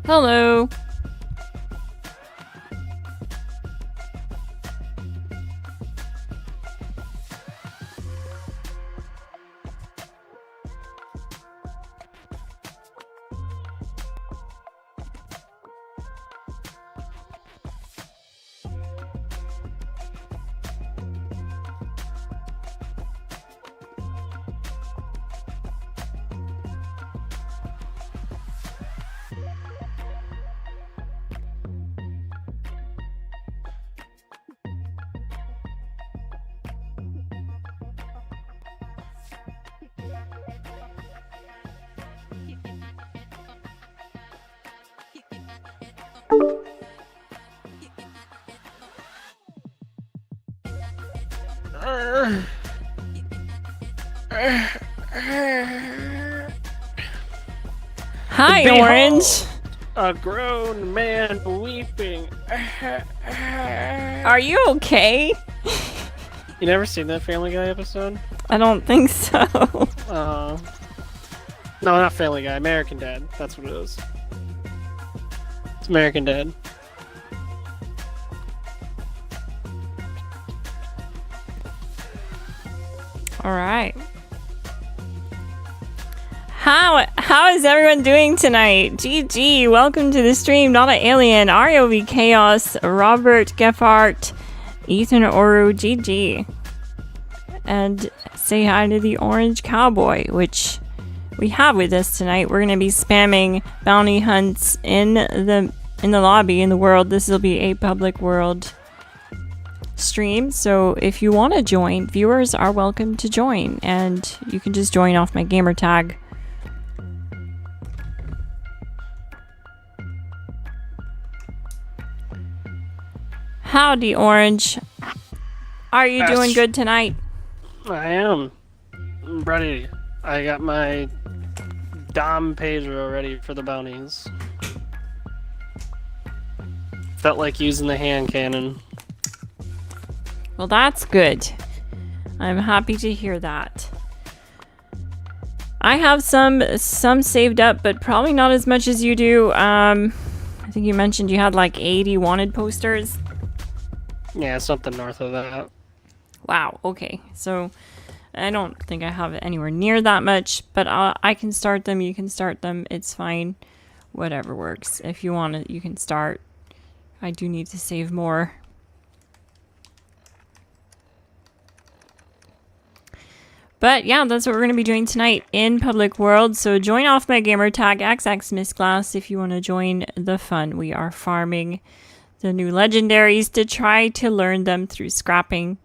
Hello. Hi, Orange. A grown man weeping. Are you okay? You never seen that Family Guy episode? I don't think so. No, not Family Guy. American Dad. That's what it is. It's American Dad. All right. How is everyone doing tonight? GG, welcome to the stream. Not an alien. ROV Chaos, Robert Geffart, Ethan Oru, GG. And say hi to the Orange Cowboy, which we have with us tonight. We're gonna be spamming bounty hunts in the lobby in the world. This will be a public world stream, so if you want to join, viewers are welcome to join, and you can just join off my gamer tag. Howdy, Orange. Are you doing good tonight? I am. I'm ready. I got my Dom Pedro ready for the bounties. Felt like using the hand cannon. Well, that's good. I'm happy to hear that. I have some saved up, but probably not as much as you do. I think you mentioned you had like 80 wanted posters. Yeah, something north of that. Wow, okay. So I don't think I have anywhere near that much, but I can start them, you can start them, it's fine. Whatever works. If you want it, you can start. I do need to save more. But yeah, that's what we're going to be doing tonight in Public World. So join off my gamer tag xxglassgamingxx if you want to join the fun. We are farming the new legendaries to try to learn them through scrapping.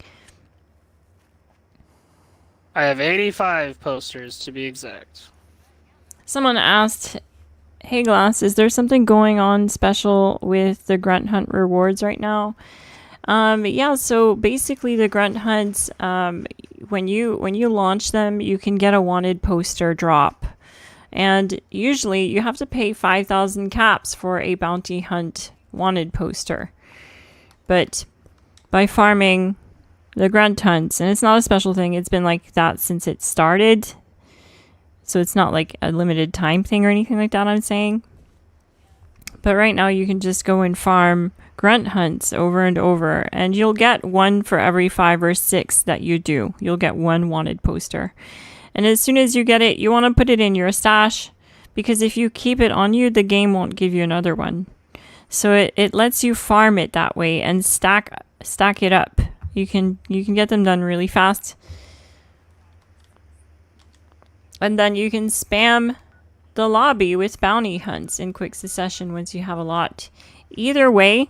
I have 85 posters to be exact. Someone asked, hey Glass, is there something going on special with the Grunt Hunt rewards right now? Yeah, so basically the Grunt Hunts, when you launch them, you can get a wanted poster drop. And usually you have to pay 5,000 caps for a bounty hunt wanted poster. But by farming the Grunt Hunts, and it's not a special thing, it's been like that since it started. So it's not like a limited time thing or anything like that, I'm saying. But right now you can just go and farm Grunt Hunts over and over, and you'll get one for every 5 or 6 that you do. You'll get one wanted poster. And as soon as you get it, you want to put it in your stash, because if you keep it on you, the game won't give you another one. So it lets you farm it that way and stack it up. You can get them done really fast. And then you can spam the lobby with bounty hunts in quick succession once you have a lot. Either way,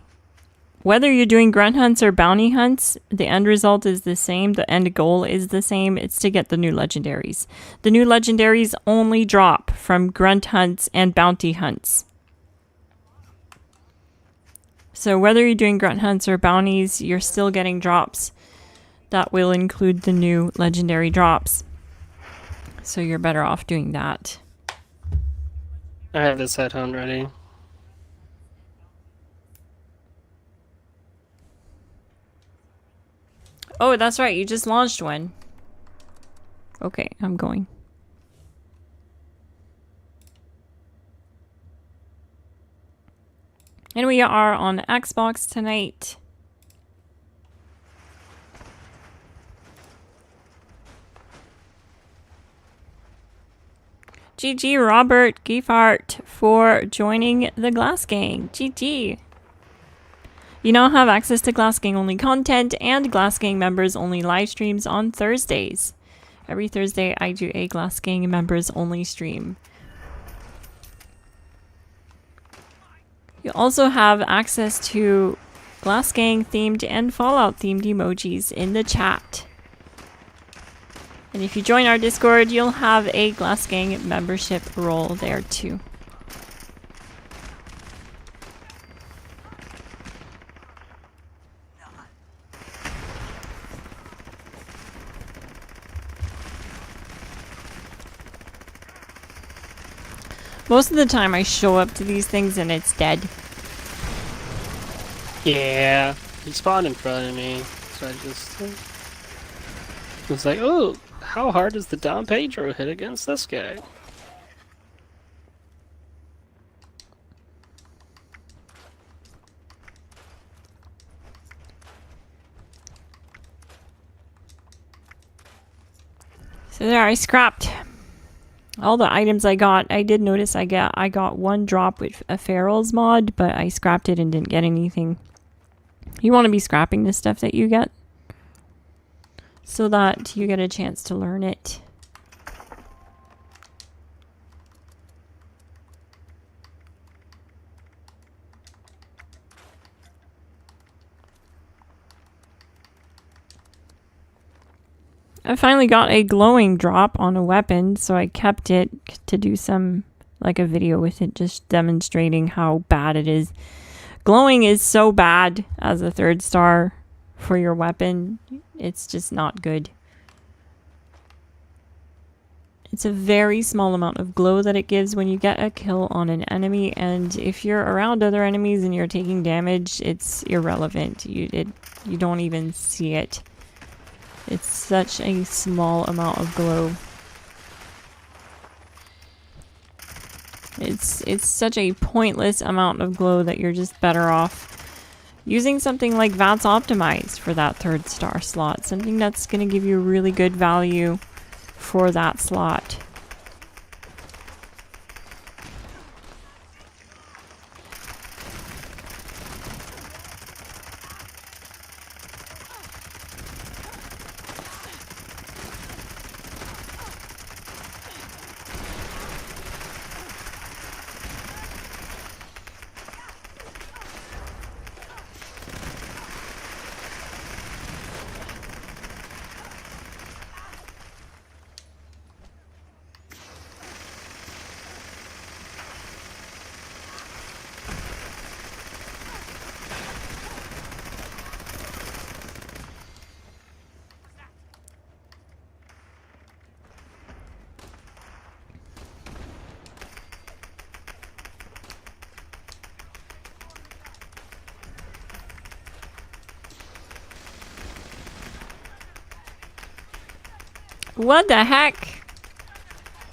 whether you're doing grunt hunts or bounty hunts, the end result is the same. The end goal is the same. It's to get the new legendaries. The new legendaries only drop from grunt hunts and bounty hunts. So whether you're doing grunt hunts or bounties, you're still getting drops that will include the new legendary drops. So you're better off doing that. I have this headhunt ready. Oh, that's right. You just launched one. Okay, I'm going. And we are on Xbox tonight. GG Robert Giffart for joining the Glass Gang. GG. You now have access to Glass Gang only content and Glass Gang members only live streams on Thursdays. Every Thursday I do a Glass Gang members only stream. You also have access to Glass Gang themed and Fallout themed emojis in the chat. And if you join our Discord, you'll have a Glass Gang membership role there too. Most of the time I show up to these things and it's dead. Yeah, he spawned in front of me, so I just was like, oh, how hard does the Dom Pedro hit against this guy? So there, I scrapped all the items I got. I did notice I got one drop with a Feral's mod, but I scrapped it and didn't get anything. You want to be scrapping the stuff that you get so that you get a chance to learn it. I finally got a glowing drop on a weapon, so I kept it to do some, like a video with it, just demonstrating how bad it is. Glowing is so bad as a 3rd star for your weapon. It's just not good. It's a very small amount of glow that it gives when you get a kill on an enemy, and if you're around other enemies and you're taking damage, it's irrelevant. You don't even see it. It's such a small amount of glow. It's such a pointless amount of glow that you're just better off using something like VATS Optimized for that 3rd star slot. Something that's going to give you really good value for that slot. What the heck?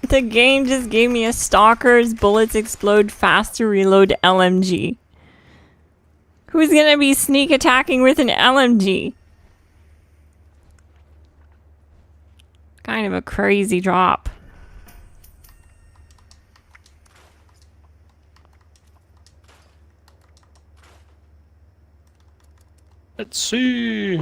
The game just gave me a Stalker's Bullets Explode Faster Reload LMG. Who's gonna be sneak attacking with an LMG? Kind of a crazy drop. Let's see.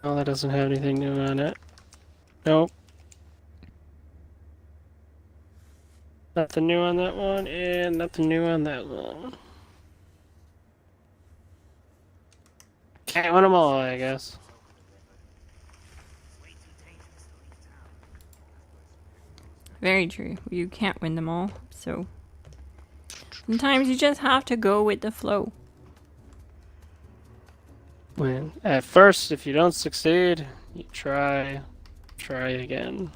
Oh, that doesn't have anything new on it. Nope. Nothing new on that one, and nothing new on that one. Can't win them all, I guess. Very true. You can't win them all, so sometimes you just have to go with the flow. When at first, if you don't succeed, you try again.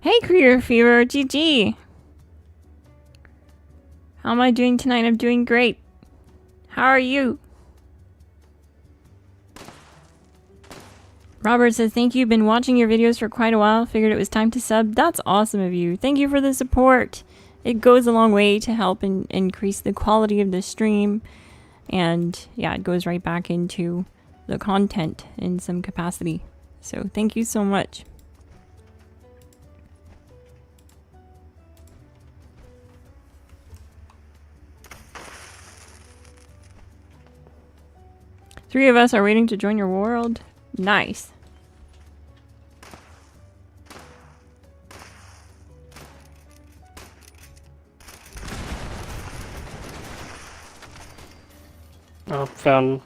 Hey, Career Fever, GG. How am I doing tonight? I'm doing great. How are you? Robert says, thank you. Been watching your videos for quite a while. Figured it was time to sub. That's awesome of you. Thank you for the support. It goes a long way to help increase the quality of the stream. And yeah, it goes right back into the content in some capacity. So thank you so much. Three of us are waiting to join your world. Nice. Oh, found.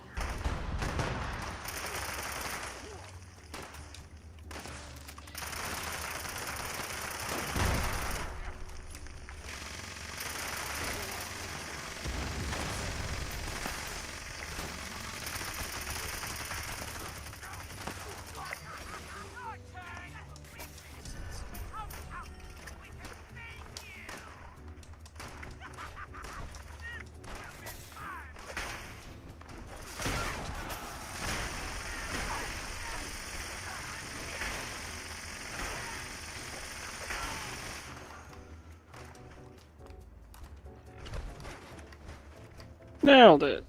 Nailed it.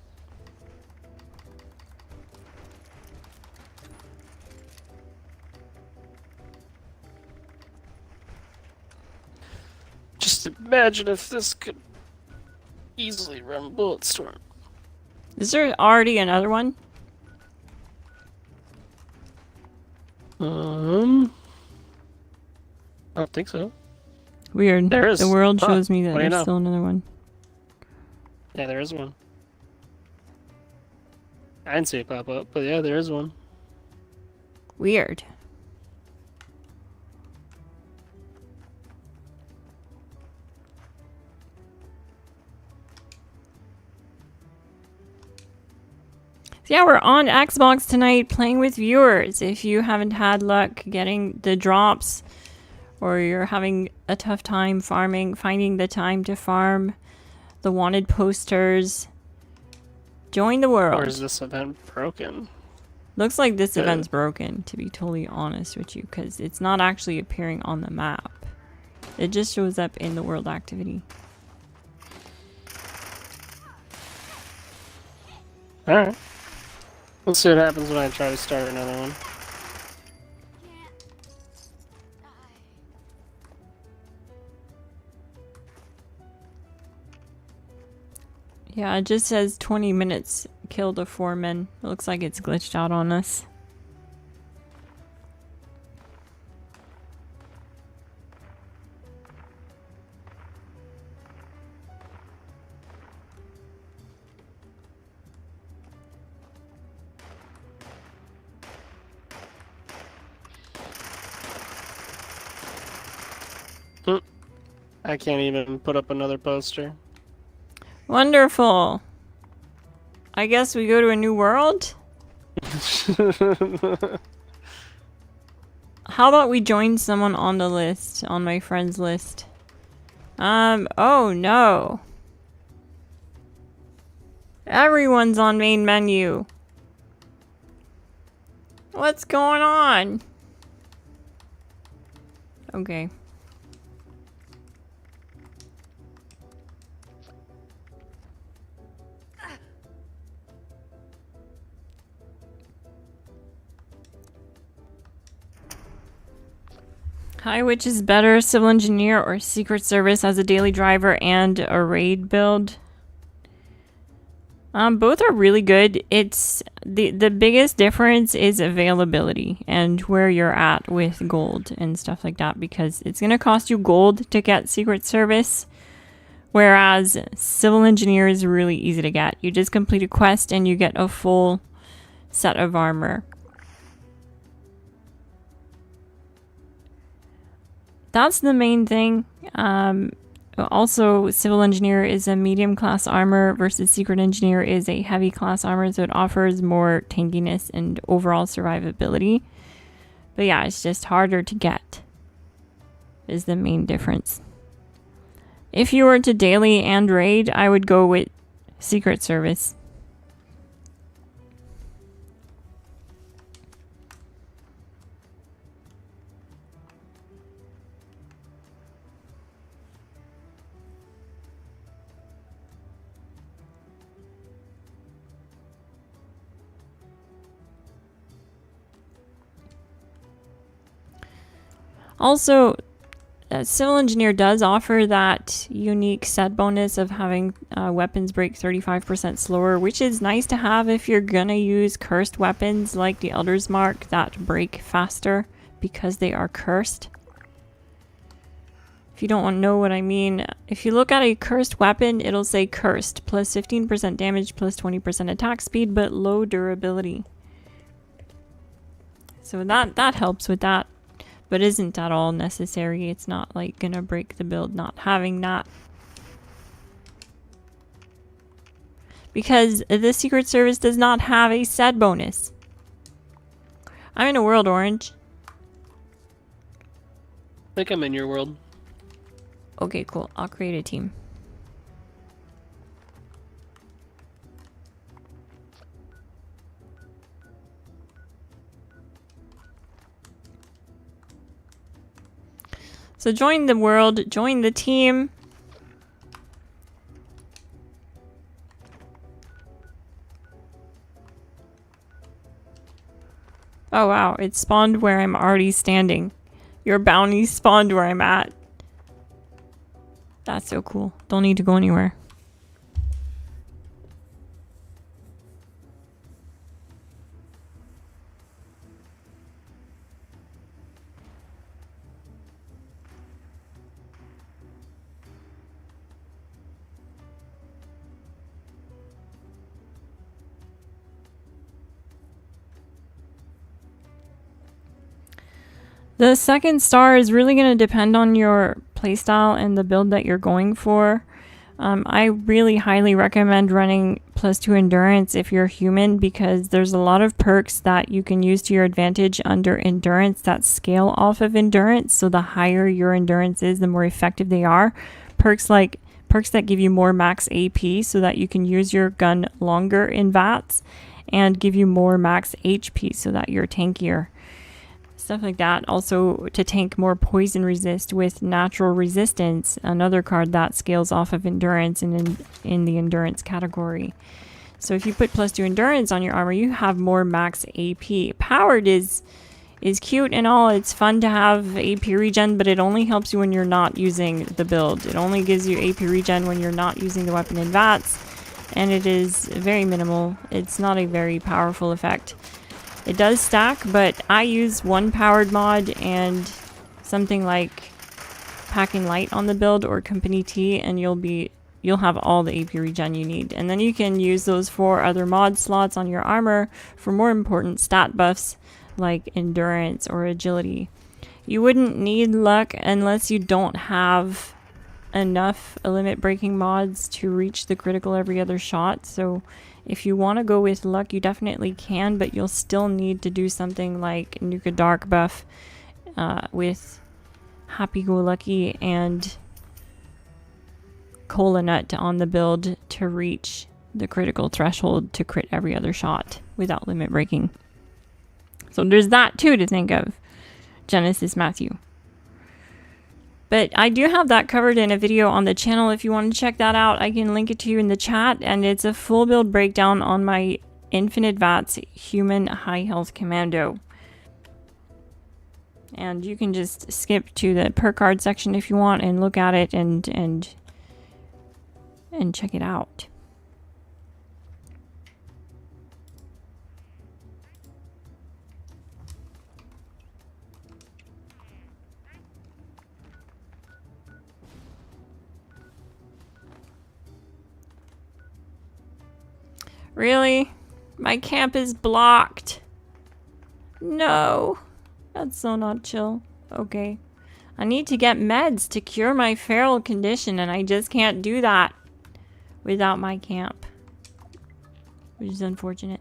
Just imagine if this could easily run Bulletstorm. Is there already another one? I don't think so. Weird. There is. The world Huh. shows me that What do you there's know? still another one. Yeah, there is one. I didn't see it pop up, but yeah, there is one. Weird. So yeah, we're on Xbox tonight playing with viewers. If you haven't had luck getting the drops, or you're having a tough time farming, finding the time to farm the wanted posters, join the world. Or is this event broken? Looks like this Good. event's broken, to be totally honest with you, because it's not actually appearing on the map. It just shows up in the world activity. Alright. Let's see what happens when I try to start another one. Yeah, it just says 20 minutes killed the 4 men. It looks like it's glitched out on us. I can't even put up another poster. Wonderful. I guess we go to a new world? How about we join someone on the list, on my friends list? Oh no. Everyone's on main menu. What's going on? Okay. Hi, which is better, civil engineer or secret service as a daily driver and a raid build? Both are really good. It's the biggest difference is availability and where you're at with gold and stuff like that, because it's gonna cost you gold to get secret service, whereas civil engineer is really easy to get. You just complete a quest and you get a full set of armor. That's the main thing. Also, civil engineer is a medium class armor versus secret engineer is a heavy class armor, so it offers more tankiness and overall survivability. But yeah, it's just harder to get. is the main difference. If you were to daily and raid, I would go with Secret Service. Also, Civil Engineer does offer that unique set bonus of having weapons break 35% slower, which is nice to have if you're gonna use cursed weapons like the Elder's Mark that break faster because they are cursed. If you don't know what I mean, if you look at a cursed weapon, it'll say cursed, plus 15% damage, plus 20% attack speed, but low durability. So that helps with that. But isn't at all necessary. It's not like gonna break the build not having that. Because the Secret Service does not have a set bonus. I'm in a world, Orange. I think I'm in your world. Okay, cool. I'll create a team. So join the world, join the team. Oh wow, it spawned where I'm already standing. Your bounty spawned where I'm at. That's so cool. Don't need to go anywhere. The second star is really going to depend on your playstyle and the build that you're going for. I really highly recommend running +2 endurance if you're human, because there's a lot of perks that you can use to your advantage under endurance that scale off of endurance. So the higher your endurance is, the more effective they are. Perks that give you more max AP so that you can use your gun longer in VATS, and give you more max HP so that you're tankier. Stuff like that. Also, to tank more poison resist with natural resistance, another card that scales off of endurance and in the endurance category. So if you put +2 endurance on your armor, you have more max AP. Powered is cute and all. It's fun to have AP regen, but it only helps you when you're not using the build. It only gives you AP regen when you're not using the weapon in VATS, and it is very minimal. It's not a very powerful effect. It does stack, but I use one powered mod and something like Packing Light on the build, or Company T, and you'll have all the AP regen you need. And then you can use those 4 other mod slots on your armor for more important stat buffs like endurance or agility. You wouldn't need luck unless you don't have enough limit breaking mods to reach the critical every other shot. So if you want to go with luck, you definitely can, but you'll still need to do something like Nuka Dark buff with Happy Go Lucky and Cola Nut on the build to reach the critical threshold to crit every other shot without limit breaking. So there's that too to think of, Genesis Matthew. But I do have that covered in a video on the channel. If you want to check that out, I can link it to you in the chat. And it's a full build breakdown on my Infinite VATS Human High Health Commando. And you can just skip to the perk card section if you want and look at it and check it out. Really? My camp is blocked. No. That's so not chill. Okay. I need to get meds to cure my feral condition, and I just can't do that without my camp, which is unfortunate.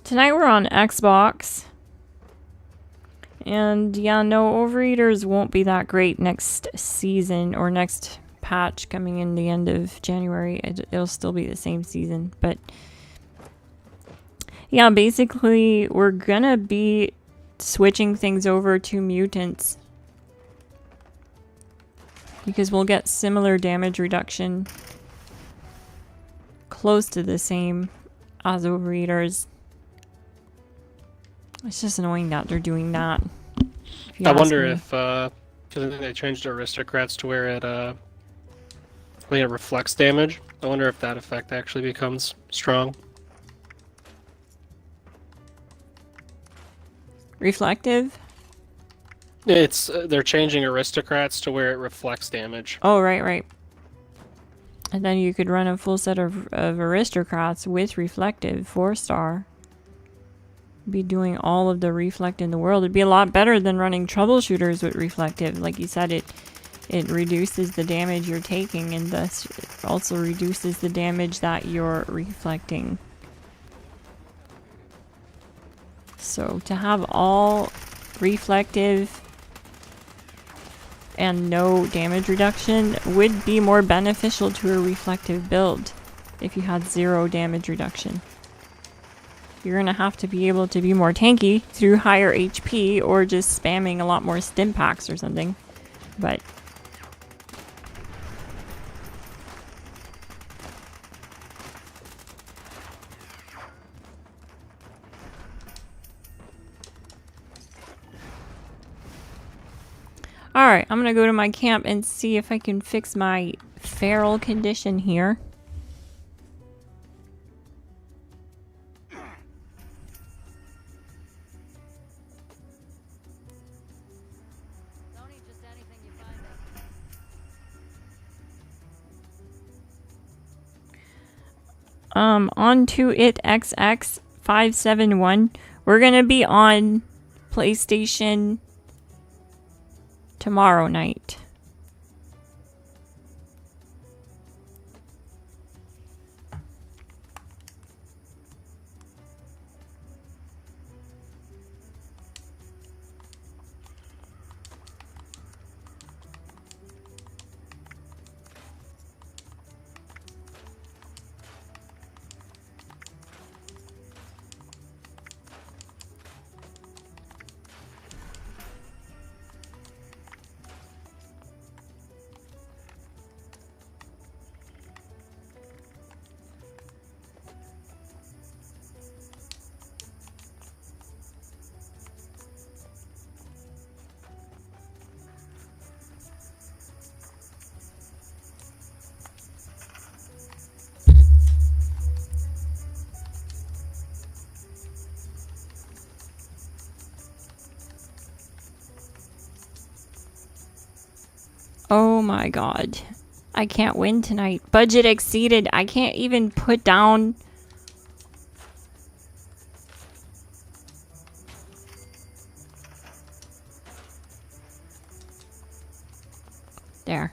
Tonight we're on Xbox. And yeah, no, Overeaters won't be that great next season or next patch coming in the end of January. It'll still be the same season. But yeah, basically we're gonna be switching things over to mutants. Because we'll get similar damage reduction. Close to the same as Overeaters. It's just annoying that they're doing that. I wonder if, because I think they changed Aristocrats to where it reflects damage. I wonder if that effect actually becomes strong. Reflective? It's they're changing Aristocrats to where it reflects damage. Oh, right. And then you could run a full set of Aristocrats with Reflective, 4-star. Be doing all of the reflect in the world. It'd be a lot better than running Troubleshooters with Reflective. Like you said, it reduces the damage you're taking and thus it also reduces the damage that you're reflecting. So to have all Reflective and no damage reduction would be more beneficial to a Reflective build if you had 0 damage reduction. You're gonna have to be able to be more tanky through higher HP or just spamming a lot more stim packs or something. But alright, I'm gonna go to my camp and see if I can fix my feral condition here. On to it xx571. We're gonna be on PlayStation tomorrow night. Oh my god. I can't win tonight. Budget exceeded. I can't even put down... There.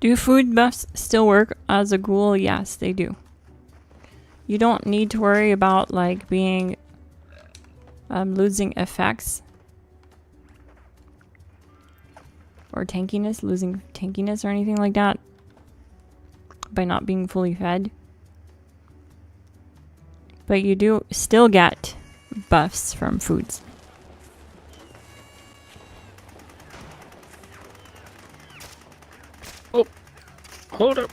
Do food buffs still work as a ghoul? Yes, they do. You don't need to worry about like being losing effects or tankiness, losing tankiness or anything like that by not being fully fed. But you do still get buffs from foods. Oh, hold up.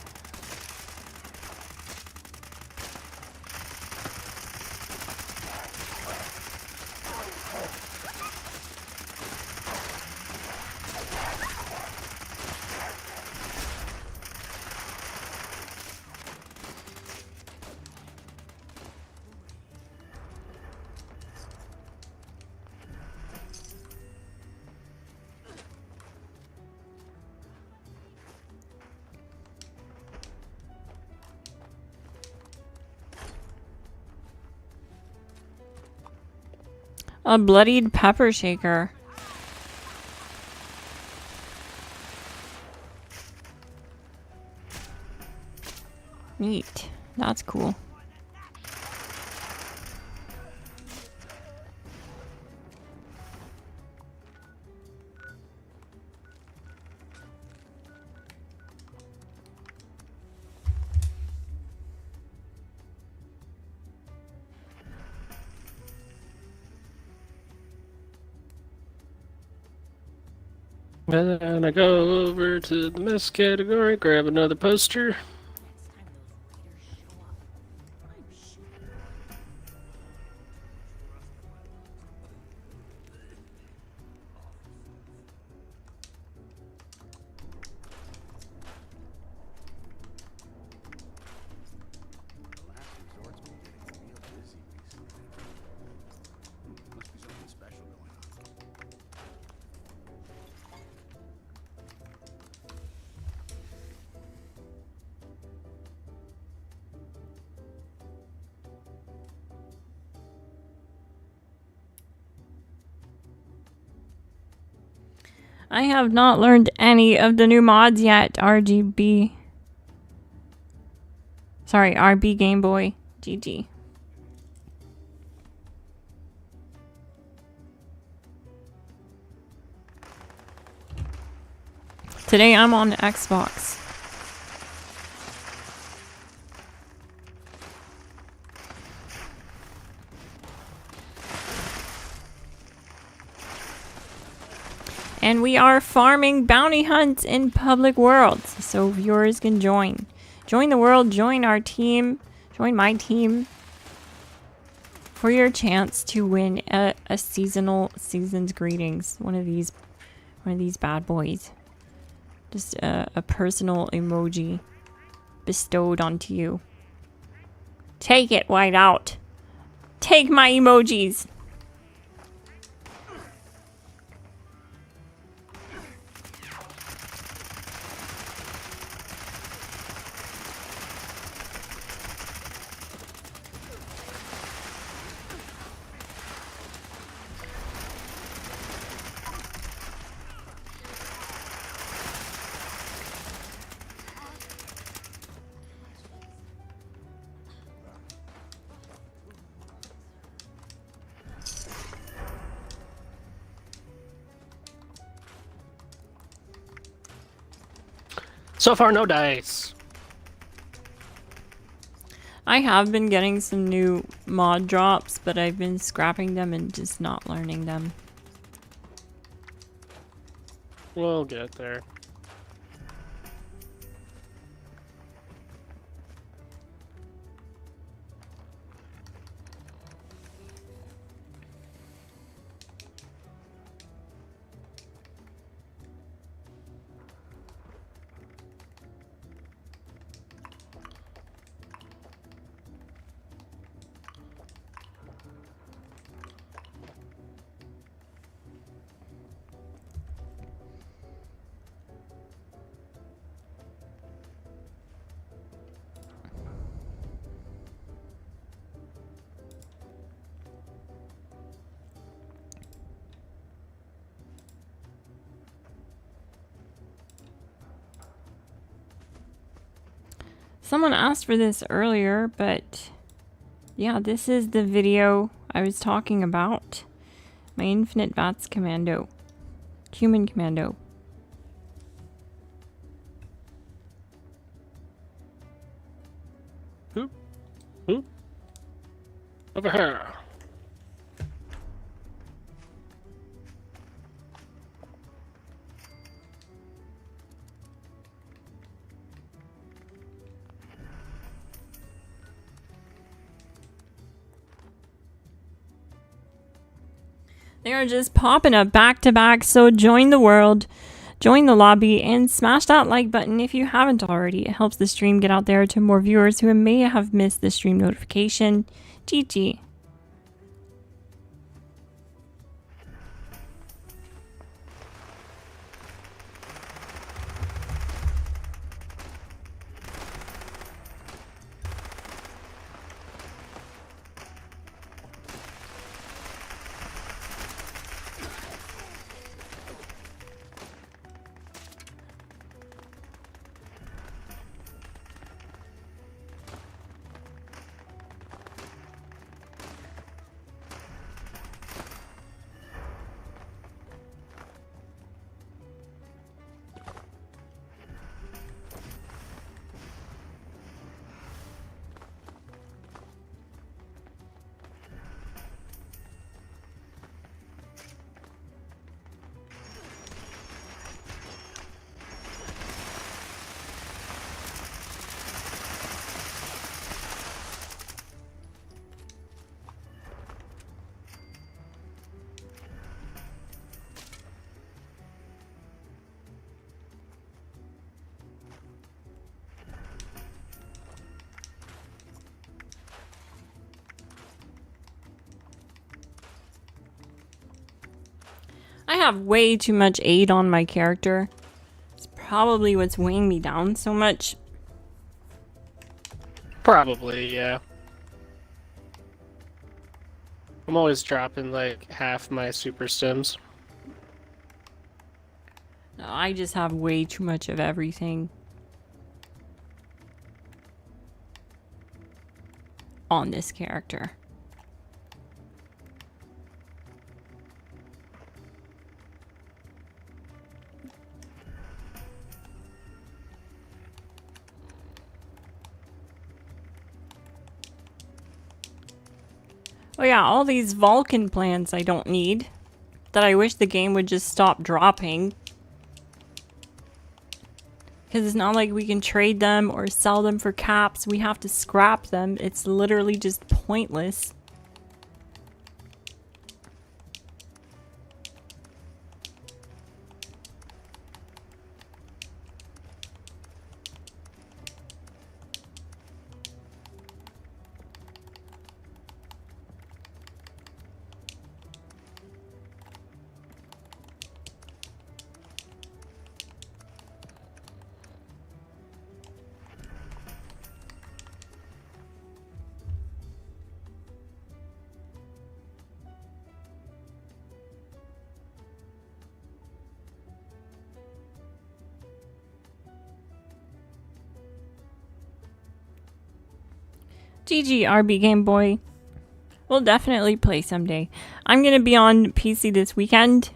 A bloodied pepper shaker. Neat. That's cool. And I go over to the mess category, grab another poster. I have not learned any of the new mods yet. RGB. Sorry, RB Game Boy. GG. Today I'm on Xbox. And we are farming bounty hunts in public worlds, so viewers can join. Join the world, join our team, join my team for your chance to win a season's greetings. One of these bad boys. Just a personal emoji bestowed onto you. Take it, Whiteout. Take my emojis. So far, no dice. I have been getting some new mod drops, but I've been scrapping them and just not learning them. We'll get there. Someone asked for this earlier, but yeah, this is the video I was talking about. My Infinite Vats Commando. Human Commando. Who? Over here. They are just popping up back to back, so join the world, join the lobby, and smash that like button if you haven't already. It helps the stream get out there to more viewers who may have missed the stream notification. GG. I have way too much aid on my character. It's probably what's weighing me down so much. Probably, yeah. I'm always dropping like half my super stims. No, I just have way too much of everything on this character. Oh yeah, all these Vulcan plants I don't need. That I wish the game would just stop dropping. Because it's not like we can trade them or sell them for caps. We have to scrap them. It's literally just pointless. GG, RB Game Boy. We'll definitely play someday. I'm gonna be on PC this weekend.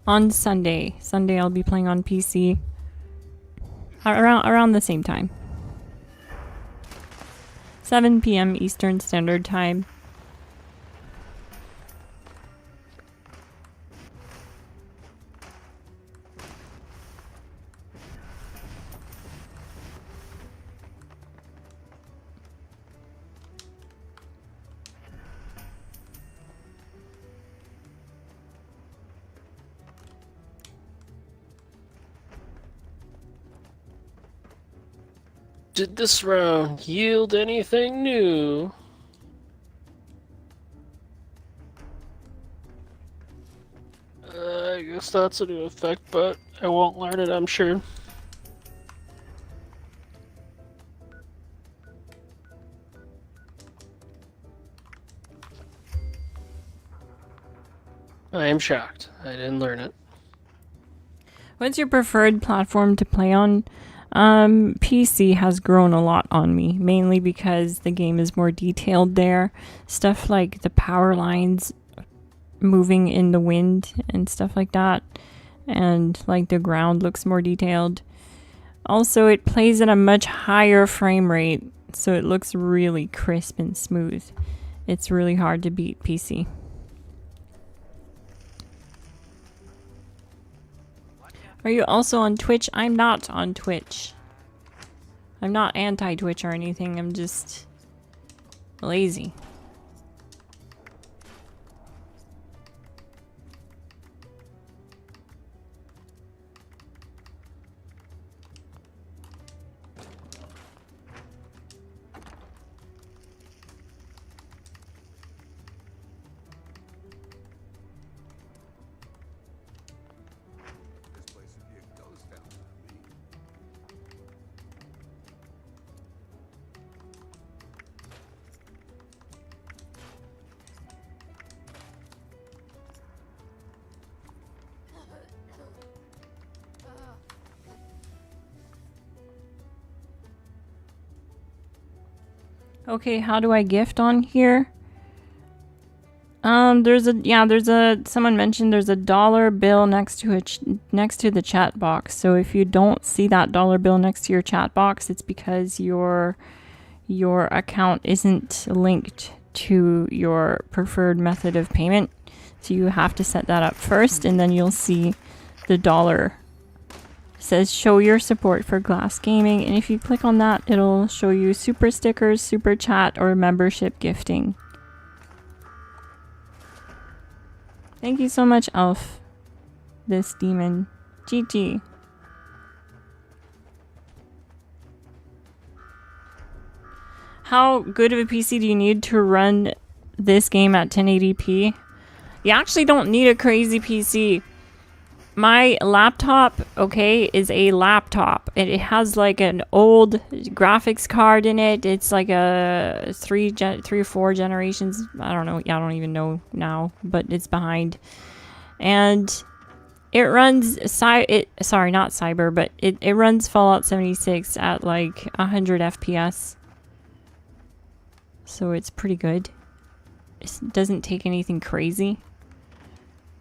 On Sunday. Sunday I'll be playing on PC. Around the same time. 7 p.m. Eastern Standard Time. Did this round yield anything new? I guess that's a new effect, but I won't learn it, I'm sure. I am shocked. I didn't learn it. What's your preferred platform to play on? PC has grown a lot on me, mainly because the game is more detailed there. Stuff like the power lines moving in the wind and stuff like that. And like the ground looks more detailed. Also, it plays at a much higher frame rate, so it looks really crisp and smooth. It's really hard to beat PC. Are you also on Twitch? I'm not on Twitch. I'm not anti-Twitch or anything. I'm just lazy. Okay, how do I gift on here? Someone mentioned there's a dollar bill next to the chat box. So if you don't see that dollar bill next to your chat box, it's because your account isn't linked to your preferred method of payment. So you have to set that up first, and then you'll see the dollar. It says show your support for Glass Gaming, and if you click on that, it'll show you super stickers, super chat, or membership gifting. Thank you so much, Elf. This demon. GG. How good of a PC do you need to run this game at 1080p. You actually don't need a crazy PC. My laptop, okay, is a laptop. It has like an old graphics card in it. It's like a three or four generations. I don't know. I don't even know now, but it's behind. And it runs sorry, not Cyber, but it runs Fallout 76 at like 100 FPS. So it's pretty good. It doesn't take anything crazy.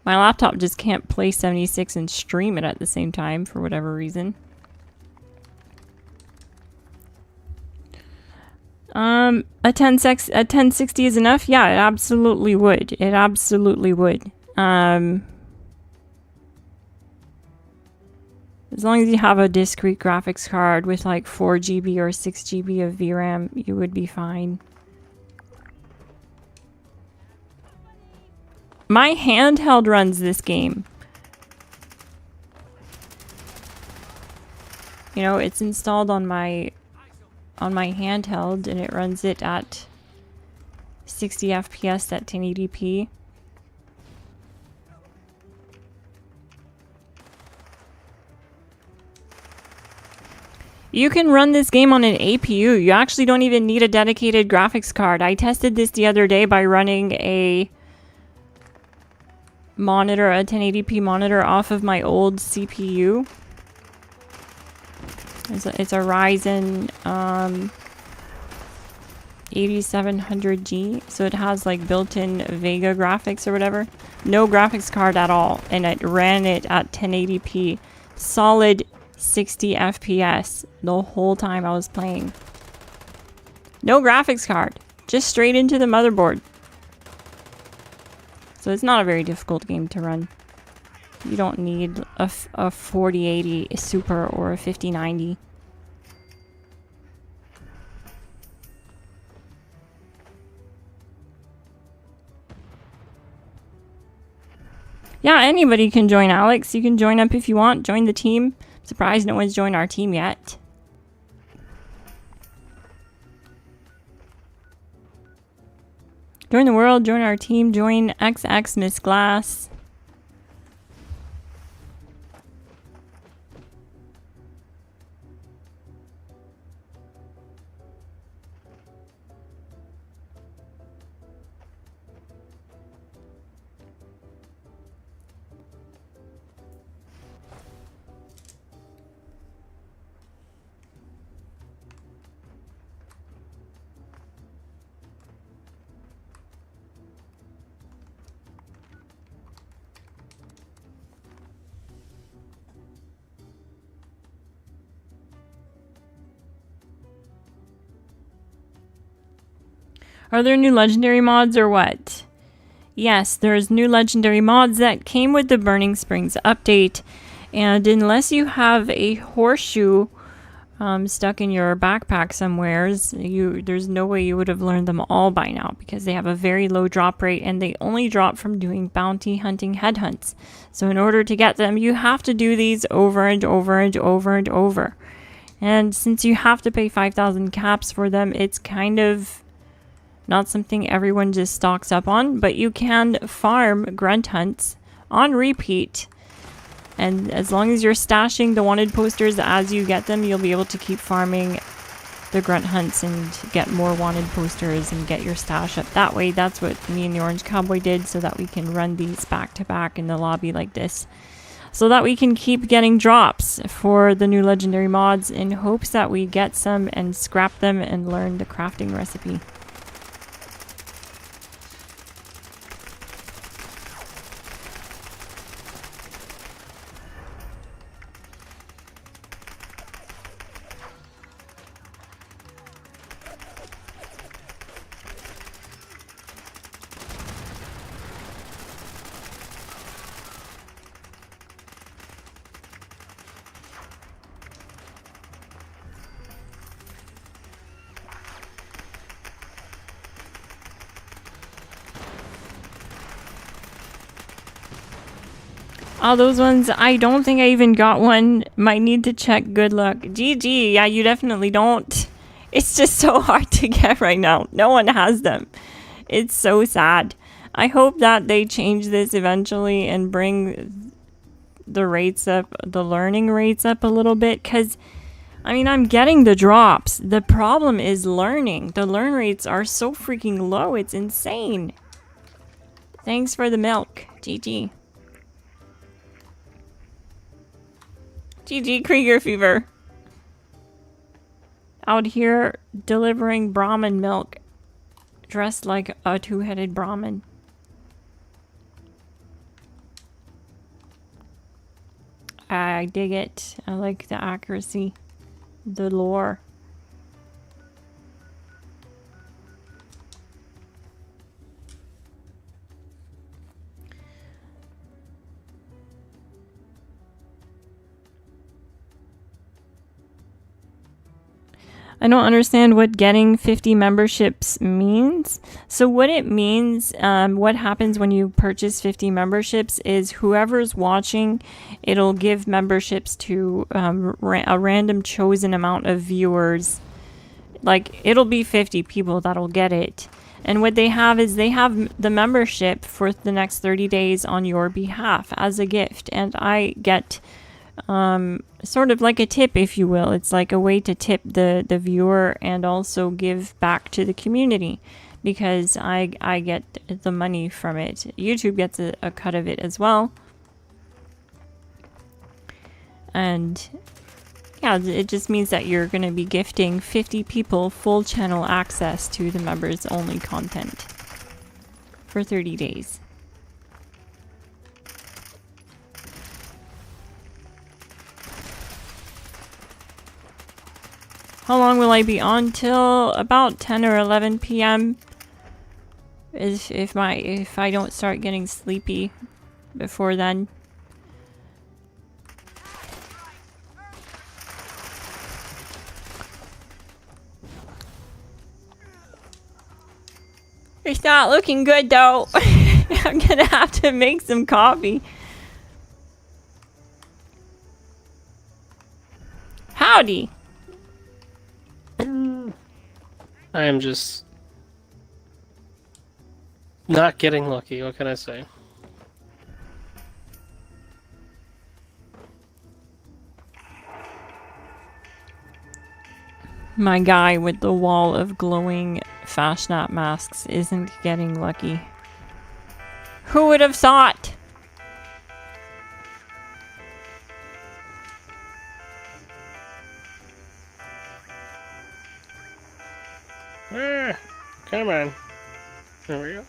My laptop just can't play 76 and stream it at the same time for whatever reason. A 1060 is enough? Yeah, it absolutely would. It absolutely would. As long as you have a discrete graphics card with like 4 GB or 6 GB of VRAM, you would be fine. My handheld runs this game. You know, it's installed on my handheld and it runs it at 60 FPS at 1080p. You can run this game on an APU. You actually don't even need a dedicated graphics card. I tested this the other day by running a monitor, a 1080p monitor off of my old CPU. It's a Ryzen 8700G, so it has like built-in Vega graphics or whatever. No graphics card at all, and it ran it at 1080p, solid 60 FPS the whole time I was playing. No graphics card, just straight into the motherboard. So it's not a very difficult game to run. You don't need a 4080 Super or a 5090. Yeah, anybody can join, Alex. You can join up if you want. Join the team. Surprised no one's joined our team yet. Join the world, join our team, join XX Miss Glass. Are there new legendary mods or what? Yes, there's new legendary mods that came with the Burning Springs update. And unless you have a horseshoe stuck in your backpack somewheres, there's no way you would have learned them all by now, because they have a very low drop rate and they only drop from doing bounty hunting headhunts. So in order to get them, you have to do these over and over and over and over. And since you have to pay 5,000 caps for them, it's kind of not something everyone just stocks up on, but you can farm grunt hunts on repeat. And as long as you're stashing the wanted posters as you get them, you'll be able to keep farming the grunt hunts and get more wanted posters and get your stash up that way. That's what me and the Orange Cowboy did, so that we can run these back to back in the lobby like this, so that we can keep getting drops for the new legendary mods in hopes that we get some and scrap them and learn the crafting recipe. Oh, those ones, I don't think I even got one. Might need to check. Good luck. GG. Yeah, you definitely don't. It's just so hard to get right now. No one has them. It's so sad. I hope that they change this eventually and bring the rates up, the learning rates up a little bit, because I mean, I'm getting the drops. The problem is learning. The learn rates are so freaking low. It's insane. Thanks for the milk. GG. GG Krieger Fever. Out here delivering Brahmin milk. Dressed like a two-headed Brahmin. I dig it. I like the accuracy. The lore. I don't understand what getting 50 memberships means. So what it means, what happens when you purchase 50 memberships is whoever's watching, it'll give memberships to a random chosen amount of viewers. Like, it'll be 50 people that'll get it. And what they have is they have the membership for the next 30 days on your behalf as a gift. And I get sort of like a tip, if you will. It's like a way to tip the viewer and also give back to the community, because I get the money from it. YouTube gets a cut of it as well. And yeah, it just means that you're going to be gifting 50 people full channel access to the members only content for 30 days. How long will I be on? Till about 10 or 11 p.m. If I don't start getting sleepy before then. It's not looking good though. I'm gonna have to make some coffee. Howdy. I am just not getting lucky. What can I say? My guy with the wall of glowing fashionette masks isn't getting lucky. Who would have thought? Come on. There we go.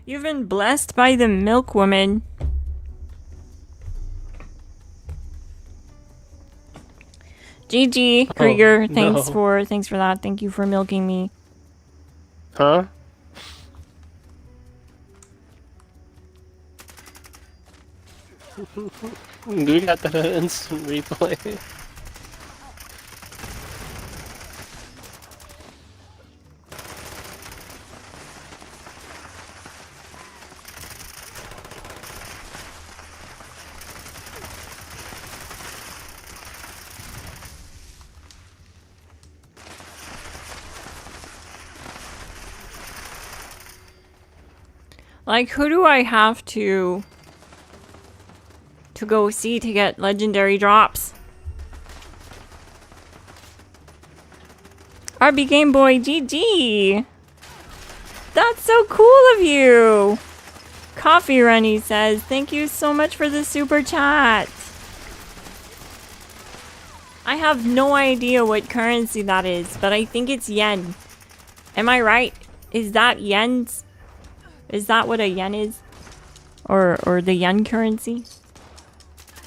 You've been blessed by the milk woman. GG, Krieger. Thanks for that. Thank you for milking me. Huh? We got that instant replay. Like, who do I have to go see to get legendary drops? RB Game Boy, GG! That's so cool of you! Coffee Runny says, thank you so much for the super chat. I have no idea what currency that is, but I think it's yen. Am I right? Is that yens? Is that what a yen is? Or the yen currency?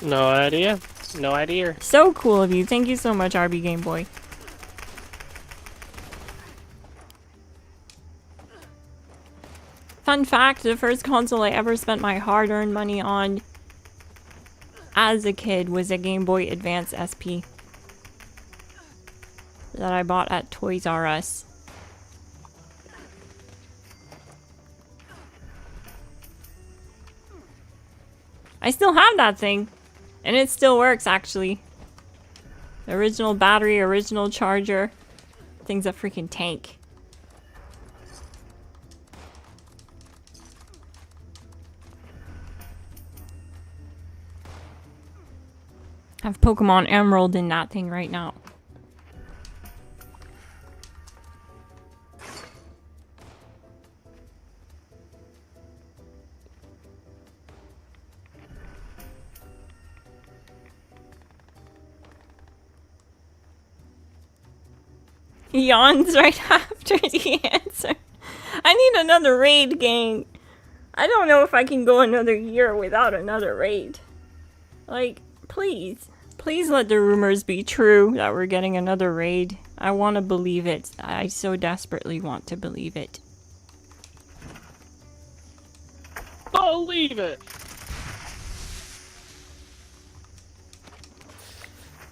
No idea. No idea. So cool of you. Thank you so much, RB Game Boy. Fun fact, the first console I ever spent my hard-earned money on as a kid was a Game Boy Advance SP that I bought at Toys R Us. I still have that thing. And it still works, actually. Original battery, original charger. Thing's a freaking tank. I have Pokemon Emerald in that thing right now. He yawns right after the answer. I need another raid, gang. I don't know if I can go another year without another raid. Like, please. Please let the rumors be true that we're getting another raid. I want to believe it. I so desperately want to believe it. Believe it!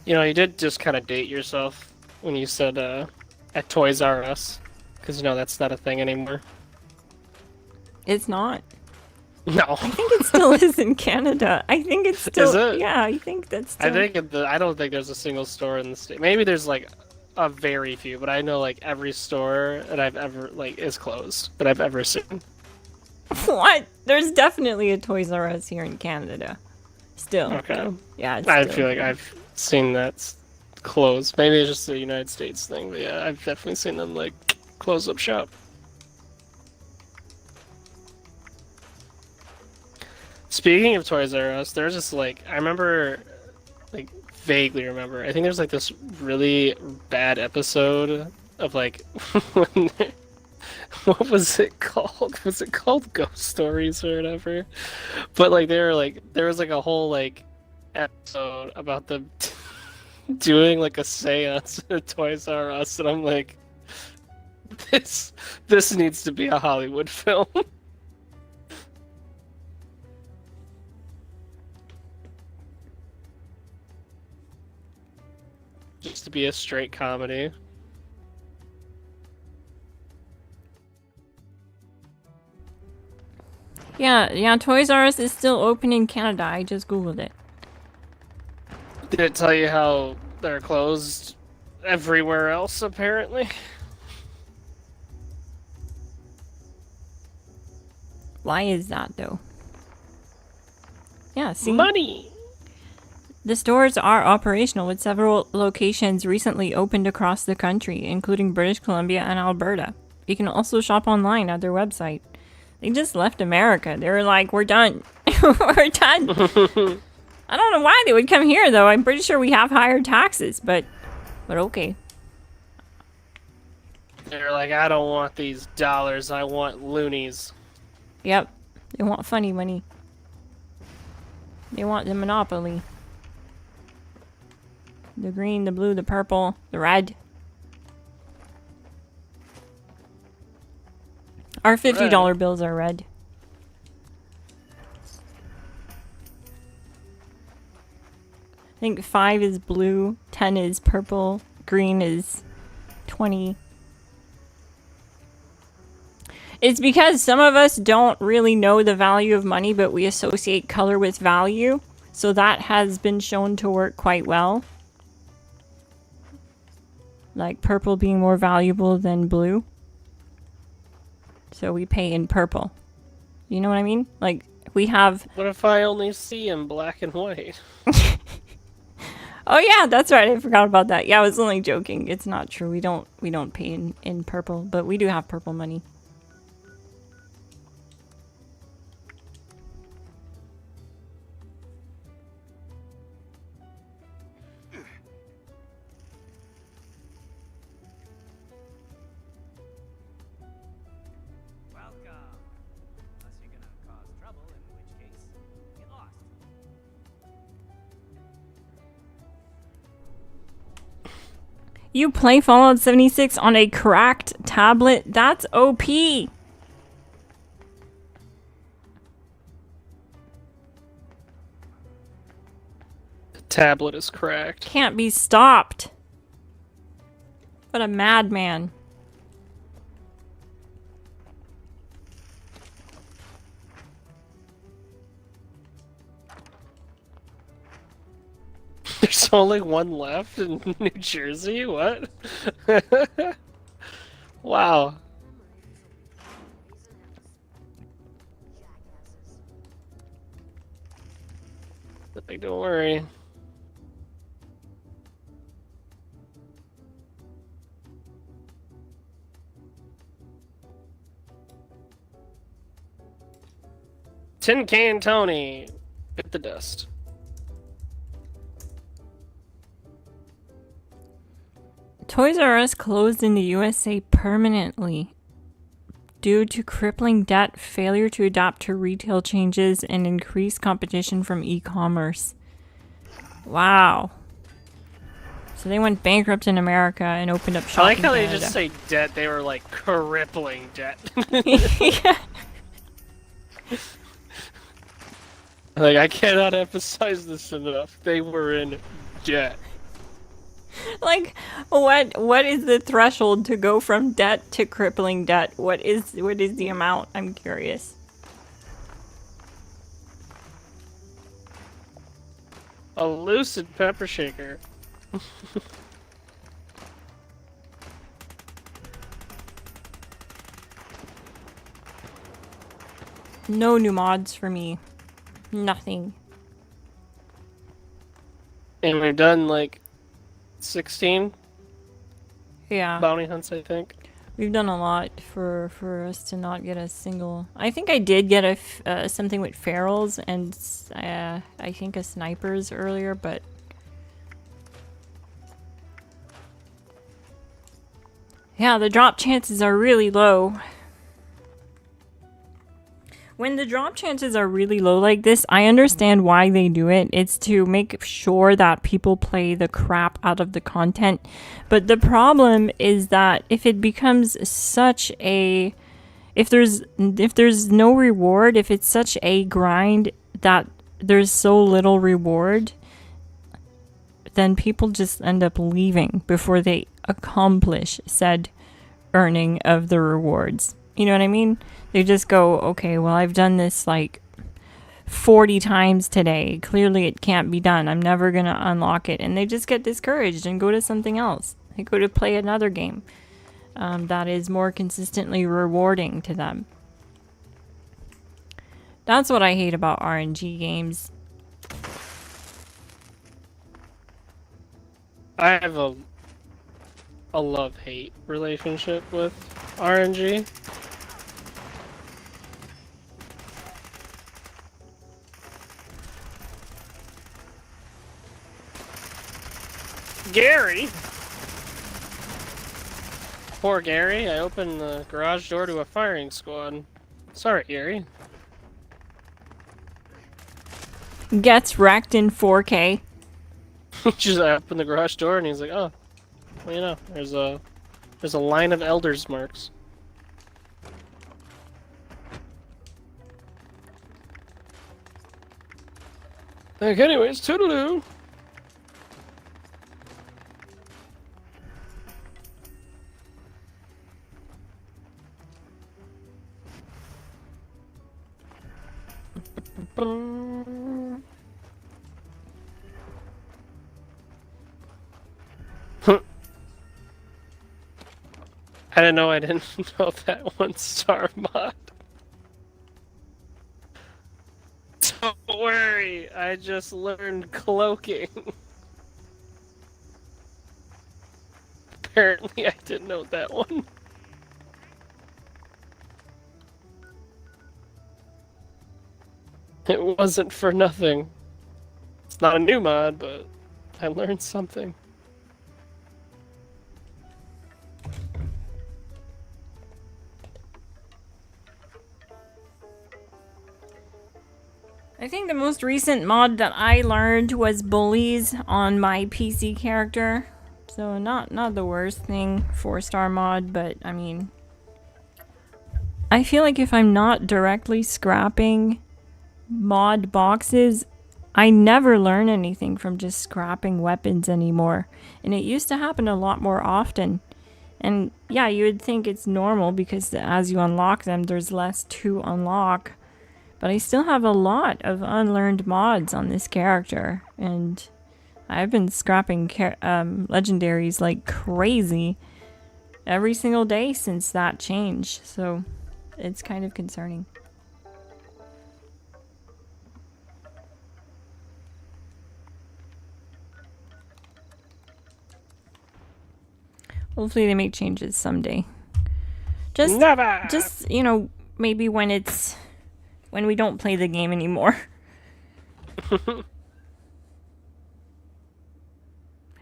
You know, you did just kind of date yourself when you said, at Toys R Us. Because, you know, that's not a thing anymore. It's not. No. I think it still is in Canada. I think it's still... Is it? Yeah, I think that's still... I don't think there's a single store in the state. Maybe there's, like, a very few, but I know, like, every store that I've ever, like, is closed that I've ever seen. What? There's definitely a Toys R Us here in Canada. Still. Okay. Yeah, it's I still feel like here. I've seen that closed. Maybe it's just a United States thing, but yeah, I've definitely seen them, like, close up shop. Speaking of Toys R Us, there's just, like, I remember, like, vaguely remember, I think there's, like, this really bad episode of, like, when what was it called? Was it called Ghost Stories or whatever? But, like, they were, like, there was, like, a whole, like, episode about them doing, like, a seance at Toys R Us, and I'm like, this needs to be a Hollywood film. Just to be a straight comedy. Yeah, Toys R Us is still open in Canada. I just googled it. Did it tell you how they're closed everywhere else, apparently? Why is that, though? Yeah, see? Money! The stores are operational, with several locations recently opened across the country, including British Columbia and Alberta. You can also shop online at their website. They just left America. They were like, we're done. We're done. I don't know why they would come here, though. I'm pretty sure we have higher taxes, but okay. They're like, I don't want these dollars, I want loonies. Yep. They want funny money. They want the monopoly. The green, the blue, the purple, the red. Our $50 bills are red. I think 5 is blue, 10 is purple, green is 20. It's because some of us don't really know the value of money, but we associate color with value. So that has been shown to work quite well. Like purple being more valuable than blue. So we pay in purple. You know what I mean? Like we have... What if I only see in black and white? Oh yeah, that's right. I forgot about that. Yeah, I was only joking. It's not true. We don't pay in purple, but we do have purple money. You play Fallout 76 on a cracked tablet? That's OP! The tablet is cracked. Can't be stopped. What a madman. There's only one left in New Jersey? What? Wow. Like, don't worry. Tin Can Tony. Bit the dust. Toys R Us closed in the USA permanently due to crippling debt, failure to adapt to retail changes, and increased competition from e-commerce. Wow. So they went bankrupt in America and opened up shop I like in how Canada. they just say debt. They were like crippling debt. Yeah. Like, I cannot emphasize this enough. They were in debt. Like, what is the threshold to go from debt to crippling debt? What is the amount? I'm curious. A lucid pepper shaker. No new mods for me. Nothing. And we've done like 16 Yeah. bounty hunts, I think. We've done a lot for us to not get a single. I think I did get a something with ferals and I think a snipers earlier, but yeah, the drop chances are really low. When the drop chances are really low like this, I understand why they do it. It's to make sure that people play the crap out of the content. But the problem is that if it becomes such a... If there's no reward, if it's such a grind that there's so little reward, then people just end up leaving before they accomplish said earning of the rewards. You know what I mean? They just go, okay, well, I've done this like 40 times today. Clearly it can't be done. I'm never going to unlock it. And they just get discouraged and go to something else. They go to play another game that is more consistently rewarding to them. That's what I hate about RNG games. I have a love-hate relationship with RNG. Gary! Poor Gary, I opened the garage door to a firing squad. Sorry, Gary. Gets wrecked in 4K. Just opened the garage door and he's like, oh, well, you know, there's a line of elders marks. Like, anyways, toodaloo. I didn't know know that 1-star mod. Don't worry, I just learned cloaking. Apparently I didn't know that one. It wasn't for nothing. It's not a new mod, but I learned something. I think the most recent mod that I learned was bullies on my PC character. So not the worst thing, 4-star mod, but I mean, I feel like if I'm not directly scrapping mod boxes, I never learn anything from just scrapping weapons anymore. And it used to happen a lot more often. And yeah, you would think it's normal because as you unlock them, there's less to unlock. But I still have a lot of unlearned mods on this character. And I've been scrapping legendaries like crazy every single day since that change, so it's kind of concerning. Hopefully they make changes someday. Never! Just, you know, maybe when we don't play the game anymore.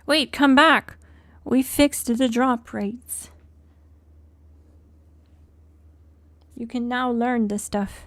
Wait, come back. We fixed the drop rates. You can now learn the stuff.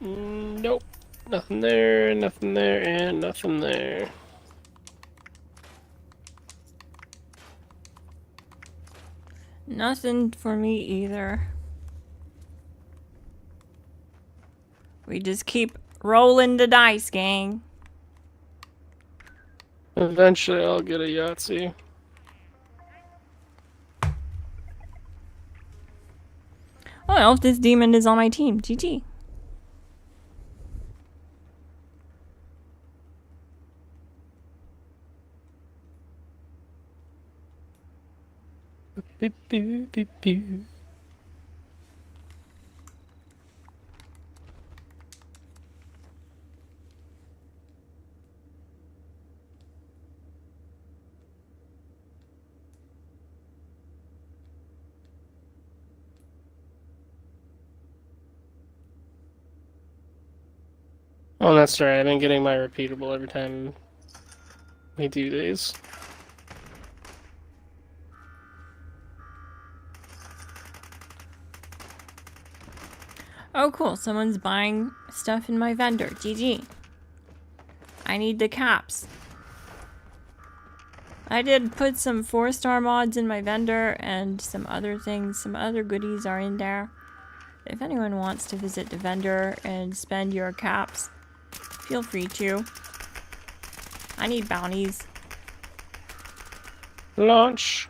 Nope. Nothing there, and nothing there. Nothing for me either. We just keep rolling the dice, gang. Eventually I'll get a Yahtzee. Well, if this demon is on my team, GG. Beep, beep, beep, beep. Oh, that's right. I've been getting my repeatable every time we do these. Oh, cool. Someone's buying stuff in my vendor. GG. I need the caps. I did put some 4-star mods in my vendor and some other things. Some other goodies are in there. If anyone wants to visit the vendor and spend your caps, feel free to. I need bounties. Launch.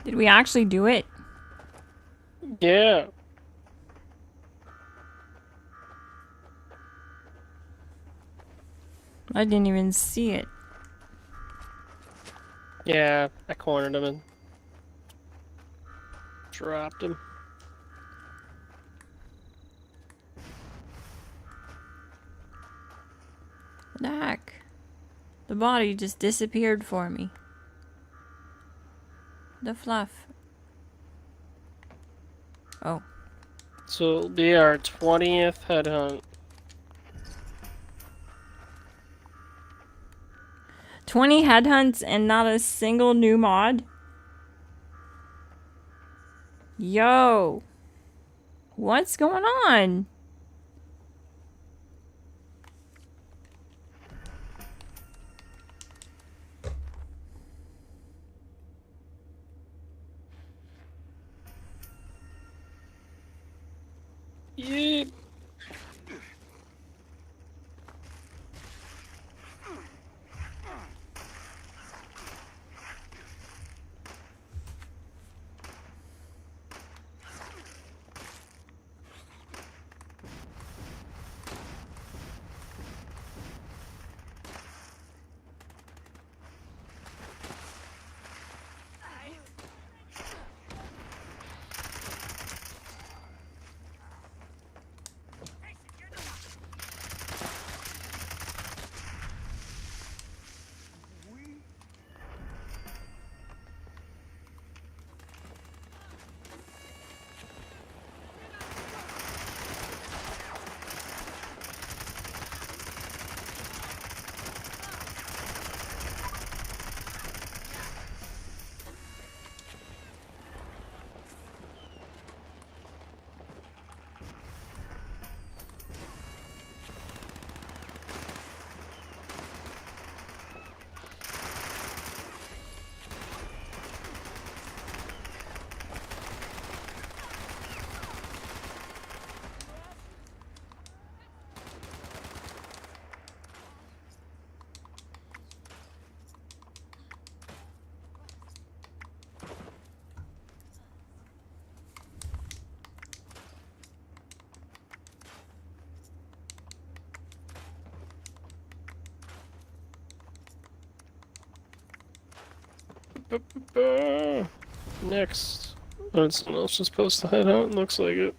Did we actually do it? Yeah. I didn't even see it. Yeah, I cornered him and dropped him. What the heck? The body just disappeared for me. The fluff. Oh. So it'll be our 20th headhunt. 20 headhunts and not a single new mod? Yo. What's going on? Next. Oh, it's someone else just supposed to head out. Looks like it.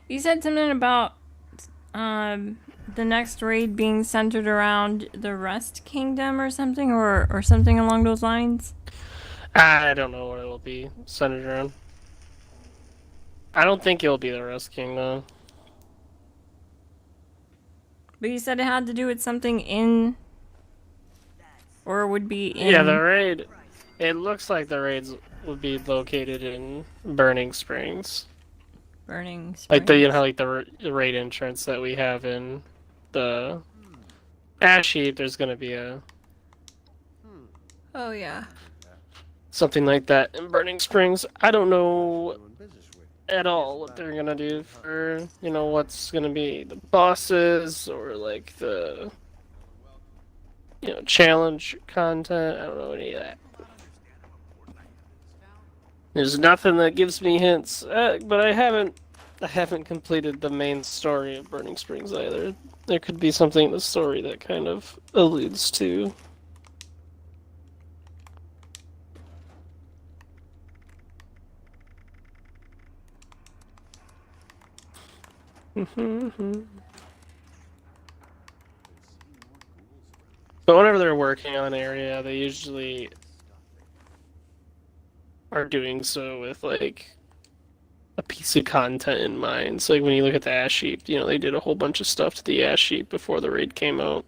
You said something about the next raid being centered around the Rust Kingdom or something, or something along those lines. I don't know what it'll be centered around. I don't think it'll be the Rust King though. But you said it had to do with something in, or would be in. Yeah, the raid. It looks like the raids would be located in Burning Springs. Burning Springs. Like the like the raid entrance that we have in the Ash Heap. There's gonna be a Oh yeah. something like that in Burning Springs. I don't know at all what they're gonna do for what's gonna be the bosses or like the challenge content. I don't know any of that. There's nothing that gives me hints, but I haven't completed the main story of Burning Springs either. There could be something in the story that kind of alludes to. But whenever they're working on an area, they usually are doing so with like a piece of content in mind. So like when you look at the Ash Heap, they did a whole bunch of stuff to the Ash Heap before the raid came out.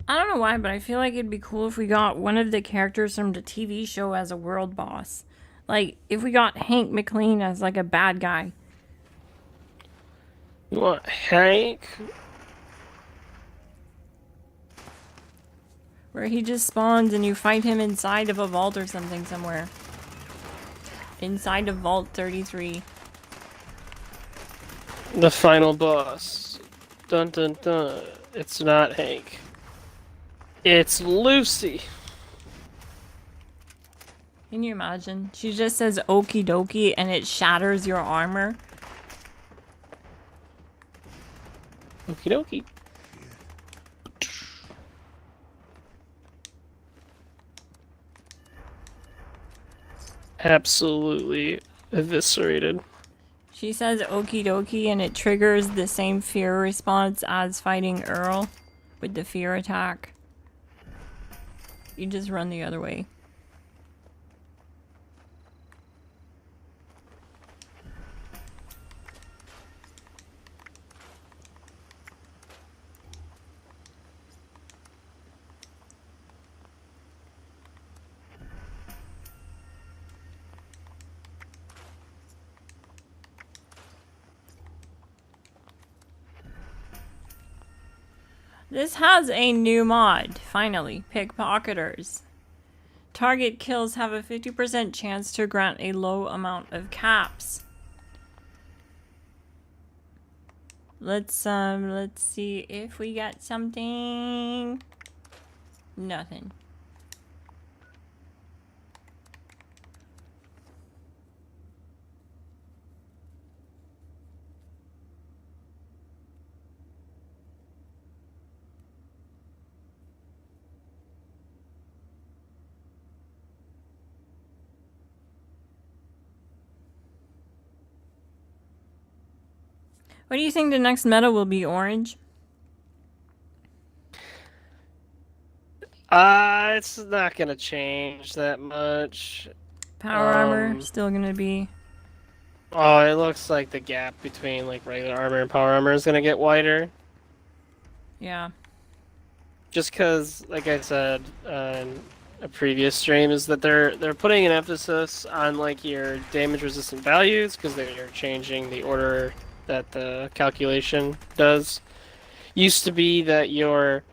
I don't know why, but I feel like it'd be cool if we got one of the characters from the TV show as a world boss. Like, if we got Hank McLean as, like, a bad guy. You want Hank? Where he just spawns and you fight him inside of a vault or something somewhere. Inside of Vault 33. The final boss. Dun dun dun. It's not Hank. It's Lucy. Can you imagine? She just says okie dokie and it shatters your armor. Okie dokie. Absolutely eviscerated. She says okie dokie and it triggers the same fear response as fighting Earl with the fear attack. You just run the other way. This has a new mod, finally. Pickpocketers. Target kills have a 50% chance to grant a low amount of caps. Let's see if we got something. Nothing. What do you think the next meta will be, Orange? It's not gonna change that much. Power armor still gonna be. Oh, it looks like the gap between like regular armor and power armor is gonna get wider. Yeah. Just because, like I said on a previous stream, is that they're putting an emphasis on like your damage resistant values because they're changing the order that the calculation does. Used to be that your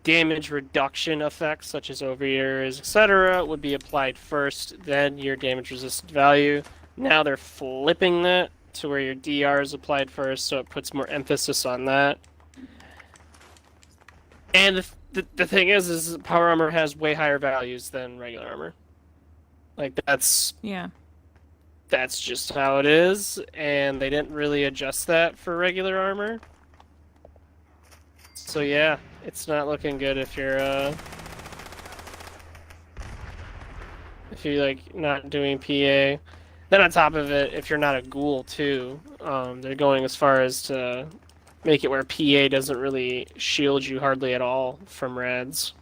damage reduction effects, such as overeaters, etc., would be applied first, then your damage resistant value. Now they're flipping that to where your DR is applied first, so it puts more emphasis on that. And the thing is power armor has way higher values than regular armor. Like that's just how it is, and they didn't really adjust that for regular armor. So yeah, it's not looking good if you're like not doing PA. Then on top of it, if you're not a ghoul too, they're going as far as to make it where PA doesn't really shield you hardly at all from rads.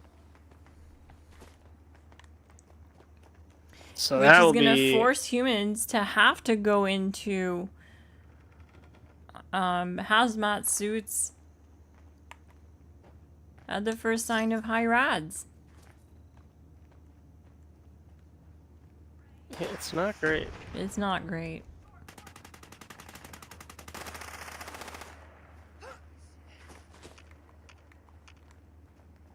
So which is going to force humans to have to go into hazmat suits at the first sign of high rads. It's not great. It's not great.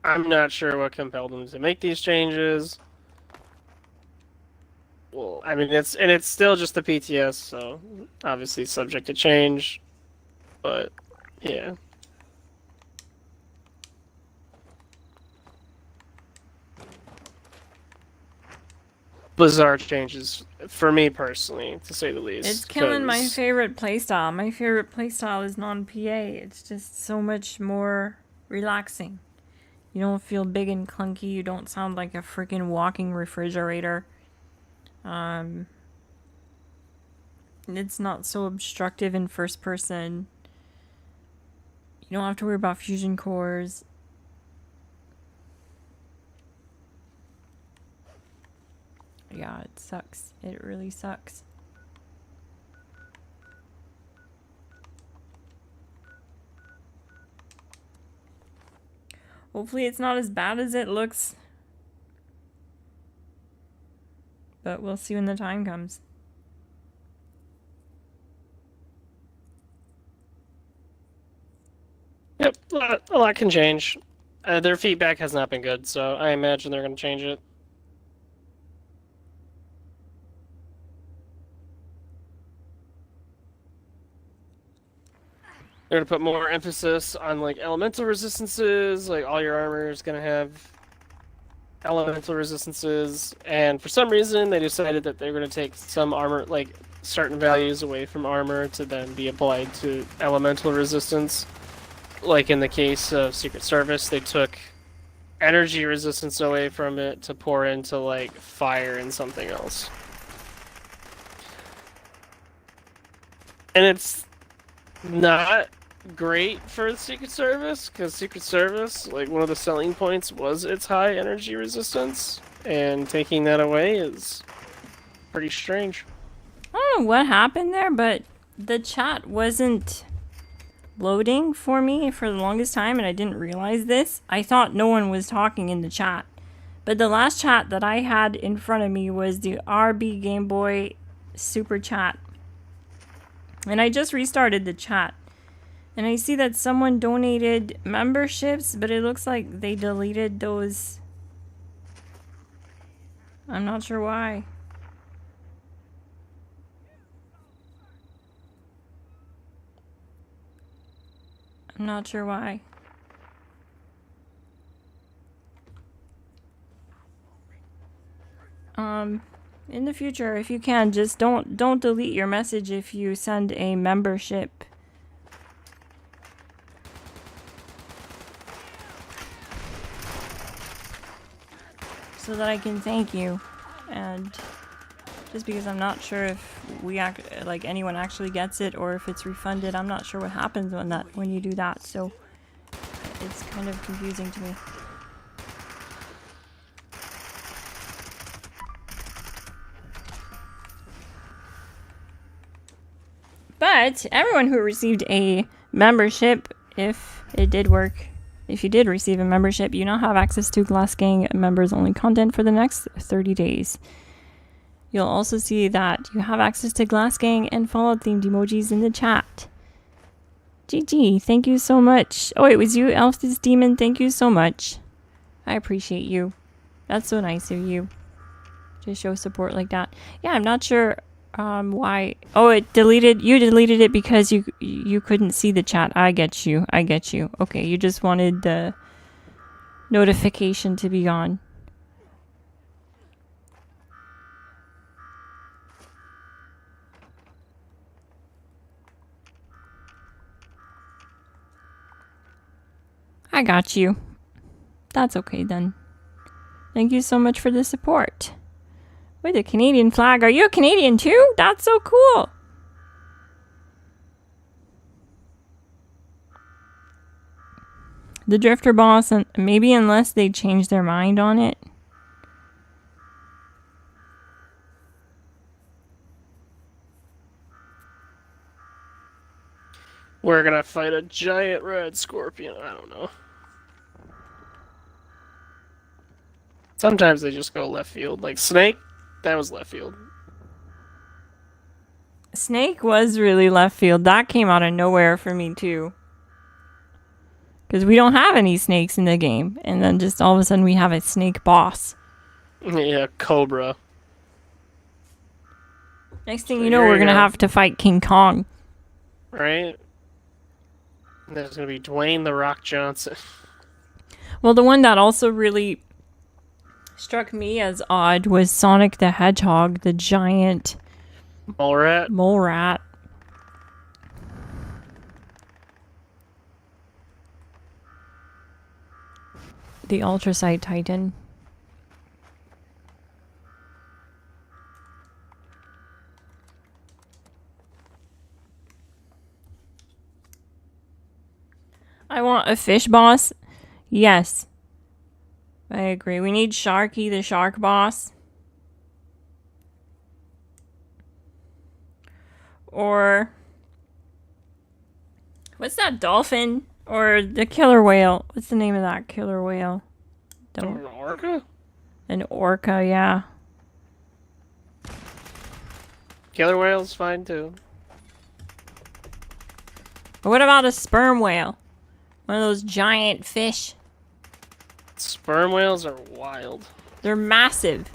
I'm not sure what compelled them to make these changes. Well, I mean, it's still just the PTS, so obviously subject to change. But yeah. Bizarre changes for me personally, to say the least. It's killing my favorite playstyle. My favorite playstyle is non-PA. It's just so much more relaxing. You don't feel big and clunky. You don't sound like a freaking walking refrigerator. It's not so obstructive in first person. You don't have to worry about fusion cores. Yeah, it sucks. It really sucks. Hopefully it's not as bad as it looks. But we'll see when the time comes. Yep, a lot can change. Their feedback has not been good, so I imagine they're going to change it. They're going to put more emphasis on like elemental resistances, like all your armor is going to have elemental resistances, and for some reason they decided that they're going to take some armor, like certain values away from armor to then be applied to elemental resistance. Like in the case of Secret Service, they took energy resistance away from it to pour into like fire and something else. And it's not great for the Secret Service, because Secret Service, like one of the selling points was its high energy resistance, and taking that away is pretty strange. I don't know what happened there, but the chat wasn't loading for me for the longest time, and I didn't realize this. I thought no one was talking in the chat, but the last chat that I had in front of me was the RB Game Boy super chat, and I just restarted the chat, And I see that someone donated memberships, but it looks like they deleted those. I'm not sure why. I'm not sure why. In the future, if you can, just don't delete your message if you send a membership. So that I can thank you. And just because I'm not sure if like anyone actually gets it or if it's refunded, I'm not sure what happens when you do that. So it's kind of confusing to me. But everyone who received a membership, if it did work, if you did receive a membership, you now have access to Glass Gang members only content for the next 30 days. You'll also see that you have access to Glass Gang and Fallout themed emojis in the chat. GG, thank you so much. Oh, it was you, Elf's Demon. Thank you so much. I appreciate you. That's so nice of you to show support like that. Yeah, I'm not sure why. Oh, you deleted it because you couldn't see the chat. I get you. Okay, you just wanted the notification to be on. I got you. That's okay then. Thank you so much for the support. With a Canadian flag. Are you a Canadian too? That's so cool. The Drifter boss, and maybe unless they change their mind on it. We're gonna fight a giant red scorpion. I don't know. Sometimes they just go left field. Like Snake, that was left field. Snake was really left field. That came out of nowhere for me too. Because we don't have any snakes in the game. And then just all of a sudden we have a snake boss. Yeah, Cobra. Next thing you know, we're going to have to fight King Kong. Right? There's going to be Dwayne The Rock Johnson. Well, the one that also really struck me as odd was Sonic the Hedgehog, the giant Mole rat. The Ultrasight Titan. I want a fish boss. Yes. I agree. We need Sharky, the shark boss. Or what's that dolphin? Or the killer whale. What's the name of that killer whale? An orca? An orca, yeah. Killer whale's fine too. But what about a sperm whale? One of those giant fish. Sperm whales are wild. They're massive.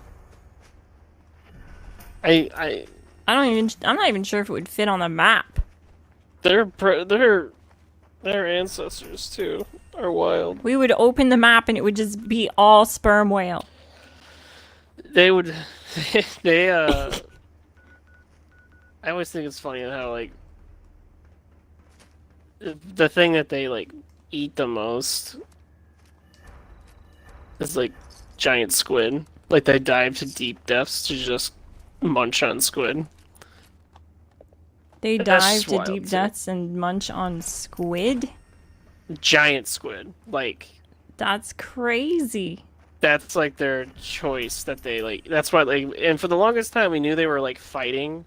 I'm not even sure if it would fit on the map. Their ancestors too are wild. We would open the map and it would just be all sperm whale. They would I always think it's funny how like the thing that they like eat the most is like giant squid. Like they dive to deep depths to just munch on squid. They dive to deep depths and munch on squid? Giant squid. Like that's crazy. That's like their choice that they like. That's why like, and for the longest time we knew they were like fighting,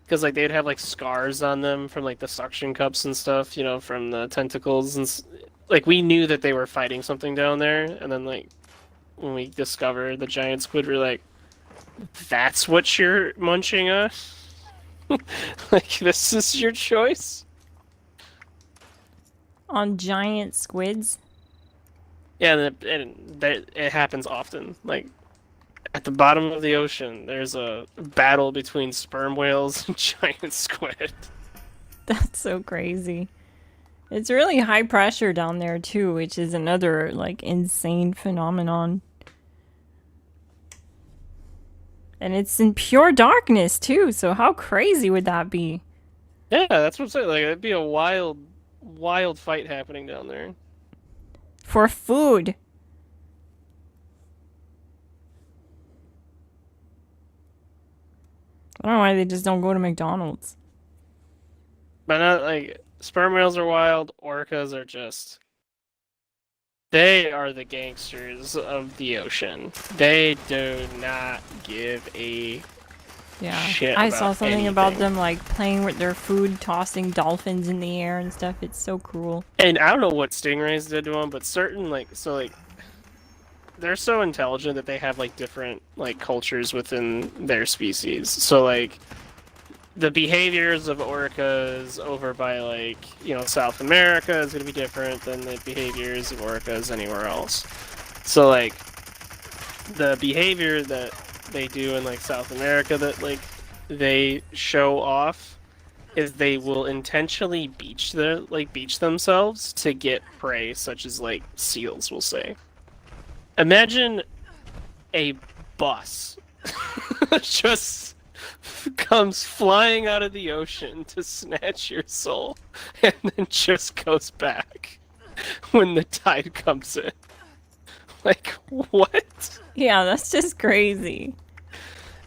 because like they'd have like scars on them from like the suction cups and stuff, you know, from the tentacles and like we knew that they were fighting something down there. And then like when we discovered the giant squid, we're like, that's what you're munching on? Like this is your choice? on giant squids? Yeah, it happens often. Like at the bottom of the ocean, there's a battle between sperm whales and giant squid. That's so crazy. It's really high pressure down there too, which is another like insane phenomenon. And it's in pure darkness too, so how crazy would that be? Yeah, that's what I'm saying. Like it'd be a wild, wild fight happening down there. For food. I don't know why they just don't go to McDonald's. But not like sperm whales are wild, orcas are just they are the gangsters of the ocean. They do not give a Yeah. shit I about saw something anything. about them like playing with their food, tossing dolphins in the air and stuff. It's so cruel. And I don't know what stingrays did to them, but certain like they're so intelligent that they have like different like cultures within their species. So like the behaviors of orcas over by like, South America is going to be different than the behaviors of orcas anywhere else. So like the behavior that they do in like South America that like they show off is they will intentionally beach themselves to get prey such as like seals, we'll say. Imagine a bus just comes flying out of the ocean to snatch your soul and then just goes back when the tide comes in. Like, what? Yeah, that's just crazy.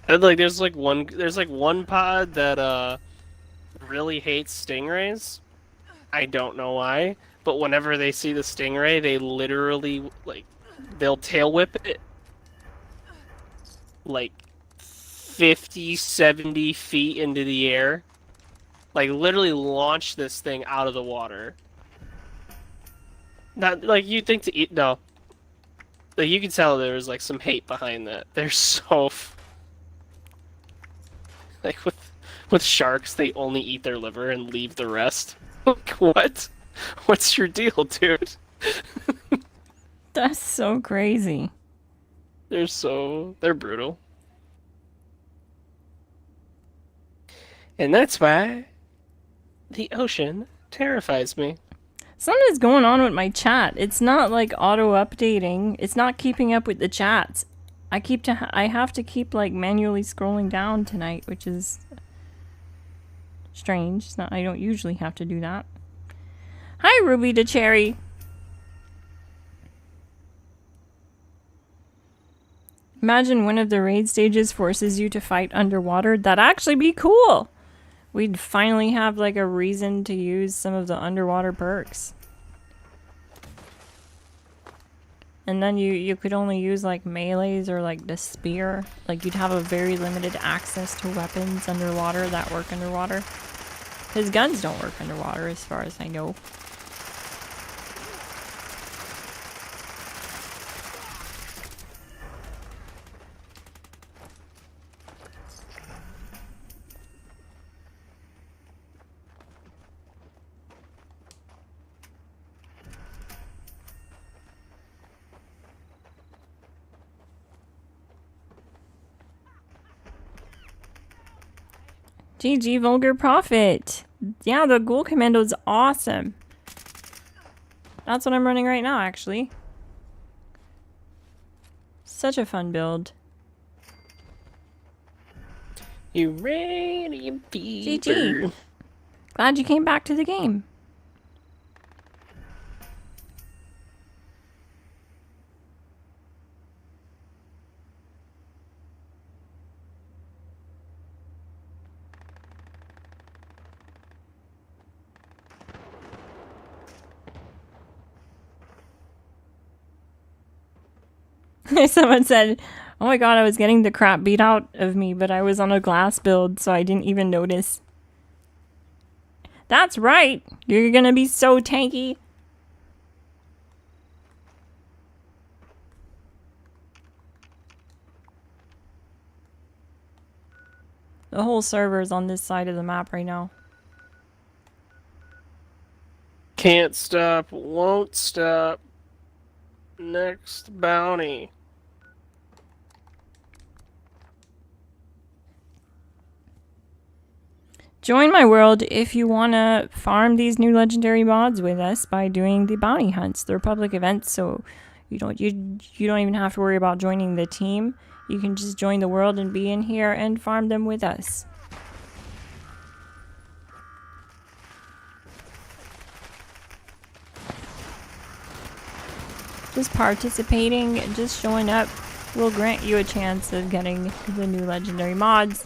And like there's one pod that really hates stingrays. I don't know why, but whenever they see the stingray, they literally like they'll tail whip it like 50, 70 feet into the air. Like literally launch this thing out of the water. Not like you think to eat no. Like you can tell there was like some hate behind that. They're so like with sharks, they only eat their liver and leave the rest. Like what? What's your deal, dude? That's so crazy. They're brutal. And that's why the ocean terrifies me. Something's going on with my chat. It's not like auto updating. It's not keeping up with the chats. I have to keep like manually scrolling down tonight, which is strange. It's not, I don't usually have to do that. Hi, Ruby the Cherry. Imagine one of the raid stages forces you to fight underwater. That'd actually be cool. We'd finally have like a reason to use some of the underwater perks. And then you could only use like melees or like the spear. Like you'd have a very limited access to weapons underwater that work underwater. Because guns don't work underwater as far as I know. GG Vulgar Prophet. Yeah, the Ghoul Commando is awesome. That's what I'm running right now, actually. Such a fun build. Uranium fever. GG. Glad you came back to the game. Someone said, oh my god, I was getting the crap beat out of me, but I was on a glass build, so I didn't even notice. That's right! You're gonna be so tanky! The whole server is on this side of the map right now. Can't stop, won't stop. Next bounty. Join my world if you want to farm these new legendary mods with us by doing the bounty hunts. They're public events, so you don't even have to worry about joining the team. You can just join the world and be in here and farm them with us. Just participating, just showing up will grant you a chance of getting the new legendary mods.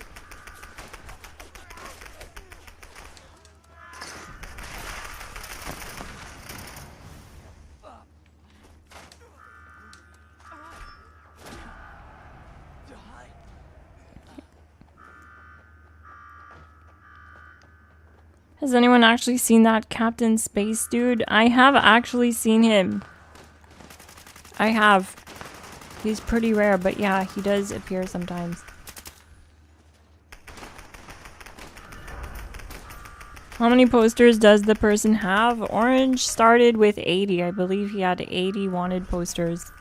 Has anyone actually seen that Captain Space dude? I have actually seen him. I have. He's pretty rare, but yeah, he does appear sometimes. How many posters does the person have? Orange started with 80. I believe he had 80 wanted posters.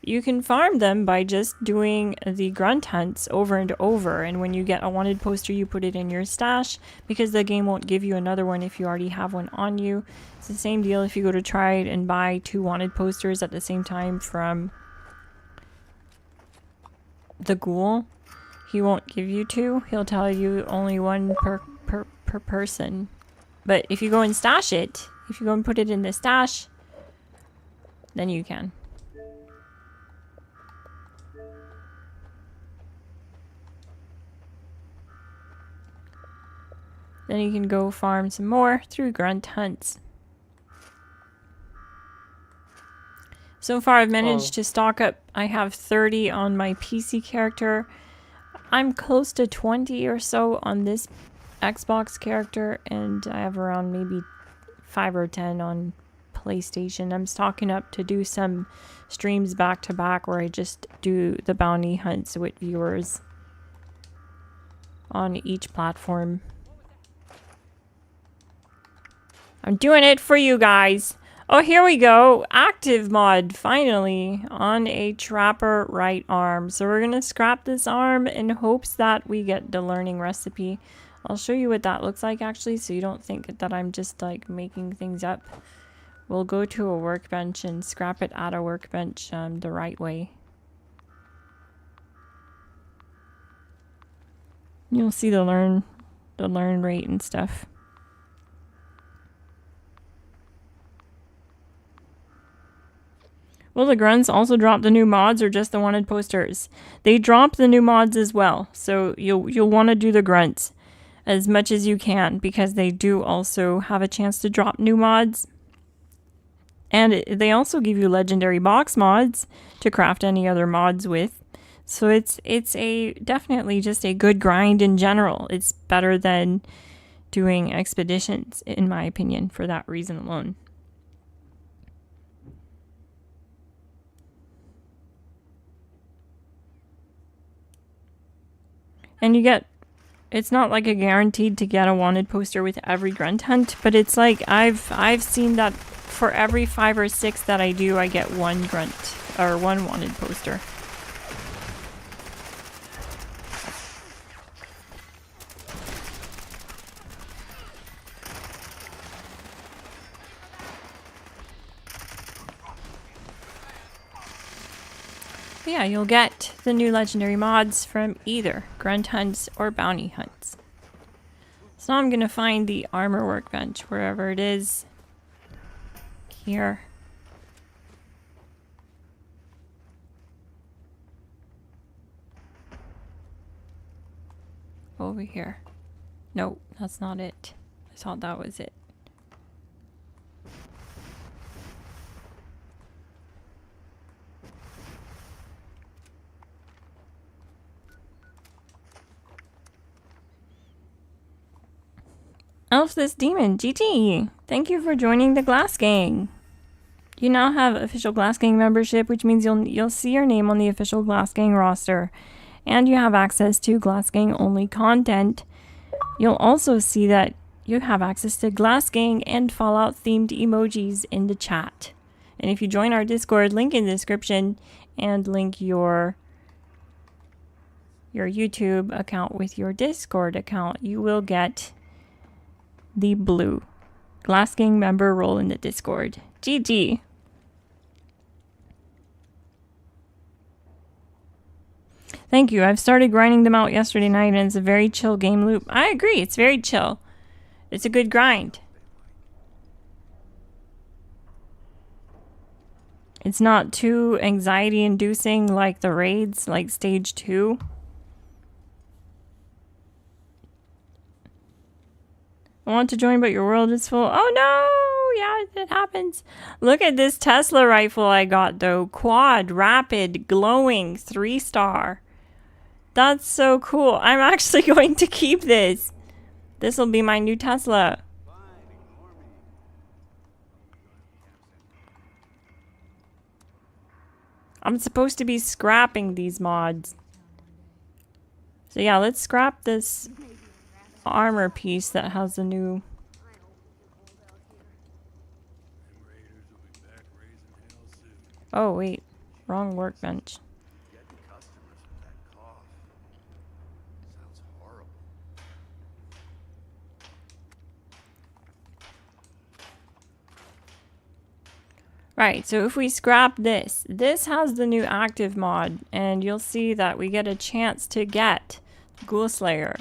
You can farm them by just doing the grunt hunts over and over, and when you get a wanted poster you put it in your stash because the game won't give you another one if you already have one on you. It's the same deal if you go to try and buy 2 wanted posters at the same time from the Ghoul. He won't give you 2. He'll tell you only 1 per person. But if you go and stash it, if you go and put it in the stash, then you can. Then you can go farm some more through grunt hunts. So far I've managed to stock up. I have 30 on my PC character. I'm close to 20 or so on this Xbox character, and I have around maybe 5 or 10 on PlayStation. I'm stocking up to do some streams back to back where I just do the bounty hunts with viewers on each platform. I'm doing it for you guys. Oh, here we go. Active mod, finally, on a trapper right arm. So we're going to scrap this arm in hopes that we get the learning recipe. I'll show you what that looks like, actually, so you don't think that I'm just, like, making things up. We'll go to a workbench and scrap it at a workbench the right way. You'll see the learn rate and stuff. Will the grunts also drop the new mods or just the wanted posters? They drop the new mods as well, so you'll want to do the grunts as much as you can because they do also have a chance to drop new mods. And they also give you legendary box mods to craft any other mods with. So it's definitely just a good grind in general. It's better than doing expeditions, in my opinion, for that reason alone. And you get, it's not like a guaranteed to get a wanted poster with every grunt hunt, but it's like I've seen that for every 5 or 6 that I do, I get 1 grunt or 1 wanted poster. But yeah, you'll get the new legendary mods from either grunt hunts or bounty hunts. So now I'm gonna find the armor workbench wherever it is. Here. Over here. Nope, that's not it. I thought that was it. Elfless Demon, GT! Thank you for joining the Glass Gang. You now have official Glass Gang membership, which means you'll see your name on the official Glass Gang roster. And you have access to Glass Gang only content. You'll also see that you have access to Glass Gang and Fallout themed emojis in the chat. And if you join our Discord, link in the description, and link your YouTube account with your Discord account, you will get the blue Glass Gang member role in the Discord. GG. Thank you. I've started grinding them out yesterday night, and it's a very chill game loop. I agree. It's very chill. It's a good grind. It's not too anxiety-inducing like the raids, like stage 2. I want to join, but your world is full. Oh no! Yeah, it happens. Look at this Tesla rifle I got, though. Quad, rapid, glowing, 3-star. That's so cool. I'm actually going to keep this. This will be my new Tesla. I'm supposed to be scrapping these mods. So yeah, let's scrap this armor piece that has a new... Oh wait, wrong workbench. Right, so if we scrap this, this has the new active mod, and you'll see that we get a chance to get Ghoul Slayer,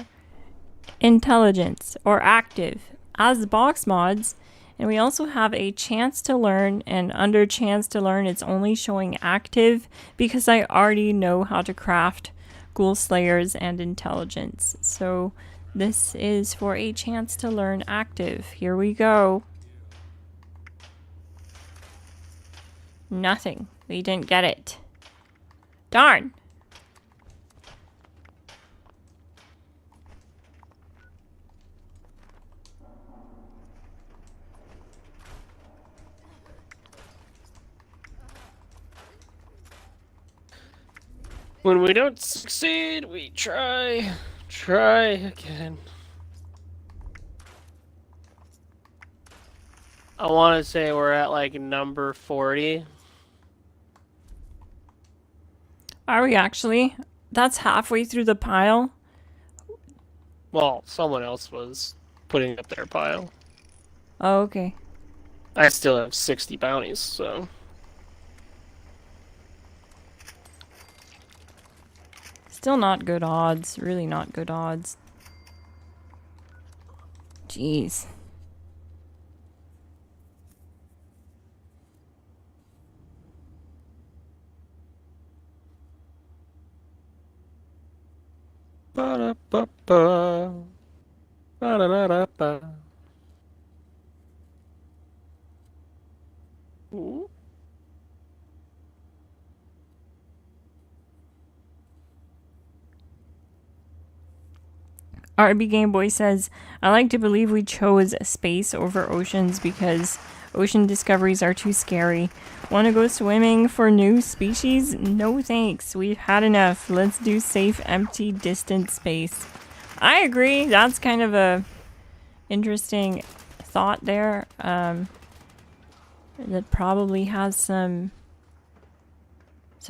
Intelligence, or Active as box mods, and we also have a chance to learn, and under chance to learn it's only showing active because I already know how to craft Ghoul Slayers and Intelligence. So this is for a chance to learn active. Here we go. Nothing. We didn't get it. Darn. When we don't succeed, we try again. I want to say we're at like number 40. Are we actually? That's halfway through the pile? Well, someone else was putting up their pile. Oh, okay. I still have 60 bounties, so... Still not good odds. Really not good odds. Jeez. Ba-da-ba-ba. Ba-da-da-da-ba. Ooh. RB Game Boy says, I like to believe we chose space over oceans because ocean discoveries are too scary. Want to go swimming for new species? No thanks. We've had enough. Let's do safe, empty, distant space. I agree. That's kind of a interesting thought there. That probably has some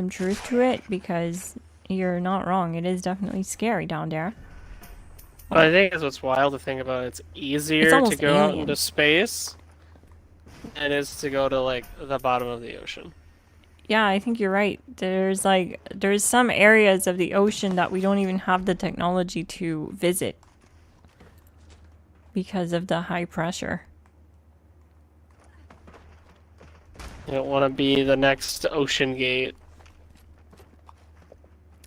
truth to it, because you're not wrong. It is definitely scary down there. But I think that's what's wild to think about. It's easier to go out into space than it is to go to like the bottom of the ocean. Yeah, I think you're right. There's some areas of the ocean that we don't even have the technology to visit because of the high pressure. You don't want to be the next Ocean Gate.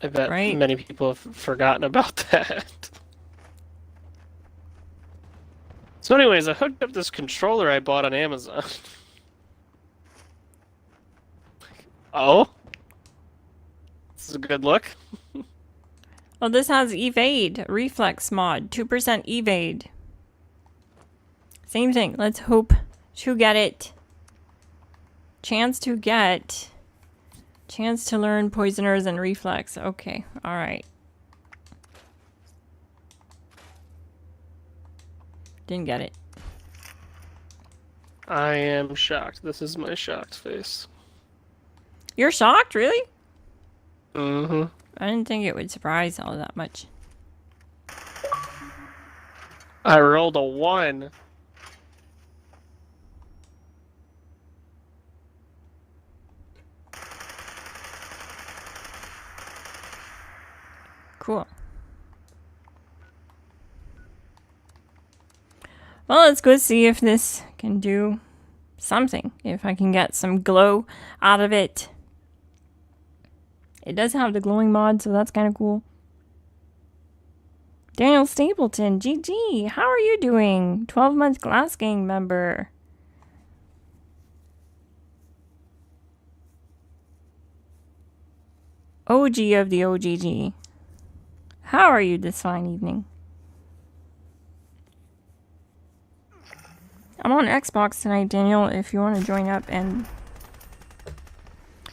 I bet many people have forgotten about that. So anyways, I hooked up this controller I bought on Amazon. Oh? This is a good look. Well, this has evade, reflex mod, 2% evade. Same thing. Let's hope to get it. Chance to learn poisoners and reflex. Okay, alright. Didn't get it. I am shocked. This is my shocked face. You're shocked, really? Mm-hmm. I didn't think it would surprise all that much. I rolled a 1. Cool. Well, let's go see if this can do something. If I can get some glow out of it. It does have the glowing mod, so that's kind of cool. Daniel Stapleton, GG, how are you doing? 12-month Glass Gang member. OG of the OGG. How are you this fine evening? I'm on Xbox tonight, Daniel, if you want to join up and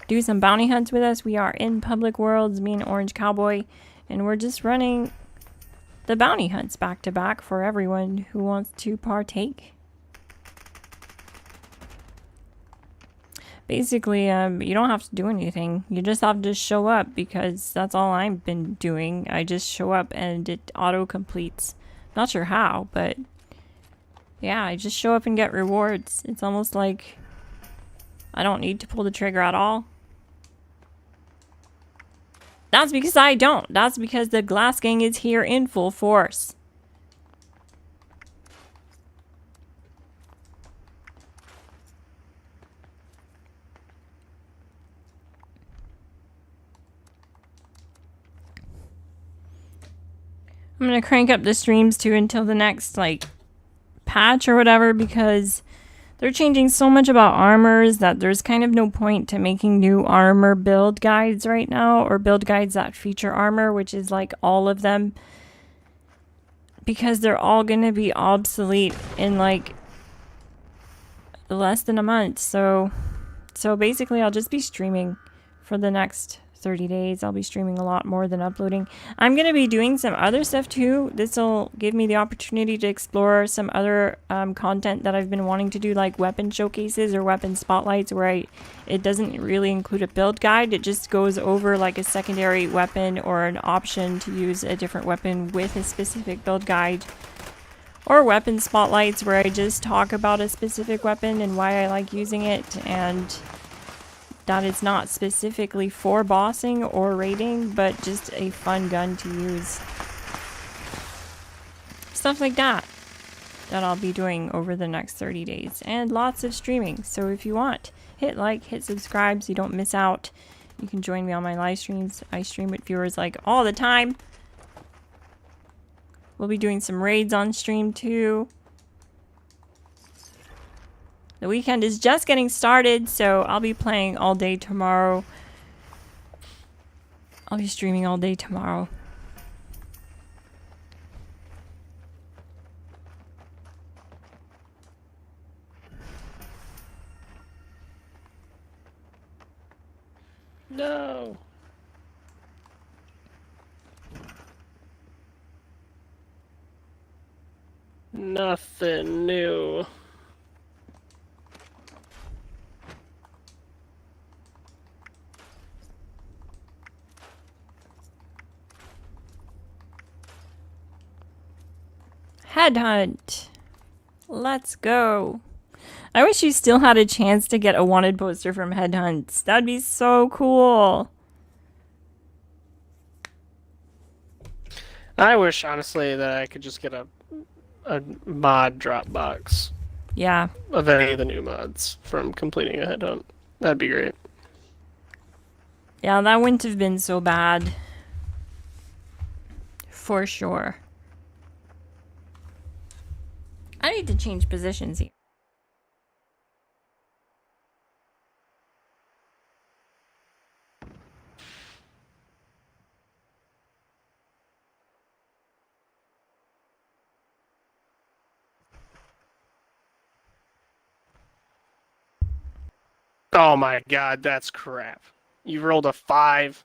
do some bounty hunts with us. We are in Public Worlds, me and Orange Cowboy, and we're just running the bounty hunts back to back for everyone who wants to partake. Basically, you don't have to do anything. You just have to show up, because that's all I've been doing. I just show up and it auto-completes. Not sure how, but yeah, I just show up and get rewards. It's almost like I don't need to pull the trigger at all. That's because I don't. That's because the Glass Gang is here in full force. I'm gonna crank up the streams too until the next, like, patch or whatever, because they're changing so much about armors that there's kind of no point to making new armor build guides right now, or build guides that feature armor, which is like all of them, because they're all gonna be obsolete in like less than a month. So basically I'll just be streaming for the next 30 days. I'll be streaming a lot more than uploading. I'm going to be doing some other stuff too. This will give me the opportunity to explore some other content that I've been wanting to do, like weapon showcases or weapon spotlights, where it doesn't really include a build guide. It just goes over like a secondary weapon or an option to use a different weapon with a specific build guide. Or weapon spotlights where I just talk about a specific weapon and why I like using it, and that it's not specifically for bossing or raiding, but just a fun gun to use. Stuff like that I'll be doing over the next 30 days. And lots of streaming. So if you want, hit like, hit subscribe so you don't miss out. You can join me on my live streams. I stream with viewers like all the time. We'll be doing some raids on stream too. The weekend is just getting started, so I'll be playing all day tomorrow. I'll be streaming all day tomorrow. No. Nothing new. Headhunt. Let's go. I wish you still had a chance to get a wanted poster from Headhunt. That'd be so cool. I wish, honestly, that I could just get a mod drop box. Yeah. Of any of the new mods from completing a headhunt. That'd be great. Yeah, that wouldn't have been so bad. For sure. I need to change positions here. Oh my god, that's crap. You rolled a 5.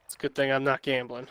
It's a good thing I'm not gambling.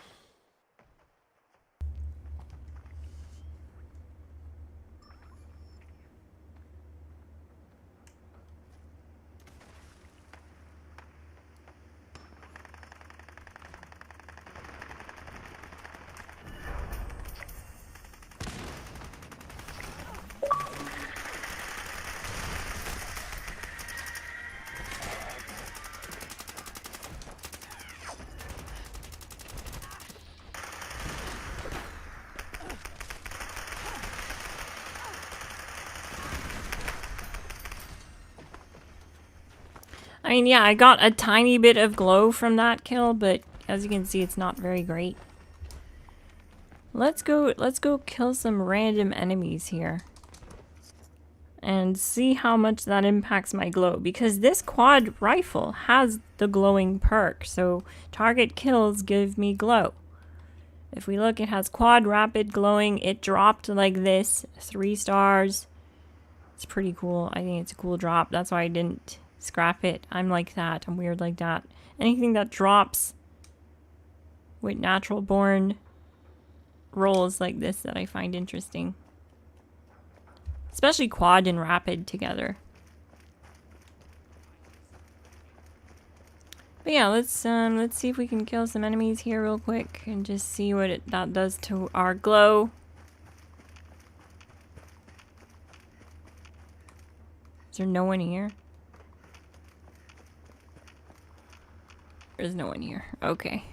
I mean, yeah, I got a tiny bit of glow from that kill, but as you can see, it's not very great. Let's go kill some random enemies here. And see how much that impacts my glow, because this quad rifle has the glowing perk, so target kills give me glow. If we look, it has quad rapid glowing. It dropped like this, 3 stars. It's pretty cool. I think it's a cool drop. That's why I didn't scrap it. I'm like that. I'm weird like that. Anything that drops with natural born rolls like this that I find interesting. Especially quad and rapid together. But yeah, let's see if we can kill some enemies here real quick and just see what that does to our glow. Is there no one here? There's no one here. Okay.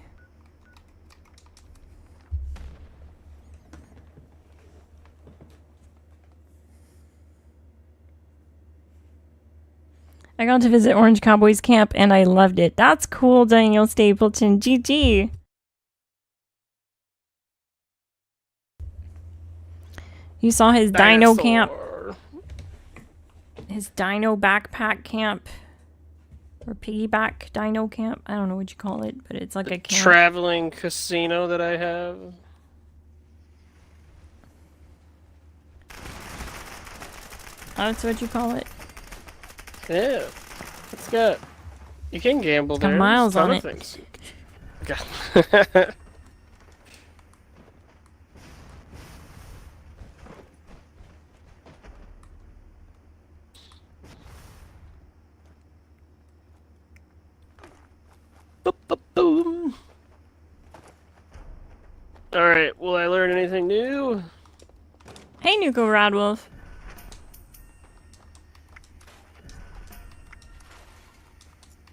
I got to visit Orange Cowboys camp and I loved it. That's cool, Daniel Stapleton. GG. You saw his dino camp. His dino backpack camp. Or piggyback dino camp. I don't know what you call it, but it's like a camp. Traveling casino that I have. That's what you call it? Yeah. It's got... You can gamble there. Got miles on it. Things. God. Boom. Alright, will I learn anything new? Hey, Nuko Radwolf.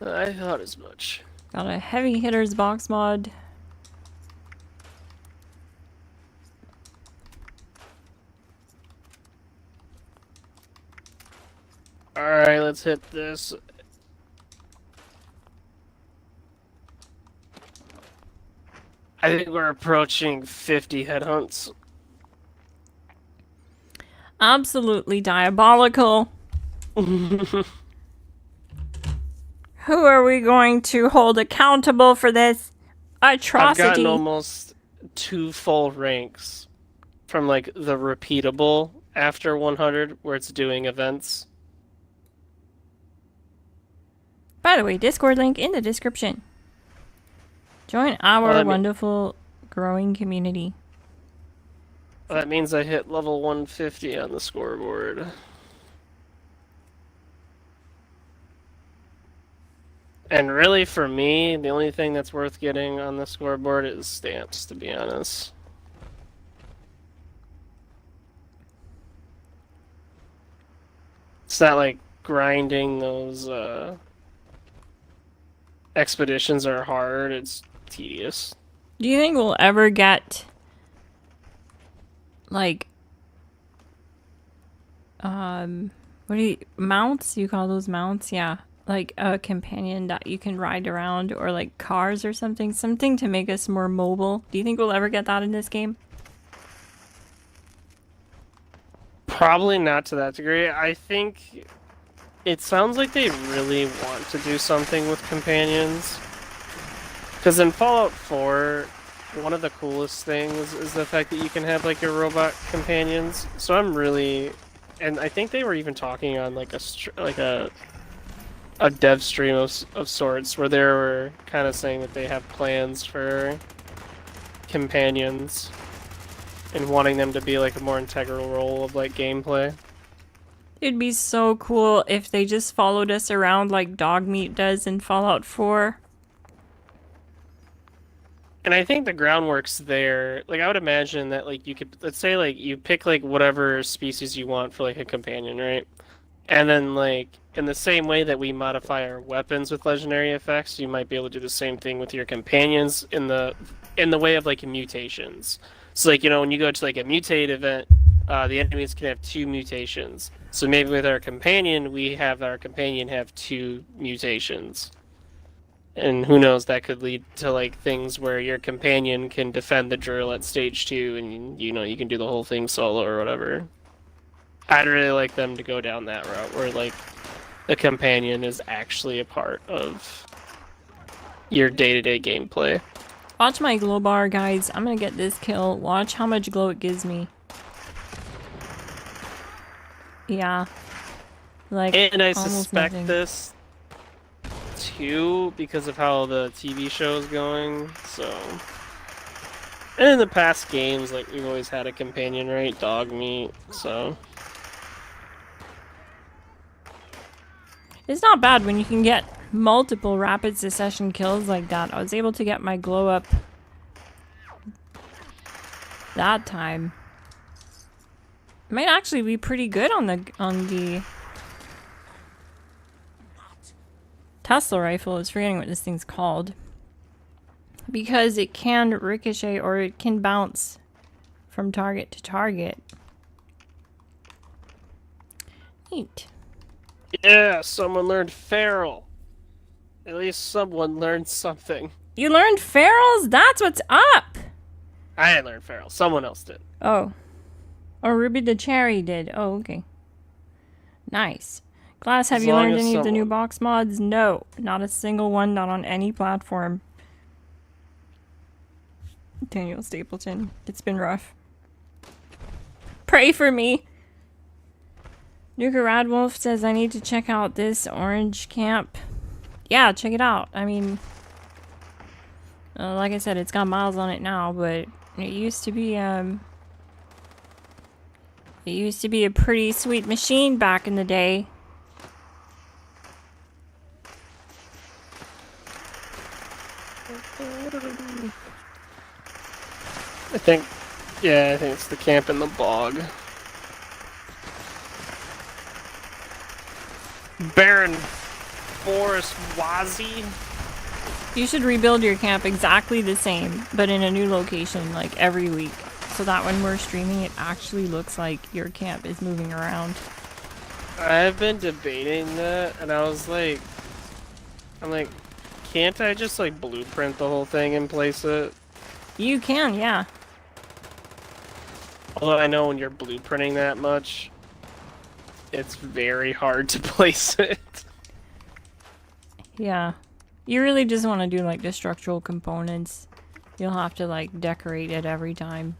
I thought as much. Got a heavy hitters box mod. Alright, let's hit this. I think we're approaching 50 headhunts. Absolutely diabolical. Who are we going to hold accountable for this atrocity? I've gotten almost 2 full ranks from like the repeatable after 100 where it's doing events. By the way, Discord link in the description. Join our wonderful growing community. Well, that means I hit level 150 on the scoreboard. And really, for me, the only thing that's worth getting on the scoreboard is stamps, to be honest. It's not like grinding those expeditions are hard, it's tedious. Do you think we'll ever get, like, mounts? You call those mounts? Yeah. Like a companion that you can ride around, or like cars or something to make us more mobile. Do you think we'll ever get that in this game? Probably not to that degree. I think it sounds like they really want to do something with companions, because in Fallout 4 one of the coolest things is the fact that you can have like your robot companions. So I'm really, and I think they were even talking on like a dev stream of sorts where they were kind of saying that they have plans for companions and wanting them to be like a more integral role of like gameplay. It'd be so cool if they just followed us around like Dogmeat does in Fallout 4. And I think the groundwork's there. Like I would imagine that like you could, let's say like you pick like whatever species you want for like a companion, right? And then, like, in the same way that we modify our weapons with legendary effects, you might be able to do the same thing with your companions in the way of, like, mutations. So, like, you know, when you go to, like, a mutate event, the enemies can have two mutations. So maybe with our companion, we have our companion have two mutations. And who knows, that could lead to like things where your companion can defend the drill at stage 2 and you can do the whole thing solo or whatever. I'd really like them to go down that route where like the companion is actually a part of your day-to-day gameplay. Watch my glow bar, guys. I'm gonna get this kill. Watch how much glow it gives me. Yeah. Like, And I almost suspect nothing. this too because of how the TV show is going. So, and in the past games, like we've always had a companion, right? Dog meat. So It's not bad when you can get multiple rapid succession kills like that. I was able to get my glow up that time. Might actually be pretty good on the Tesla rifle. I was forgetting what this thing's called. Because it can ricochet or it can bounce from target to target. Neat. yeah, someone learned feral. At least someone learned something. You learned ferals? That's what's up! I didn't learn feral. Someone else did. Oh. Or Ruby the Cherry did. Oh, okay. Nice. Glass, have As you long learned as any of the new someone- box mods? No. Not a single one, not on any platform. Daniel Stapleton. It's been rough. Pray for me! Nuka Radwolf says I need to check out this orange camp. Yeah, check it out. I mean, like I said, it's got miles on it now, but it used to be a pretty sweet machine back in the day. I think it's the camp in the bog. Baron Forest Wazi. You should rebuild your camp exactly the same, but in a new location, like every week. So that when we're streaming, it actually looks like your camp is moving around. I've been debating that, and I'm like, can't I just like blueprint the whole thing and place it? You can, yeah. Although I know when you're blueprinting that much, it's very hard to place it. Yeah. You really just want to do like the structural components. You'll have to like decorate it every time.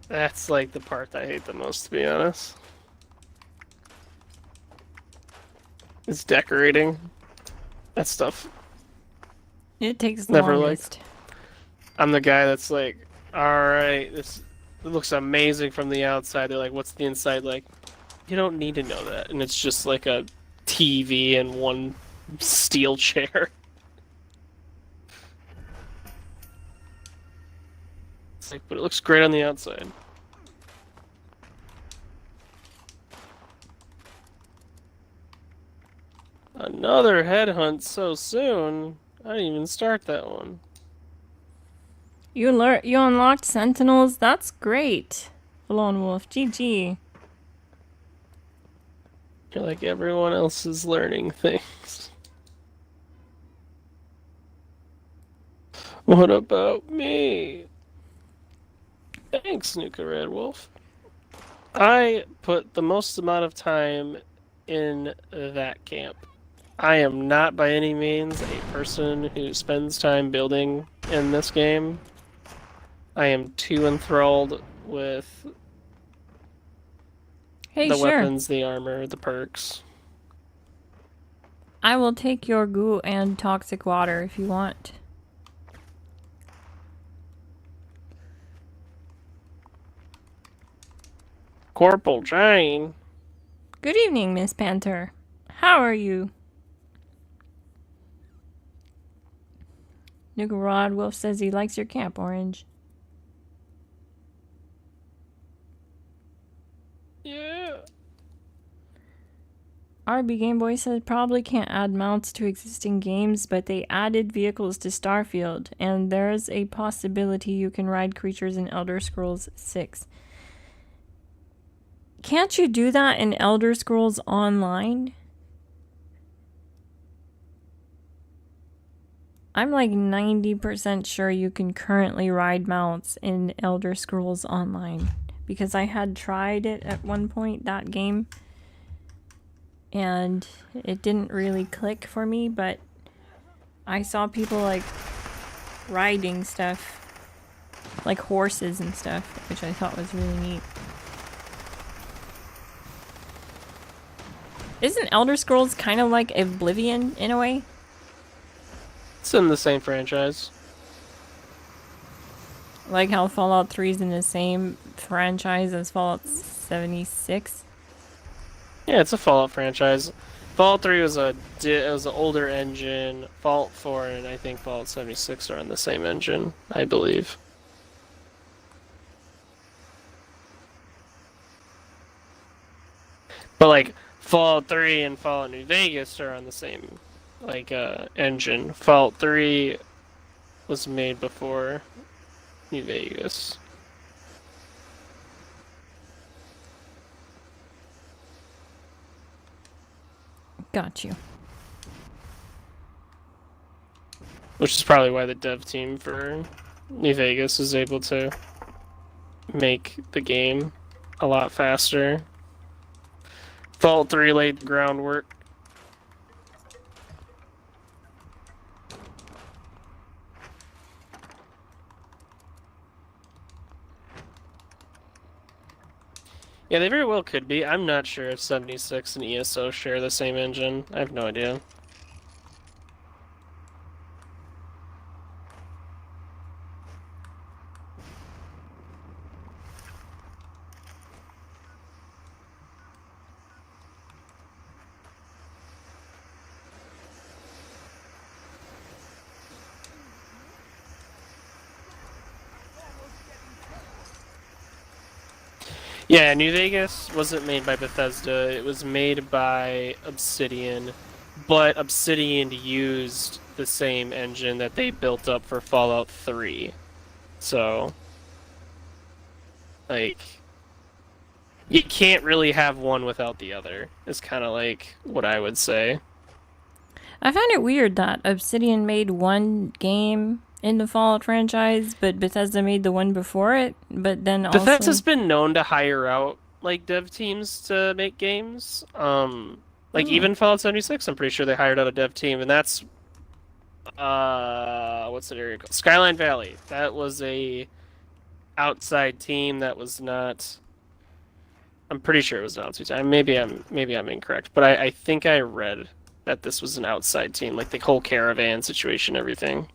That's like the part I hate the most, to be honest. Is decorating. That stuff. It takes the Never longest. I'm the guy that's like, alright, this looks amazing from the outside. They're like, what's the inside like? You don't need to know that. And it's just like a TV and one steel chair. It's like, but it looks great on the outside. Another headhunt so soon. I didn't even start that one. You unlocked Sentinels? That's great. Lone Wolf, GG. You're like everyone else is learning things. What about me? Thanks, Nuka Red Wolf. I put the most amount of time in that camp. I am not by any means a person who spends time building in this game. I am too enthralled with Hey, the sure. weapons, the armor, the perks. I will take your goo and toxic water if you want. Corporal Jane. Good evening, Miss Panther. How are you? Nuka Rod Wolf says he likes your camp, Orange. Yeah. RB Gameboy says probably can't add mounts to existing games, but they added vehicles to Starfield, and there's a possibility you can ride creatures in Elder Scrolls 6. Can't you do that in Elder Scrolls Online? I'm like 90% sure you can currently ride mounts in Elder Scrolls Online because I had tried it at one point, that game, and it didn't really click for me, but I saw people like riding stuff, like horses and stuff, which I thought was really neat. Isn't Elder Scrolls kind of like Oblivion in a way? It's in the same franchise. Like how Fallout 3 is in the same franchise as Fallout 76? Yeah, it's a Fallout franchise. Fallout 3 was it was an older engine. Fallout 4 and I think Fallout 76 are on the same engine, I believe. But like Fallout 3 and Fallout New Vegas are on the same engine. Fallout 3 was made before New Vegas. Got you. Which is probably why the dev team for New Vegas is able to make the game a lot faster. Fallout 3 laid the groundwork. Yeah, they very well could be. I'm not sure if 76 and ESO share the same engine. I have no idea. Yeah, New Vegas wasn't made by Bethesda. It was made by Obsidian, but Obsidian used the same engine that they built up for Fallout 3. So, like, you can't really have one without the other, is kind of like what I would say. I find it weird that Obsidian made one game in the Fallout franchise, but Bethesda made the one before it, but then also... Bethesda's been known to hire out, like, dev teams to make games. Even Fallout 76, I'm pretty sure they hired out a dev team, and that's... what's that area called? Skyline Valley. That was a outside team that was not... I'm pretty sure it was an outside team. Maybe I'm incorrect, but I think I read that this was an outside team, like the whole caravan situation, everything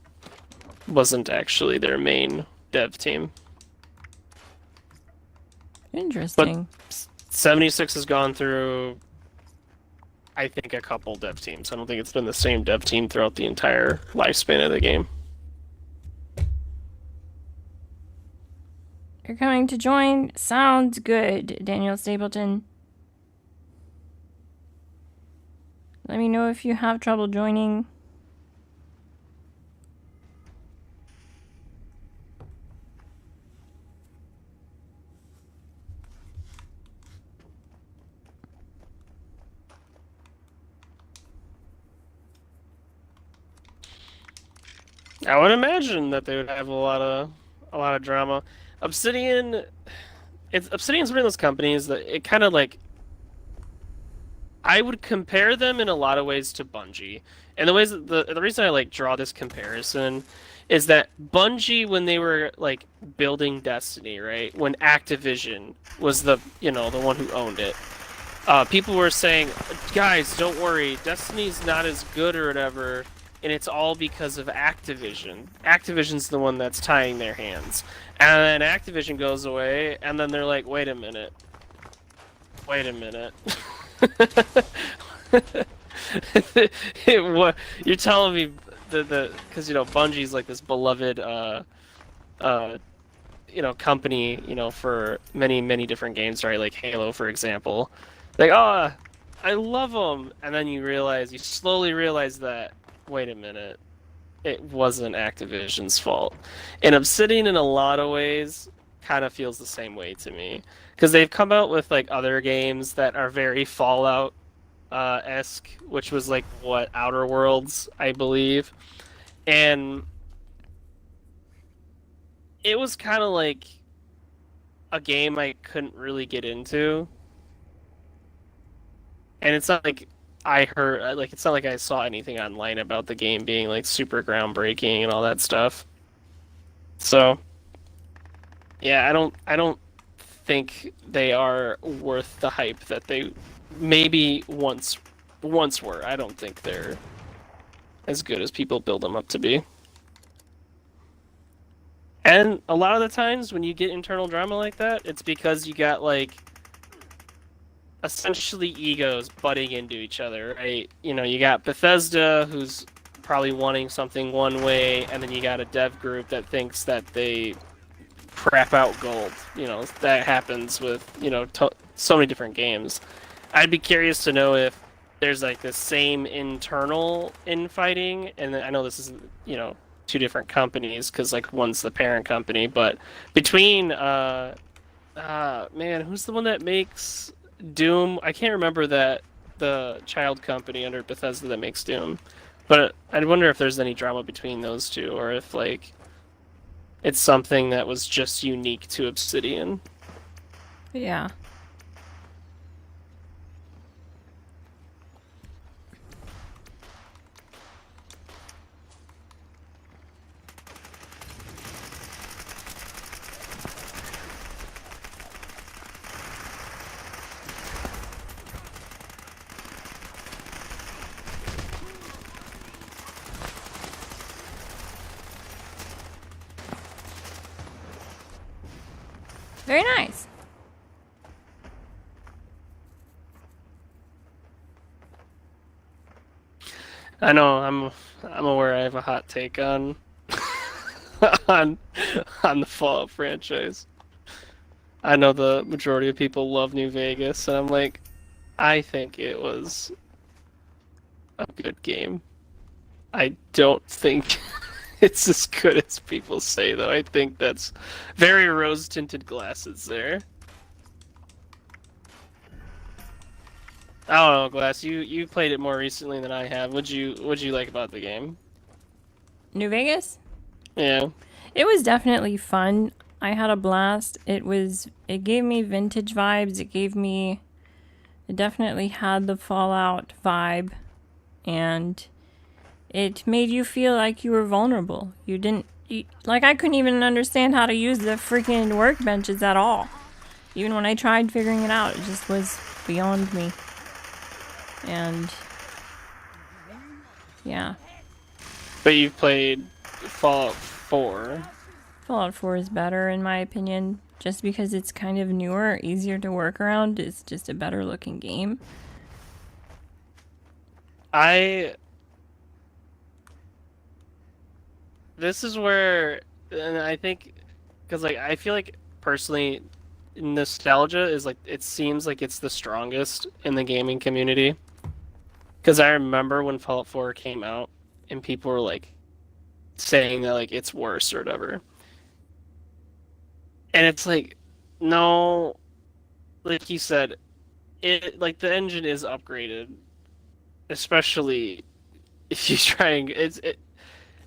wasn't actually their main dev team. Interesting. But 76 has gone through, I think, a couple dev teams. I don't think it's been the same dev team throughout the entire lifespan of the game. You're coming to join? Sounds good, Daniel Stapleton. Let me know if you have trouble joining. I would imagine that they would have a lot of drama. Obsidian's one of those companies that it kind of like I would compare them in a lot of ways to Bungie. And the reason I like draw this comparison is that Bungie, when they were like building Destiny, right? When Activision was the one who owned it, people were saying, guys, don't worry, Destiny's not as good or whatever, and it's all because of Activision. Activision's the one that's tying their hands. And then Activision goes away, and then they're like, wait a minute. Wait a minute. You're telling me because Bungie's like this beloved company for many different games, right? Like Halo, for example. Like, oh, I love them, and then you slowly realize that wait a minute, it wasn't Activision's fault. And Obsidian, in a lot of ways, kind of feels the same way to me because they've come out with like other games that are very Fallout esque, which was like what Outer Worlds, I believe, and it was kind of like a game I couldn't really get into. And it's not like I heard like it's not like I saw anything online about the game being like super groundbreaking and all that stuff. So, yeah, I don't think they are worth the hype that they maybe once were. I don't think they're as good as people build them up to be. And a lot of the times when you get internal drama like that, it's because you got like essentially egos butting into each other, right? You know, you got Bethesda who's probably wanting something one way, and then you got a dev group that thinks that they crap out gold. You know, that happens with, you know, so many different games. I'd be curious to know if there's like the same internal infighting, and I know this is, you know, two different companies because like one's the parent company, but between man, who's the one that makes Doom? I can't remember the child company under Bethesda that makes Doom. But I wonder if there's any drama between those two, or if like it's something that was just unique to Obsidian. Yeah. Very nice. I know I'm aware I have a hot take on on on the Fallout franchise. I know the majority of people love New Vegas, and I'm like, I think it was a good game. I don't think it's as good as people say, though. I think that's very rose-tinted glasses there. I don't know, Glass. You played it more recently than I have. What'd you like about the game? New Vegas? Yeah. It was definitely fun. I had a blast. It gave me vintage vibes. It definitely had the Fallout vibe, and it made you feel like you were vulnerable. Like, I couldn't even understand how to use the freaking workbenches at all. Even when I tried figuring it out, it just was beyond me. And yeah. But you've played Fallout 4. Fallout 4 is better in my opinion, just because it's kind of newer, easier to work around. It's just a better looking game. This is where, and I think, because like I feel like personally, nostalgia is like it seems like it's the strongest in the gaming community. Because I remember when Fallout 4 came out, and people were like saying that like it's worse or whatever. And it's like, no, like you said, it like the engine is upgraded, especially if you try and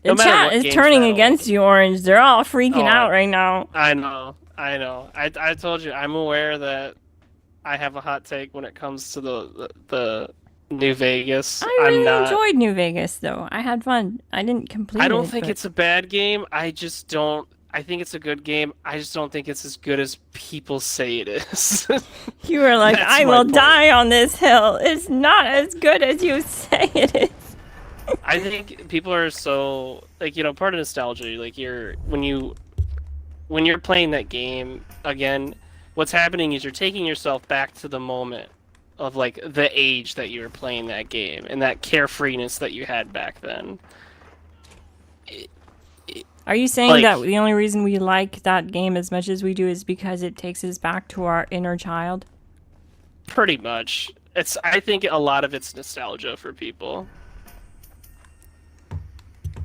no The matter chat what is game's turning that against old. you, Orange. They're all freaking Oh, out right now. I know, I know. I told you, I'm aware that I have a hot take when it comes to the New Vegas. I I'm really not. enjoyed New Vegas, though. I had fun. I didn't complete I don't it, think but it's a bad game. I just don't. I think it's a good game. I just don't think it's as good as people say it is. you were like, That's I my will point. die on this hill. It's not as good as you say it is. I think people are so like, you know, part of nostalgia. Like when you're playing that game again, what's happening is you're taking yourself back to the moment of like the age that you were playing that game and that carefreeness that you had back then. Are you saying Like, that the only reason we like that game as much as we do is because it takes us back to our inner child? pretty much. I think a lot of it's nostalgia for people.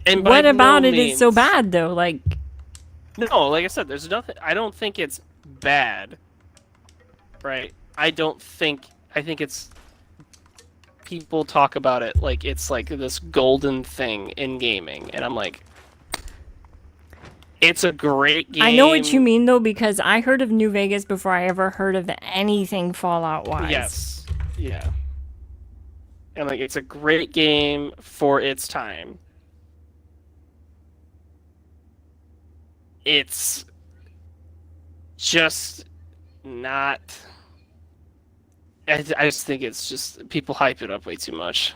And by What about no it is so means- bad, though? Like, No, like I said, there's nothing. I don't think it's bad, right? I think it's people talk about it like it's like this golden thing in gaming, and I'm like, it's a great I know what you game. mean though, because I heard of New Vegas before I ever heard of anything Fallout wise. Yes, yeah, and like it's a great game for its time. It's just not. I just think it's just people hype it up way too much.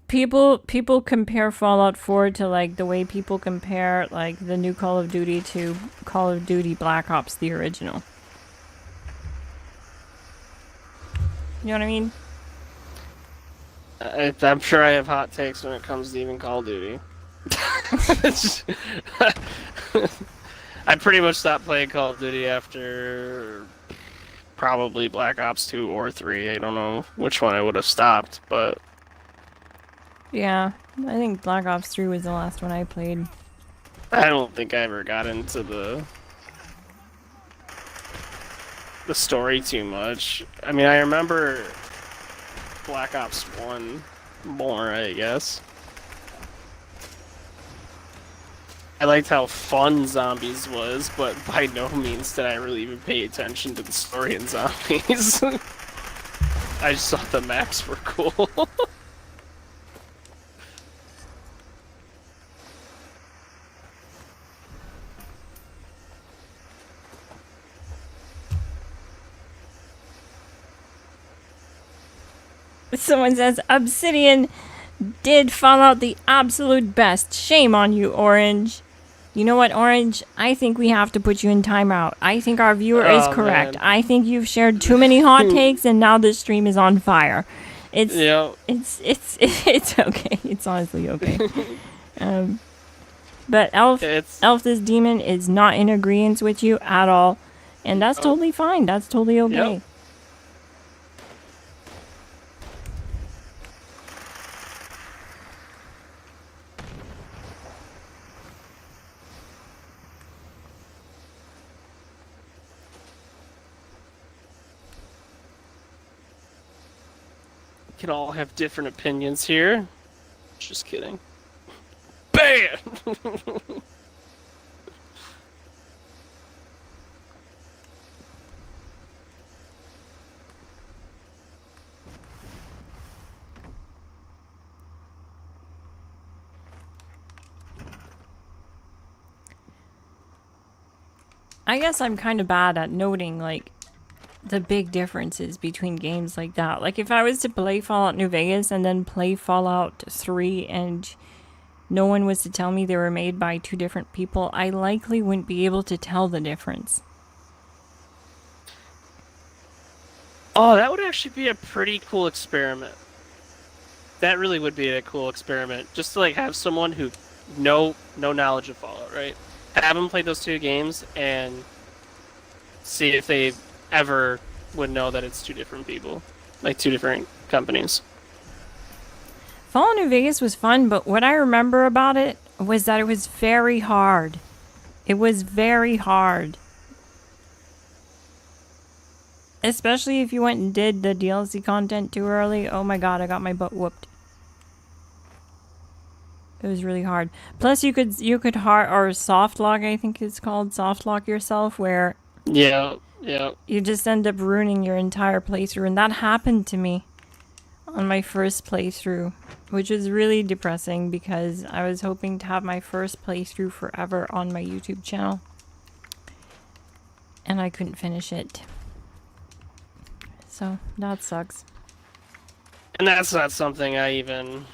People compare Fallout 4 to like the way people compare like the new Call of Duty to Call of Duty Black Ops the original. You know what I mean? I'm sure I have hot takes when it comes to even Call of Duty. I pretty much stopped playing Call of Duty after probably Black Ops 2 or 3. I don't know which one I would have stopped, but Yeah, I think Black Ops 3 was the last one I played. I don't think I ever got into the story too much. I mean, I remember Black Ops 1 more, I guess. I liked how fun Zombies was, but by no means did I really even pay attention to the story in Zombies. I just thought the maps were cool. Someone says Obsidian did Fallout the absolute best. Shame on you, Orange. You know what, Orange? I think we have to put you in timeout. I think our viewer is Oh, correct. man. I think you've shared too many hot takes, and now this stream is on fire. It's Yeah. it's okay. It's honestly okay. But Elf It's this demon is not in agreement with you at all, and that's totally fine. That's totally okay. Yep. We can all have different opinions here. Just kidding. Bam! I guess I'm kind of bad at noting like the big differences between games like that. Like if I was to play Fallout New Vegas and then play Fallout 3 and no one was to tell me they were made by two different people, I likely wouldn't be able to tell the difference. Oh, that would actually be a pretty cool experiment. That really would be a cool experiment. Just to like have someone who no knowledge of Fallout, right? Have them play those two games and see if they ever would know that it's two different people, like two different companies. Fallout New Vegas was fun, but what I remember about it was that it was very hard. It was very hard. Especially if you went and did the DLC content too early. Oh my god, I got my butt whooped. It was really hard. Plus you could hard or soft lock, I think it's called, soft lock yourself, where Yeah, yeah. you just end up ruining your entire playthrough, and that happened to me on my first playthrough, which was really depressing because I was hoping to have my first playthrough forever on my YouTube channel, and I couldn't finish it. So that sucks. And that's not something I even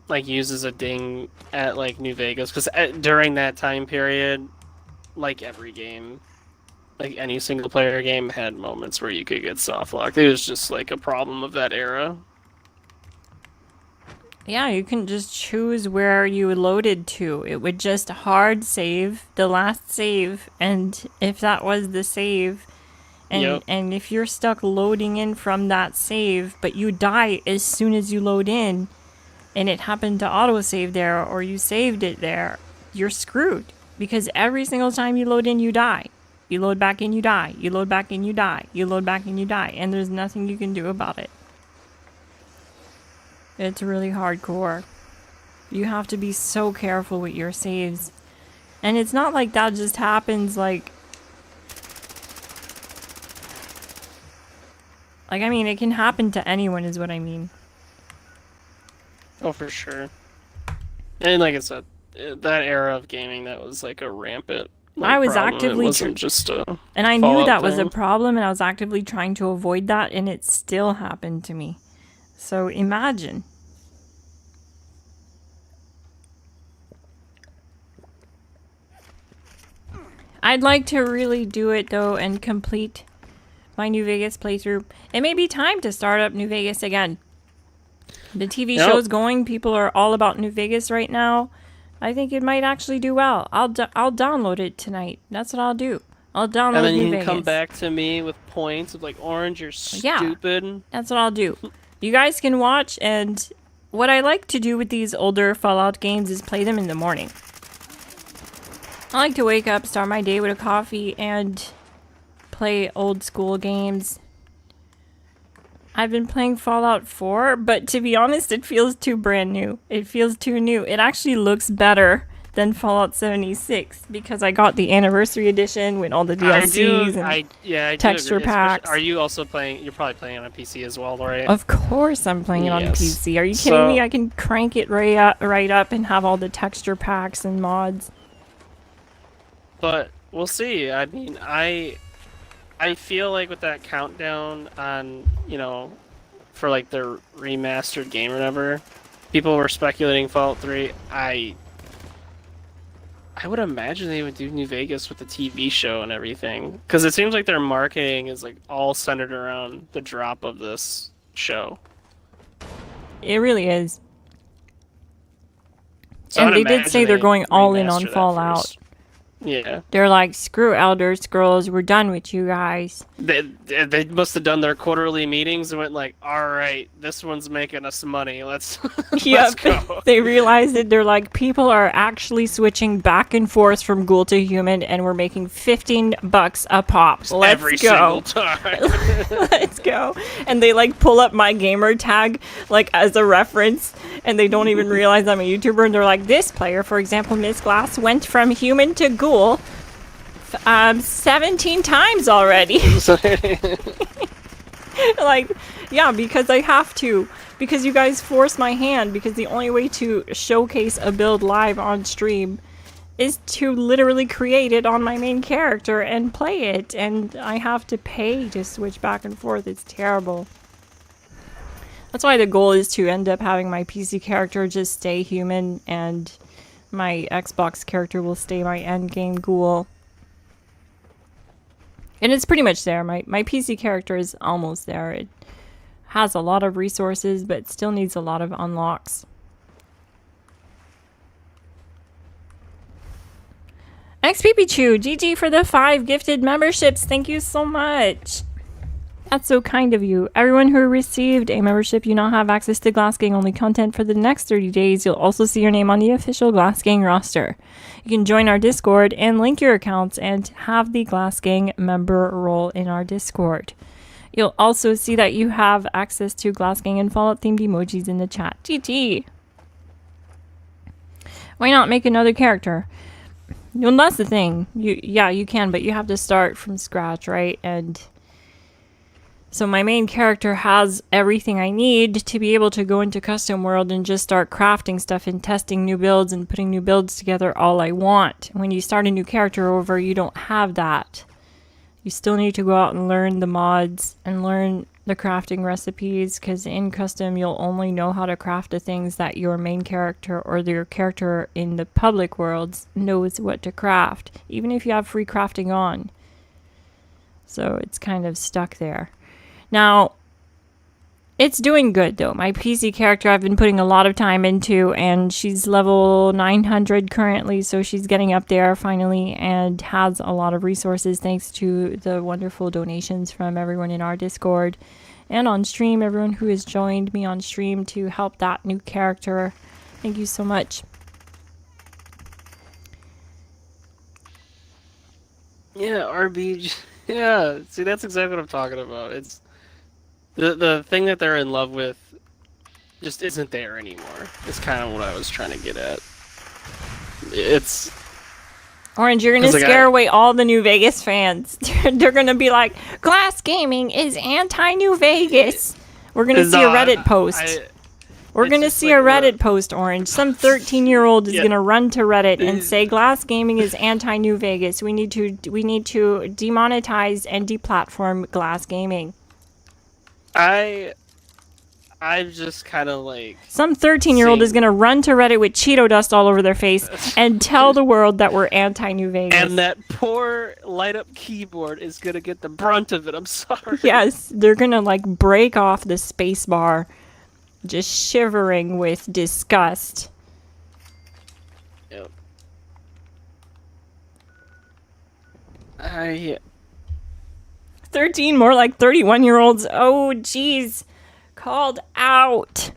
like use as a ding at like New Vegas because during that time period, like every game, like any single player game had moments where you could get soft locked. It was just like a problem of that era. Yeah, you can just choose where you loaded to. It would just hard save the last save, and if that was the save, and Yep. and if you're stuck loading in from that save, but you die as soon as you load in, and it happened to autosave there, or you saved it there, you're screwed. Because every single time you load in, you die. You load back in, you die. You load back in, you die. You load back in, you die. And there's nothing you can do about it. It's really hardcore. You have to be so careful with your saves. And it's not like that just happens like... I mean, it can happen to anyone is what I mean. Oh, for sure. And like I said, that era of gaming, that was like a rampant I was problem. actively... It wasn't just a and I knew that was a thing. problem, and I was actively trying to avoid that, and it still happened to me. So imagine. I'd like to really do it, though, and complete my New Vegas playthrough. It may be time to start up New Vegas again. The TV show's going. People are all about New Vegas right now. I think it might actually do well. I'll download it tonight. That's what I'll do. I'll download And then New you can Vegas. come back to me with points of like, Orange, you're stupid. That's what I'll do. You guys can watch, and what I like to do with these older Fallout games is play them in the morning. I like to wake up, start my day with a coffee, and play old school games. I've been playing Fallout 4, but to be honest, it feels too brand new. It feels too new. It actually looks better than Fallout 76 because I got the anniversary edition with all the DLCs and texture packs. Are you also playing? You're probably playing on a PC as well, right? Of course I'm playing it on PC. Are you kidding me? I can crank it right up and have all the texture packs and mods. But we'll see. I mean, I feel like with that countdown on, for like the remastered game or whatever, people were speculating Fallout 3. I would imagine they would do New Vegas with the TV show and everything, because it seems like their marketing is like all centered around the drop of this show. It really is. So and they did say they're going all in on Fallout. Yeah. They're like, screw Elder Scrolls, we're done with you guys. They must have done their quarterly meetings and went like, all right, this one's making us money. Let's go. They realized that they're like, people are actually switching back and forth from Ghoul to Human, and we're making $15 a pop. Every single time. Let's go. And they like pull up my gamer tag like as a reference, and they don't even realize I'm a YouTuber, and they're like, this player, for example, Miss Glass, went from Human to Ghoul 17 times already. Like, yeah, because I have to. Because you guys force my hand. Because the only way to showcase a build live on stream is to literally create it on my main character and play it. And I have to pay to switch back and forth. It's terrible. That's why the goal is to end up having my PC character just stay Human, and my Xbox character will stay my endgame Ghoul. And it's pretty much there. My PC character is almost there. It has a lot of resources, but still needs a lot of unlocks. XPPChew, GG for the 5 gifted memberships. Thank you so much. That's so kind of you. Everyone who received a membership, you now have access to GLASSGANG only content for the next 30 days. You'll also see your name on the official GLASSGANG roster. You can join our Discord and link your accounts and have the GLASSGANG member role in our Discord. You'll also see that you have access to GLASSGANG and Fallout themed emojis in the chat. GG. Why not make another character? Well, that's the thing. You can, but you have to start from scratch, right? And so my main character has everything I need to be able to go into custom world and just start crafting stuff and testing new builds and putting new builds together all I want. When you start a new character over, you don't have that. You still need to go out and learn the mods and learn the crafting recipes, because in custom you'll only know how to craft the things that your main character or your character in the public worlds knows what to craft, even if you have free crafting on. So it's kind of stuck there. Now, It's doing good, though. My PC character I've been putting a lot of time into, and she's level 900 currently, so she's getting up there finally and has a lot of resources thanks to the wonderful donations from everyone in our Discord and on stream, everyone who has joined me on stream to help that new character. Thank you so much. Yeah, RB. Yeah, see, that's exactly what I'm talking about. It's the thing that they're in love with just isn't there anymore. It's kind of what I was trying to get at. It's Orange, you're gonna 'cause, like, scare away all the New Vegas fans. They're gonna be like, Glass Gaming is anti-New Vegas. We're gonna see a Reddit post. We're it's gonna just see like, a Reddit look. post, Orange. Some 13-year-old is Yeah. gonna run to Reddit and say Glass Gaming is anti-New Vegas. We need to demonetize and deplatform Glass Gaming. I'm just kind of like Some 13-year-old is Same. gonna run to Reddit with Cheeto dust all over their face and tell the world that we're anti-New Vegas. and that poor light up keyboard is gonna get the brunt of it. I'm sorry. Yes, they're gonna like break off the space bar, just shivering with disgust. Yep. 13, more like 31-year-olds. Oh, jeez. Called out.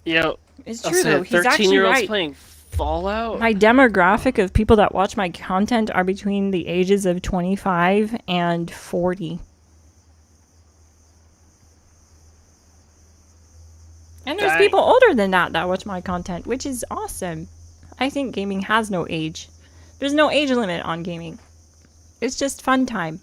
Yep. It's I'll true, say though. He's actually 13-year-olds right. playing Fallout. My demographic of people that watch my content are between the ages of 25 and 40. And there's Dang. people older than that watch my content, which is awesome. I think gaming has no age. There's no age limit on gaming. It's just fun time.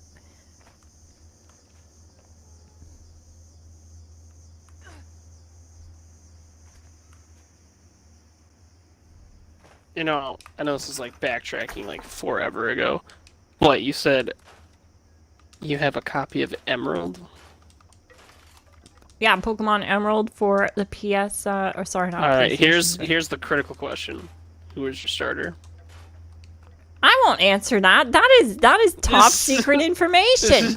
You know, I know this is like backtracking like forever ago. What, you said you have a copy of Emerald? Yeah, Pokemon Emerald for the PS, or sorry, not Alright, PlayStation, but- here's the critical question. Who is your starter? I won't answer that. That is top secret information.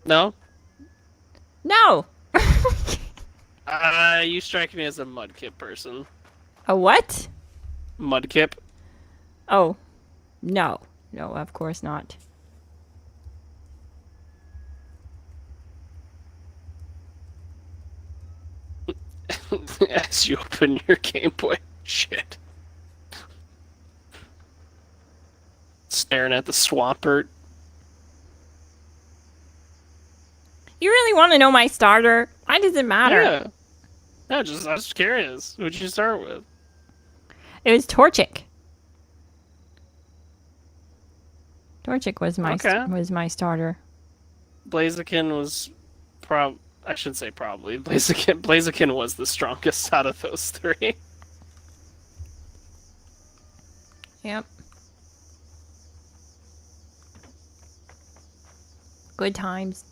No? No. You strike me as a Mudkip person. A what? Mudkip? Oh. No. No, of course not. As you open your Game Boy. Shit. Staring at the Swampert. You really want to know my starter? Why does it matter? Yeah. No, I was curious. Who'd you start with? It was Torchic. Torchic was my starter. Blaziken was I should say probably. Blaziken was the strongest out of those three. Yep. Good times.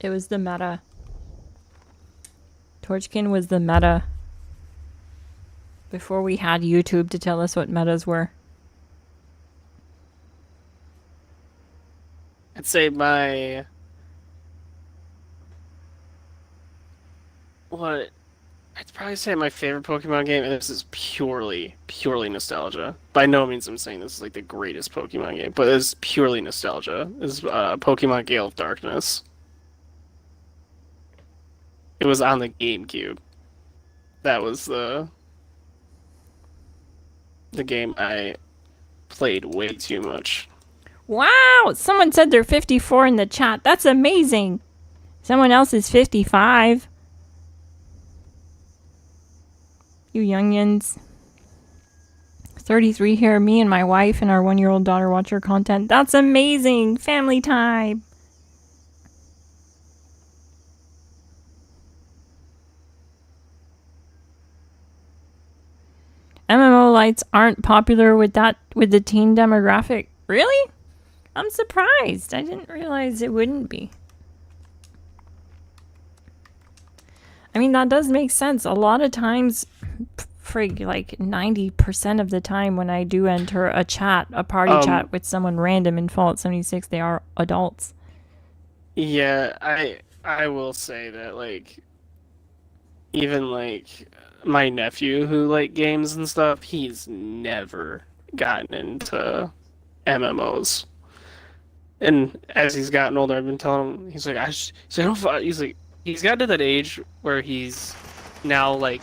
It was the meta. Torchkin was the meta. Before we had YouTube to tell us what metas were. I'd say I'd probably say my favorite Pokemon game, and this is purely nostalgia. By no means I'm saying this is like the greatest Pokemon game, but it's purely nostalgia. Is Pokemon Gale of Darkness. It was on the GameCube. That was the game I played way too much. Wow! Someone said they're 54 in the chat. That's amazing. Someone else is 55. You youngins. 33 here. Me and my wife and our 1-year-old daughter watch your content. That's amazing. Family time. MMO lights aren't popular with the teen demographic. Really? I'm surprised. I didn't realize it wouldn't be. I mean, that does make sense. A lot of times, frig, like 90% of the time when I do enter a chat, a party chat with someone random in Fallout 76, they are adults. Yeah, I will say that like even like my nephew who like games and stuff, he's never gotten into MMOs. And as he's gotten older, I've been telling him, he's like, he's like, he's like, he's gotten to that age where he's now like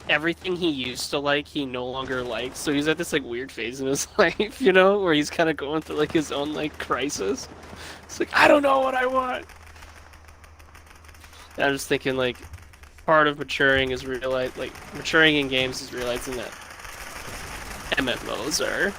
everything he used to like, he no longer likes. So he's at this like weird phase in his life, you know, where he's kind of going through like his own like crisis. It's like, I don't know what I want. And I'm just thinking like part of maturing is like maturing in games is realizing that MMOs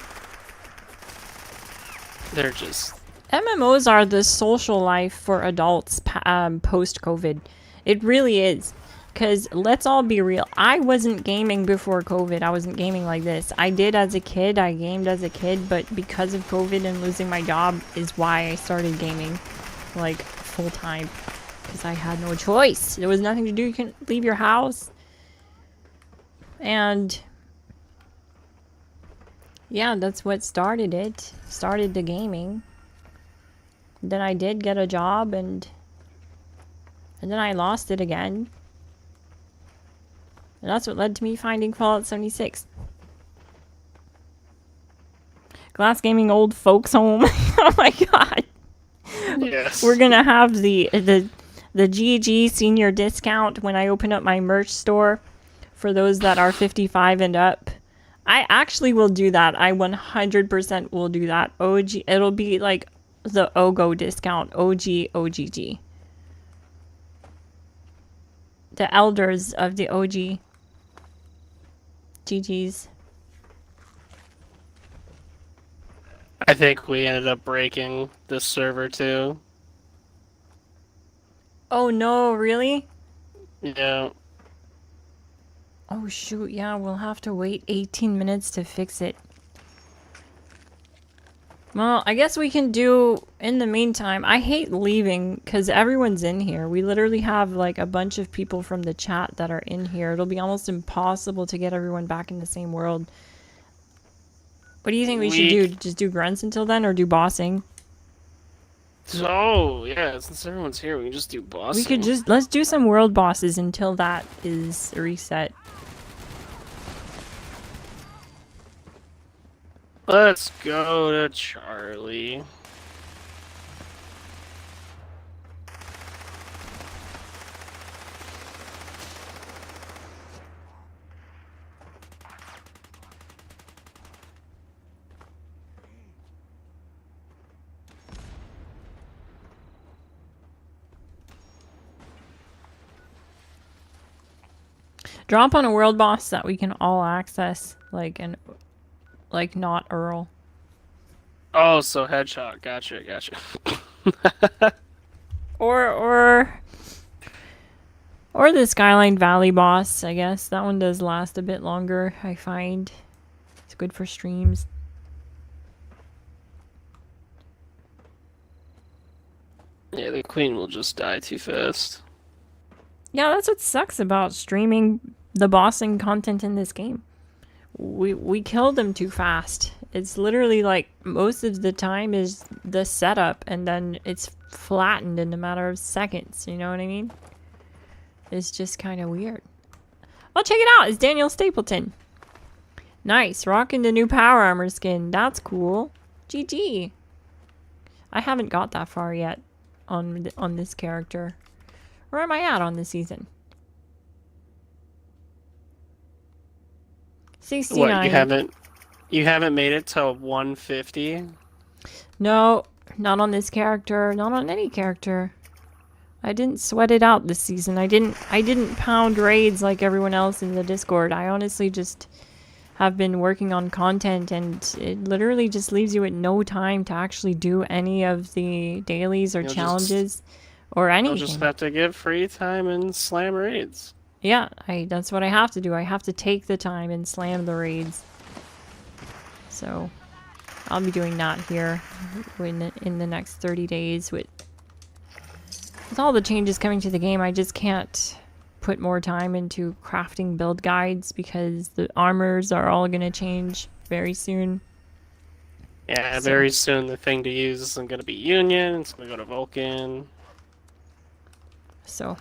they're just MMOs are the social life for adults post-COVID. It really is. Because let's all be real. I wasn't gaming before COVID. I wasn't gaming like this. I did as a kid. I gamed as a kid. But because of COVID and losing my job is why I started gaming like full time. Because I had no choice. There was nothing to do. You couldn't leave your house. And yeah, that's what started it. Started the gaming. Then I did get a job and then I lost it again. And that's what led to me finding Fallout 76. Glass Gaming Old Folks Home. Oh my god. yes. We're gonna have the GG senior discount when I open up my merch store for those that are 55 and up. I actually will do that. I 100% will do that. OG, it'll be like the OGO discount. OGG. The elders of the OG. GG's. I think we ended up breaking this server too. Oh no, really? Yeah. Oh shoot, yeah, we'll have to wait 18 minutes to fix it. Well, I guess we can do, in the meantime, I hate leaving because everyone's in here. We literally have like a bunch of people from the chat that are in here. It'll be almost impossible to get everyone back in the same world. What do you think we should do? Just do grunts until then or do bossing? So, yeah, since everyone's here, we can just do bossing. We could just, let's do some world bosses until that is reset. Let's go to Charlie. Drop on a world boss that we can all access, like not Earl. Oh, so headshot. Gotcha. Or the Skyline Valley boss, I guess. That one does last a bit longer, I find. It's good for streams. Yeah, the queen will just die too fast. Yeah, that's what sucks about streaming the bossing content in this game. We kill them too fast. It's literally like most of the time is the setup and then it's flattened in a matter of seconds. You know what I mean? It's just kind of weird. Well, check it out. It's Daniel Stapleton. Nice. Rocking the new power armor skin. That's cool. GG. I haven't got that far yet on this character. Where am I at on this season? 69. What, you haven't made it to 150? No, not on this character, not on any character. I didn't sweat it out this season. I didn't pound raids like everyone else in the Discord. I honestly just have been working on content and it literally just leaves you with no time to actually do any of the dailies or challenges or anything. You'll just have to get free time and slam raids. Yeah, that's what I have to do. I have to take the time and slam the raids. So, I'll be doing that here in the next 30 days. With all the changes coming to the game, I just can't put more time into crafting build guides because the armors are all going to change very soon. Yeah, So- very soon the thing to use isn't going to be Union, it's going to go to Vulcan. So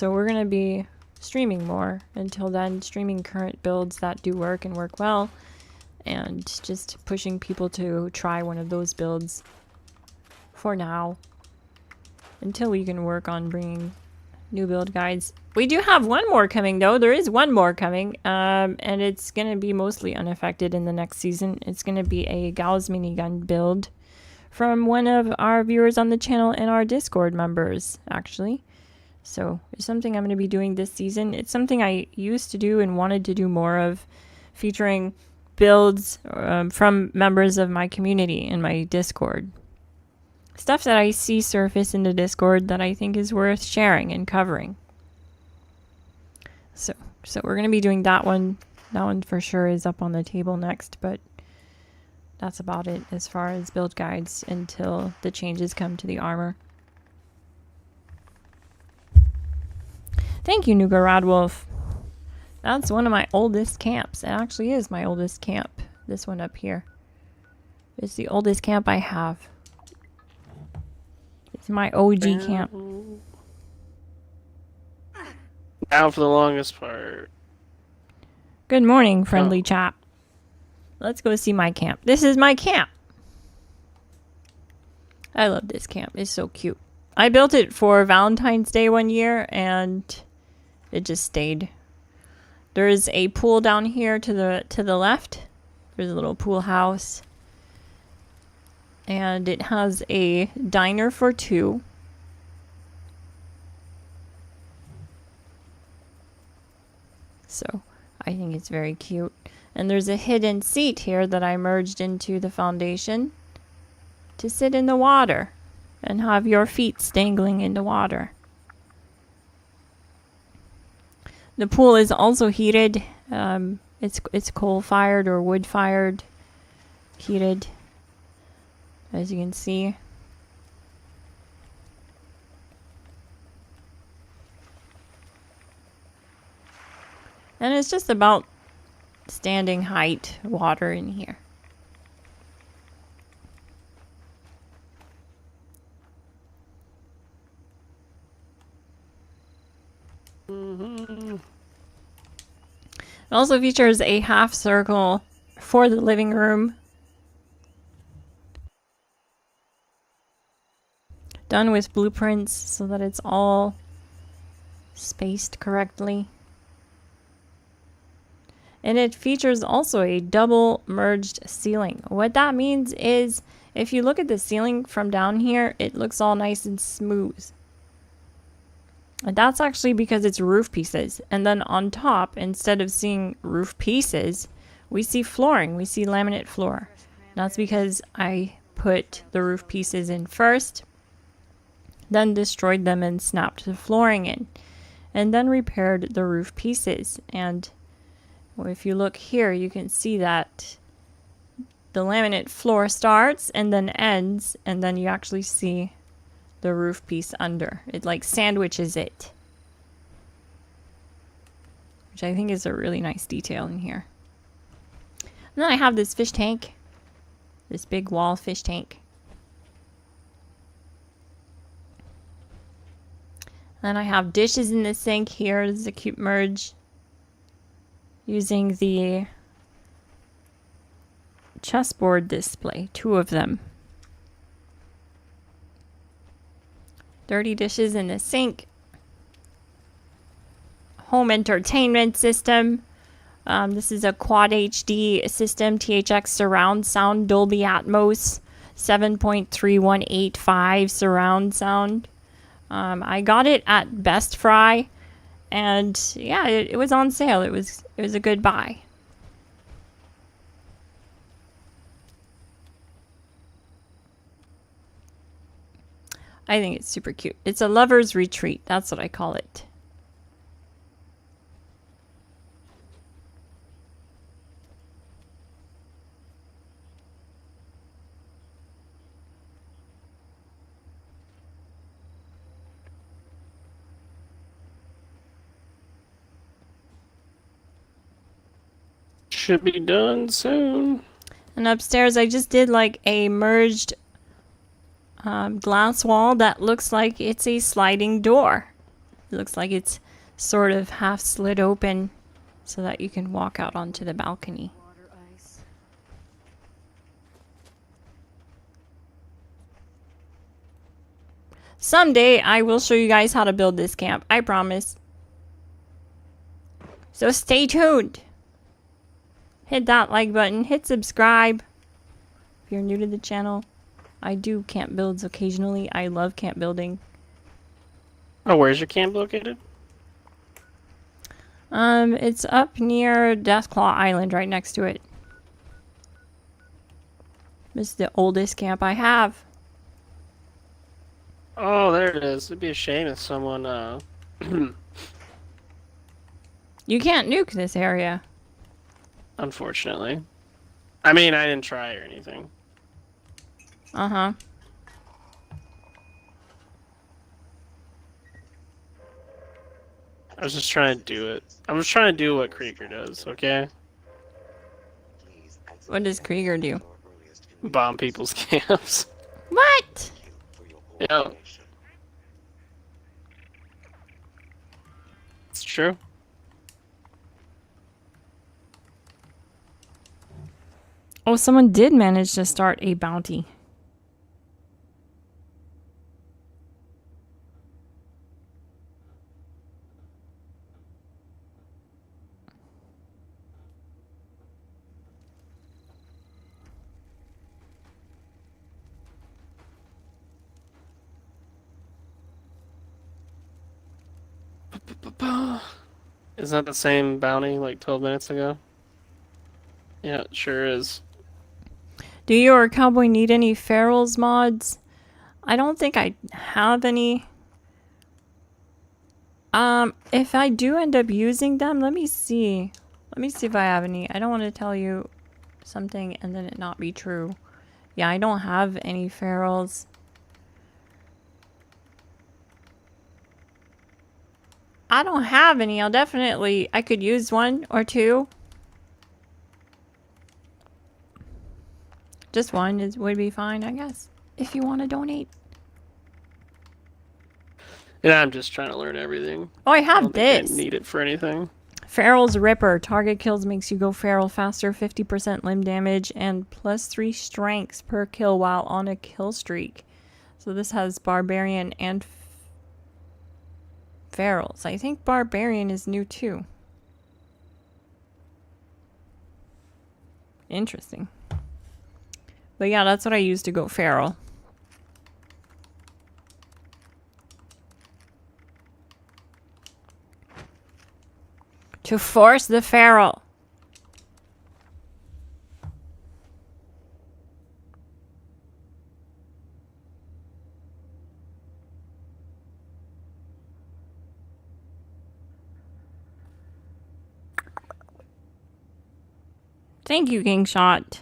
we're going to be streaming more. Until then, streaming current builds that do work and work well, and just pushing people to try one of those builds for now until we can work on bringing new build guides. We do have one more coming though. There is one more coming, and it's going to be mostly unaffected in the next season. It's going to be a Gauss minigun build from one of our viewers on the channel and our Discord members, actually. So it's something I'm going to be doing this season. It's something I used to do and wanted to do more of, featuring builds from members of my community in my Discord. Stuff that I see surface in the Discord that I think is worth sharing and covering. So we're going to be doing that one. That one for sure is up on the table next, but that's about it as far as build guides until the changes come to the armor. Thank you, Nuga Radwolf. That's one of my oldest camps. It actually is my oldest camp. This one up here. It's the oldest camp I have. It's my OG camp. Now for the longest part. Good morning, friendly chap. Let's go see my camp. This is my camp. I love this camp. It's so cute. I built it for Valentine's Day one year, and it just stayed. There's a pool down here to the left. There's a little pool house. And it has a diner for 2. So I think it's very cute. And there's a hidden seat here that I merged into the foundation to sit in the water and have your feet dangling in the water. The pool is also heated. It's coal-fired or wood-fired, heated, as you can see. And it's just about standing height water in here. It also features a half circle for the living room, done with blueprints so that it's all spaced correctly. And it features also a double merged ceiling. What that means is if you look at the ceiling from down here, it looks all nice and smooth. And that's actually because it's roof pieces. And then on top, instead of seeing roof pieces, we see flooring. We see laminate floor. That's because I put the roof pieces in first, then destroyed them and snapped the flooring in, and then repaired the roof pieces. And if you look here, you can see that the laminate floor starts and then ends, and then you actually see the roof piece under. It like sandwiches it, which I think is a really nice detail in here. And then I have this fish tank, this big wall fish tank. Then I have dishes in the sink here. This is a cute merge using the chessboard display, 2 of them. Dirty dishes in the sink. Home entertainment system. This is a quad HD system, THX surround sound, Dolby Atmos, 7.3185 surround sound. I got it at Best Fry, and yeah, it was on sale. It was a good buy. I think it's super cute. It's a lover's retreat. That's what I call it. Should be done soon. And upstairs, I just did like a merged glass wall that looks like it's a sliding door. It looks like it's sort of half slid open so that you can walk out onto the balcony. Water ice. Someday I will show you guys how to build this camp. I promise. So stay tuned. Hit that like button. Hit subscribe. If you're new to the channel, I do camp builds occasionally. I love camp building. Oh, where's your camp located? It's up near Deathclaw Island, right next to it. This is the oldest camp I have. Oh, there it is. It'd be a shame if someone, You can't nuke this area. unfortunately. I mean, I didn't try or anything. Uh-huh. I was just trying to do it. I was trying to do what Krieger does, okay? What does Krieger do? Bomb people's camps. What? Yeah. It's true. Oh, someone did manage to start a bounty. Isn't that the same bounty like 12 minutes ago? Yeah, it sure is. Do you or Cowboy need any ferals mods? I don't think I have any. If I do end up using them, let me see. Let me see if I have any. I don't want to tell you something and then it not be true. Yeah, I don't have any ferals. I don't have any. I could use one or two. Just one would be fine, I guess. If you want to donate. Yeah, I'm just trying to learn everything. Oh, I I have don't think this. I need it for anything. Feral's Ripper. Target kills makes you go feral faster, 50% limb damage, and +3 strengths per kill while on a kill streak. So this has Barbarian and Ferals. I think Barbarian is new too. Interesting. But yeah, that's what I use to go feral. To force the feral. Thank you, King Shot.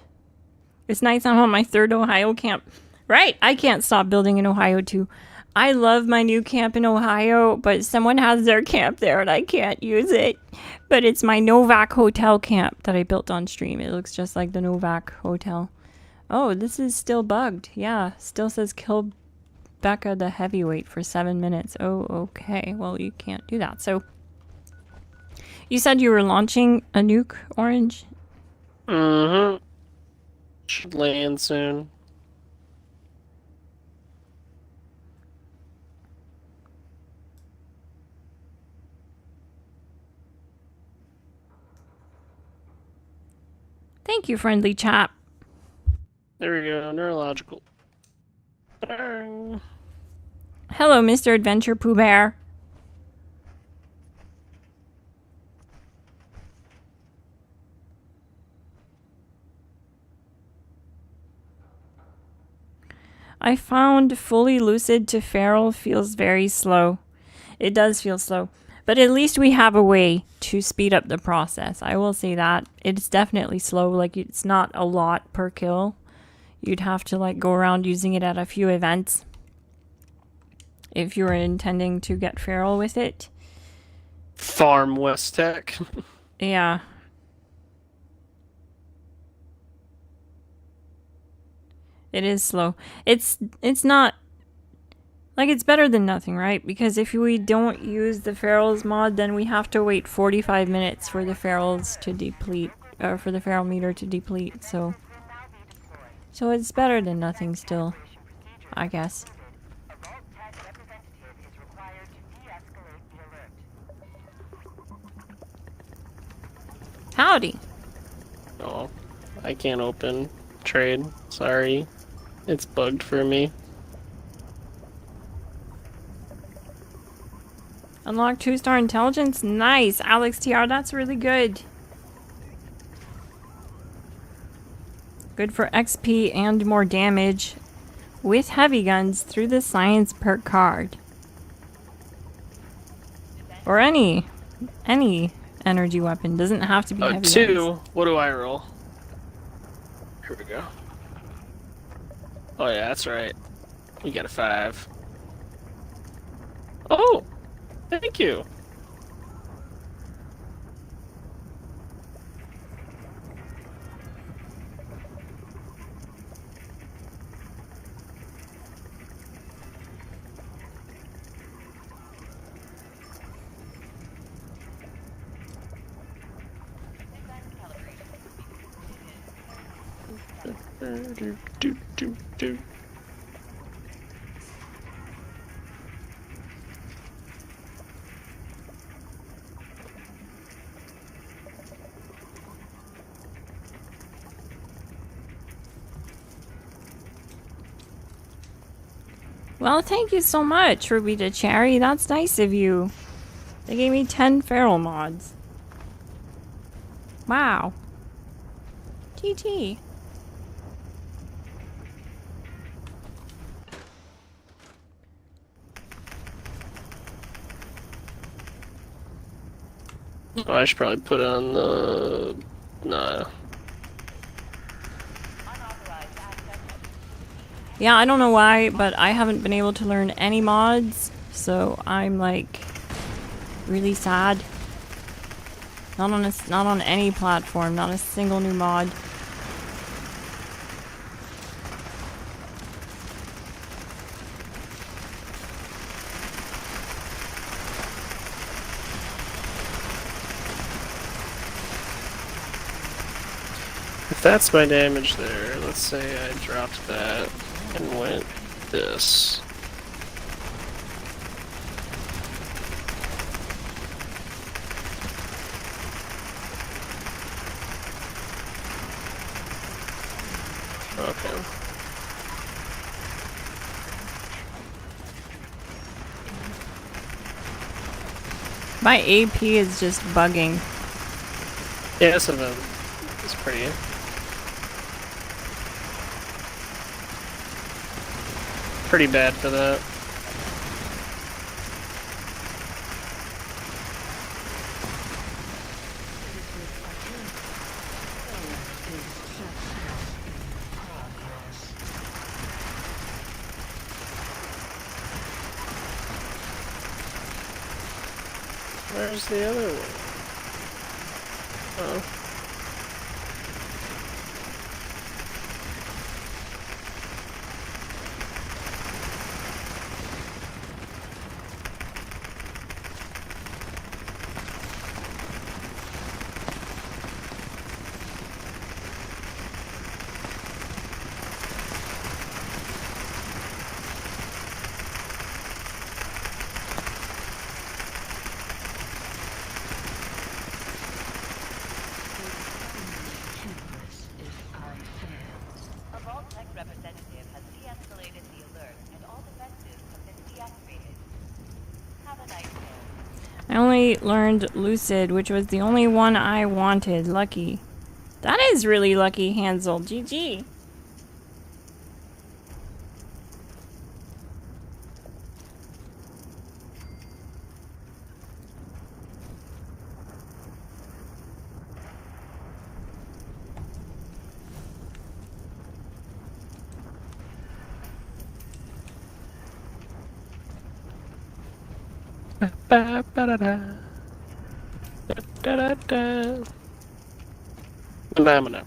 It's nice I'm on my third Ohio camp. Right, I can't stop building in Ohio too. I love my new camp in Ohio, but someone has their camp there and I can't use it. But it's my Novak Hotel camp that I built on stream. It looks just like the Novak Hotel. Oh, this is still bugged. Yeah, still says kill Becca the heavyweight for 7 minutes. Oh, okay. Well, you can't do that. So, you said you were launching a nuke, Orange? Mm-hmm. Should land soon. Thank you, friendly chap. There we go, neurological. Dang. Hello, Mr. Adventure Pooh Bear. I found fully lucid to feral feels very slow. It does feel slow. But at least we have a way to speed up the process. I will say that. It's definitely slow. Like, it's not a lot per kill. You'd have to, like, go around using it at a few events. If you were intending to get feral with it. Farm West Tech. Yeah. It is slow. It's not like it's better than nothing, right? Because if we don't use the ferals mod, then we have to wait 45 minutes for the ferals to deplete, or for the feral meter to deplete. So it's better than nothing still, I guess. Howdy. Oh, I can't open trade. Sorry. It's bugged for me. Unlock 2-star intelligence. Nice, Alex TR. That's really good. Good for XP and more damage with heavy guns through the science perk card. Or any energy weapon. Doesn't have to be heavy guns. 2. What do I roll? Here we go. Oh yeah, that's right. You got a 5. Oh! Thank you! Do. Well, thank you so much, Ruby to Cherry. That's nice of you. They gave me 10 feral mods. Wow. TT. Oh, I should probably put on the... Nah. Yeah, I don't know why, but I haven't been able to learn any mods, so I'm like really sad. Not on any platform, not a single new mod. If that's my damage there, let's say I dropped that and went this. Okay. My AP is just bugging. Yeah, some of them is pretty. Pretty bad for that. Where's the other one? Oh. I only learned Lucid, which was the only one I wanted. Lucky. That is really lucky, Hansel. GG. Ba ba da da. Da da da. Phenomena.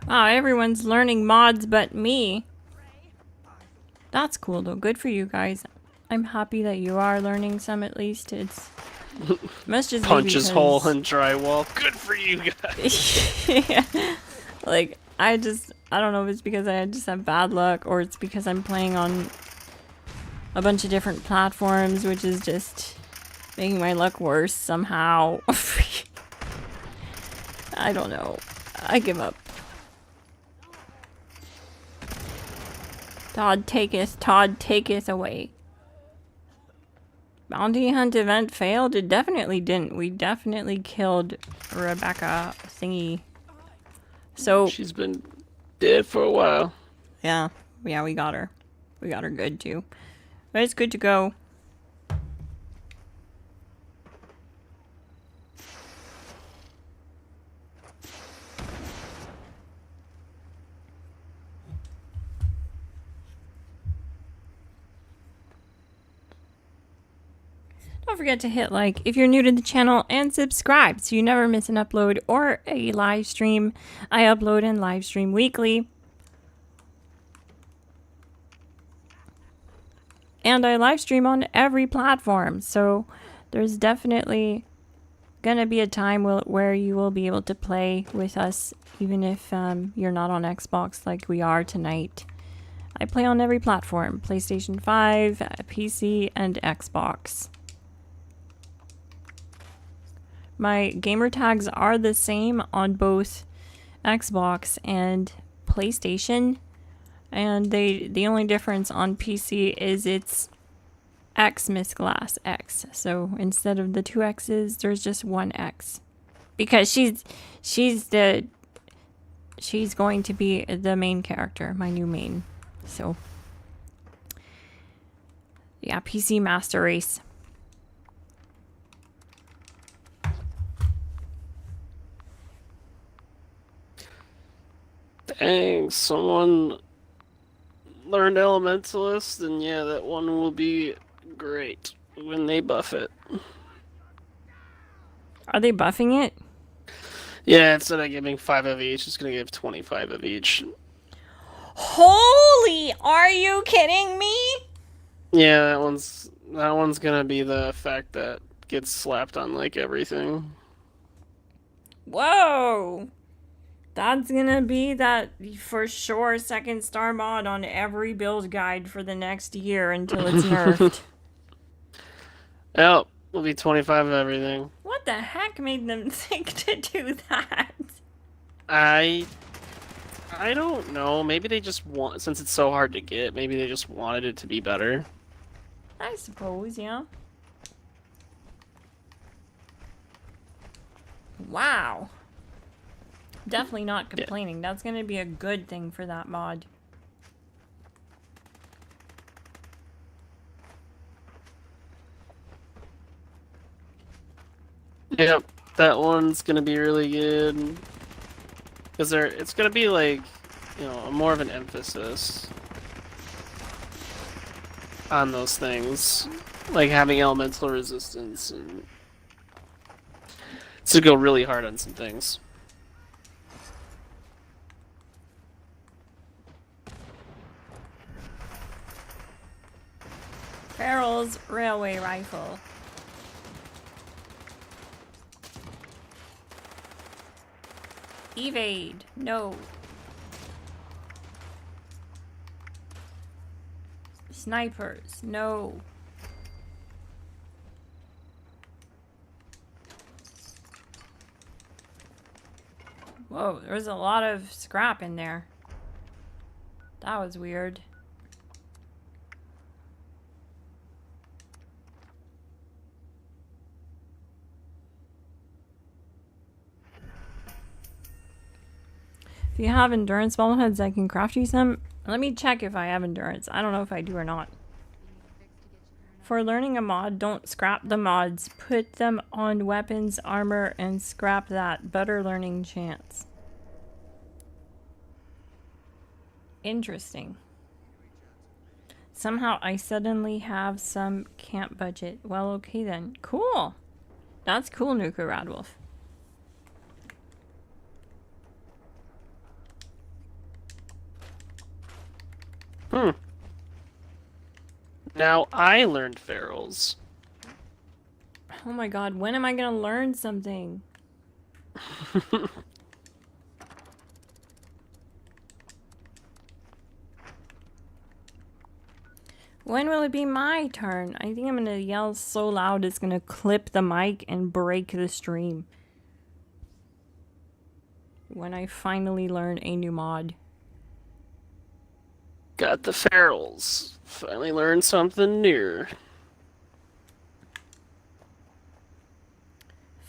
Wow, everyone's learning mods but me. That's cool though. Good for you guys. I'm happy that you are learning some at least. It's must just be Punches hole because in drywall. Good for you guys. yeah. Like I don't know if it's because I just have bad luck or it's because I'm playing on a bunch of different platforms, which is just making my luck worse somehow. I don't know. I give up. Todd taketh away. Bounty hunt event failed? It definitely didn't. We definitely killed Rebecca thingy. So She's been dead for a while. yeah, we got her. We got her good too. But it's good to go. Don't forget to hit like if you're new to the channel and subscribe so you never miss an upload or a live stream. I upload and live stream weekly. And I live stream on every platform, so there's definitely gonna be a time where you will be able to play with us even if you're not on Xbox like we are tonight. I play on every platform, PlayStation 5, PC, and Xbox. My gamer tags are the same on both Xbox and PlayStation, and the only difference on PC is it's xxglassgamingxx. So instead of the two X's, there's just one X, because she's going to be the main character, my new main. So yeah, PC Master Race. Dang, someone learned Elementalist, and yeah, that one will be great when they buff it. Are they buffing it? Yeah, instead of giving 5 of each, it's gonna give 25 of each. Holy, are you kidding me? Yeah, that one's gonna be the effect that gets slapped on like everything. Whoa. That's gonna be that for sure second star mod on every build guide for the next year until it's nerfed. Oh, will be 25 of everything. What the heck made them think to do that? I don't know. Maybe they just want, since it's so hard to get, maybe they just wanted it to be better. I suppose, yeah. Wow. Definitely not complaining. Yeah. That's gonna be a good thing for that mod. Yep, that one's gonna be really good. Because it's gonna be like, you know, more of an emphasis on those things. Like having elemental resistance and to go really hard on some things. Farrell's railway rifle. Evade. No. Snipers. No. Whoa, there's a lot of scrap in there. That was weird. If you have endurance bobbleheads, I can craft you some. Let me check if I have endurance. I don't know if I do or not. For learning a mod, don't scrap the mods. Put them on weapons, armor, and scrap that. Better learning chance. Interesting. Somehow I suddenly have some camp budget. Well, okay then. Cool. That's cool, Nuka Radwolf. Hmm. Now I learned ferals. Oh my god, when am I gonna learn something? When will it be my turn? I think I'm gonna yell so loud it's gonna clip the mic and break the stream. When I finally learn a new mod. Got the ferals. Finally learned something new.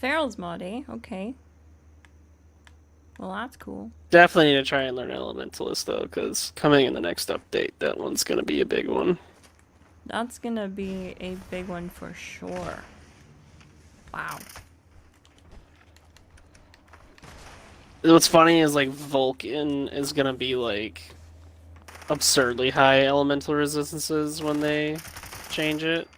Feral's mod, eh? Okay. Well, that's cool. Definitely need to try and learn Elementalist though, because coming in the next update, that one's gonna be a big one. That's gonna be a big one for sure. Wow. What's funny is like Vulcan is gonna be like absurdly high elemental resistances when they change it.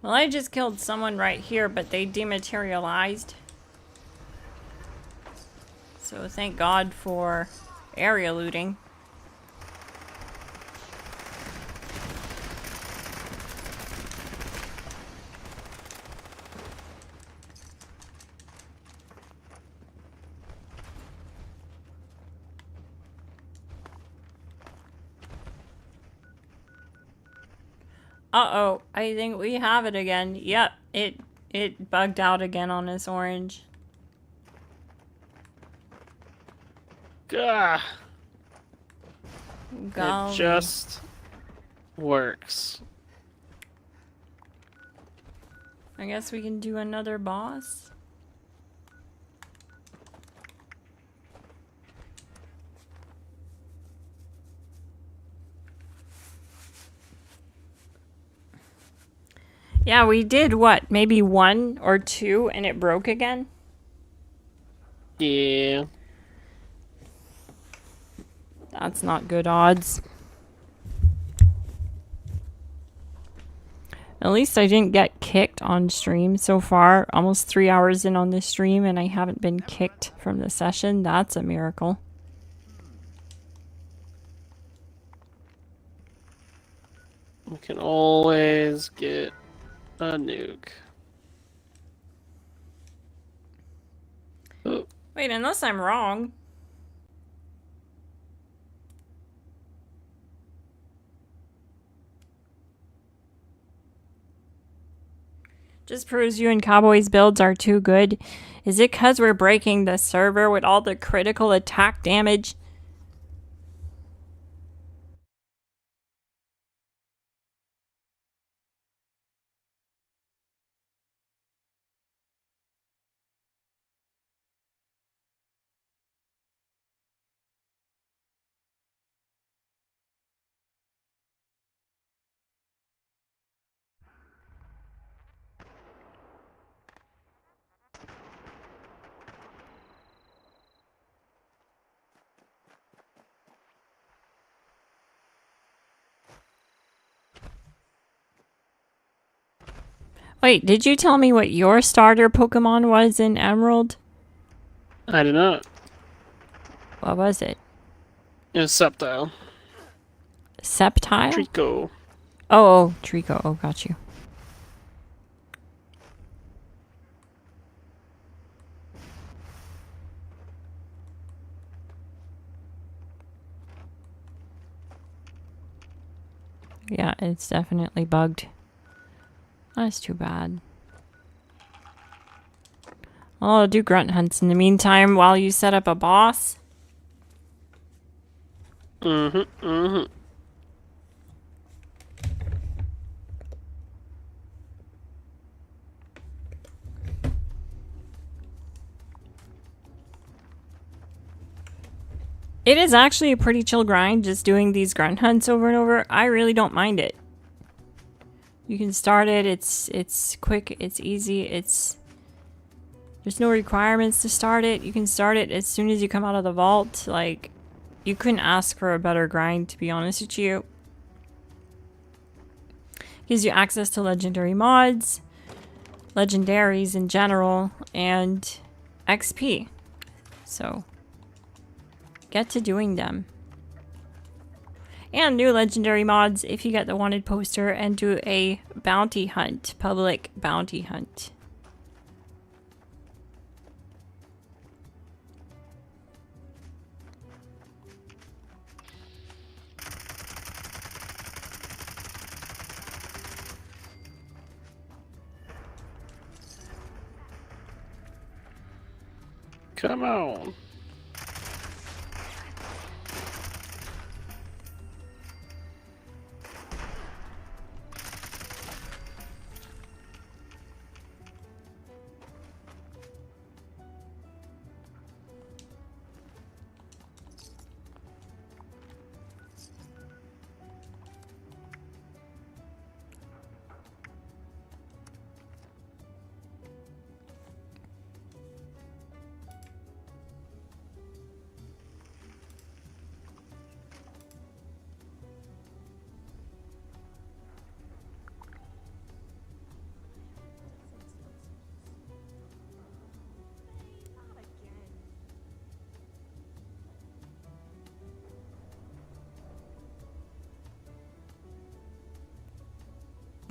Well, I just killed someone right here, but they dematerialized. So thank God for area looting. Uh-oh, I think we have it again. Yep, it bugged out again on this orange. Gah! Golly. It just works. I guess we can do another boss. Yeah, we did what? Maybe 1 or 2 and it broke again? Yeah. That's not good odds. At least I didn't get kicked on stream so far. Almost 3 hours in on this stream and I haven't been kicked from the session. That's a miracle. We can always get a nuke. Oh. Wait, unless I'm wrong. Just proves you and Cowboys builds are too good. Is it because we're breaking the server with all the critical attack damage? Wait, did you tell me what your starter Pokemon was in Emerald? I did not. What was it? It was Sceptile. Sceptile? Trico. Oh, Trico. Oh, got you. Yeah, it's definitely bugged. That's too bad. Well, I'll do grunt hunts in the meantime while you set up a boss. Mm-hmm, mm-hmm. It is actually a pretty chill grind, just doing these grunt hunts over and over. I really don't mind it. You can start it, it's quick, it's easy, there's no requirements to start it. You can start it as soon as you come out of the vault. Like, you couldn't ask for a better grind, to be honest with you. Gives you access to legendary mods, legendaries in general, and XP. So, get to doing them. And new legendary mods if you get the wanted poster and do a bounty hunt, public bounty hunt. Come on.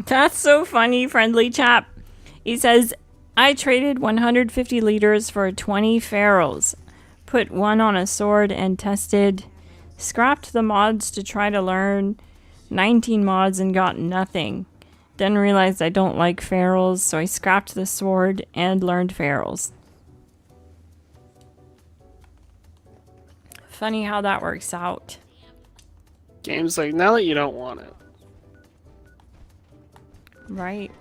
That's so funny, friendly chap. He says, I traded 150 liters for 20 ferals. Put one on a sword and tested. Scrapped the mods to try to learn 19 mods and got nothing. Then realized I don't like ferals, so I scrapped the sword and learned ferals. Funny how that works out. Game's like, now that you don't want it. Right.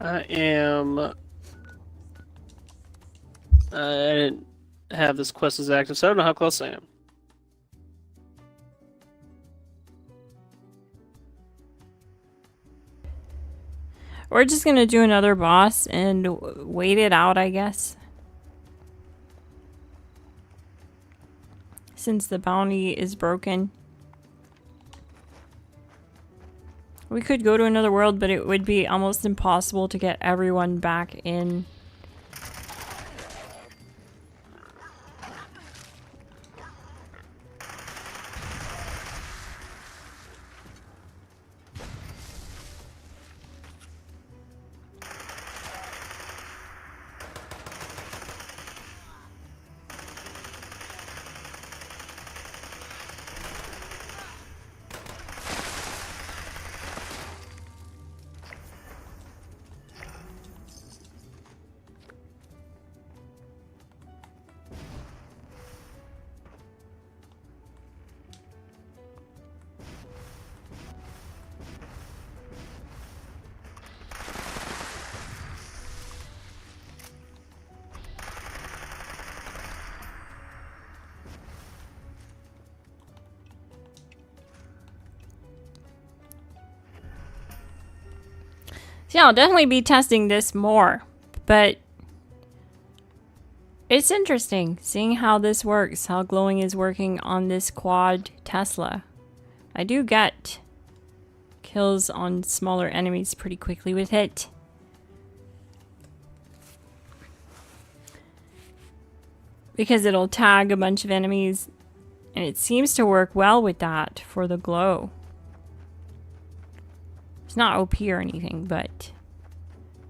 I didn't have this quest as active, so I don't know how close I am. We're just gonna do another boss and wait it out, I guess. Since the bounty is broken. We could go to another world, but it would be almost impossible to get everyone back in. Yeah, I'll definitely be testing this more, but it's interesting seeing how this works, how glowing is working on this quad Tesla. I do get kills on smaller enemies pretty quickly with it. Because it'll tag a bunch of enemies, and it seems to work well with that for the glow. It's not OP or anything, but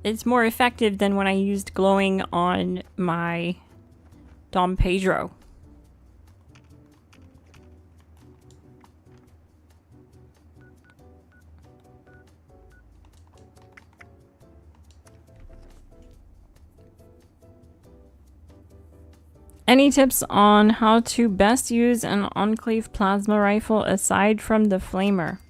it's more effective than when I used glowing on my Dom Pedro. Any tips on how to best use an Enclave plasma rifle aside from the flamer?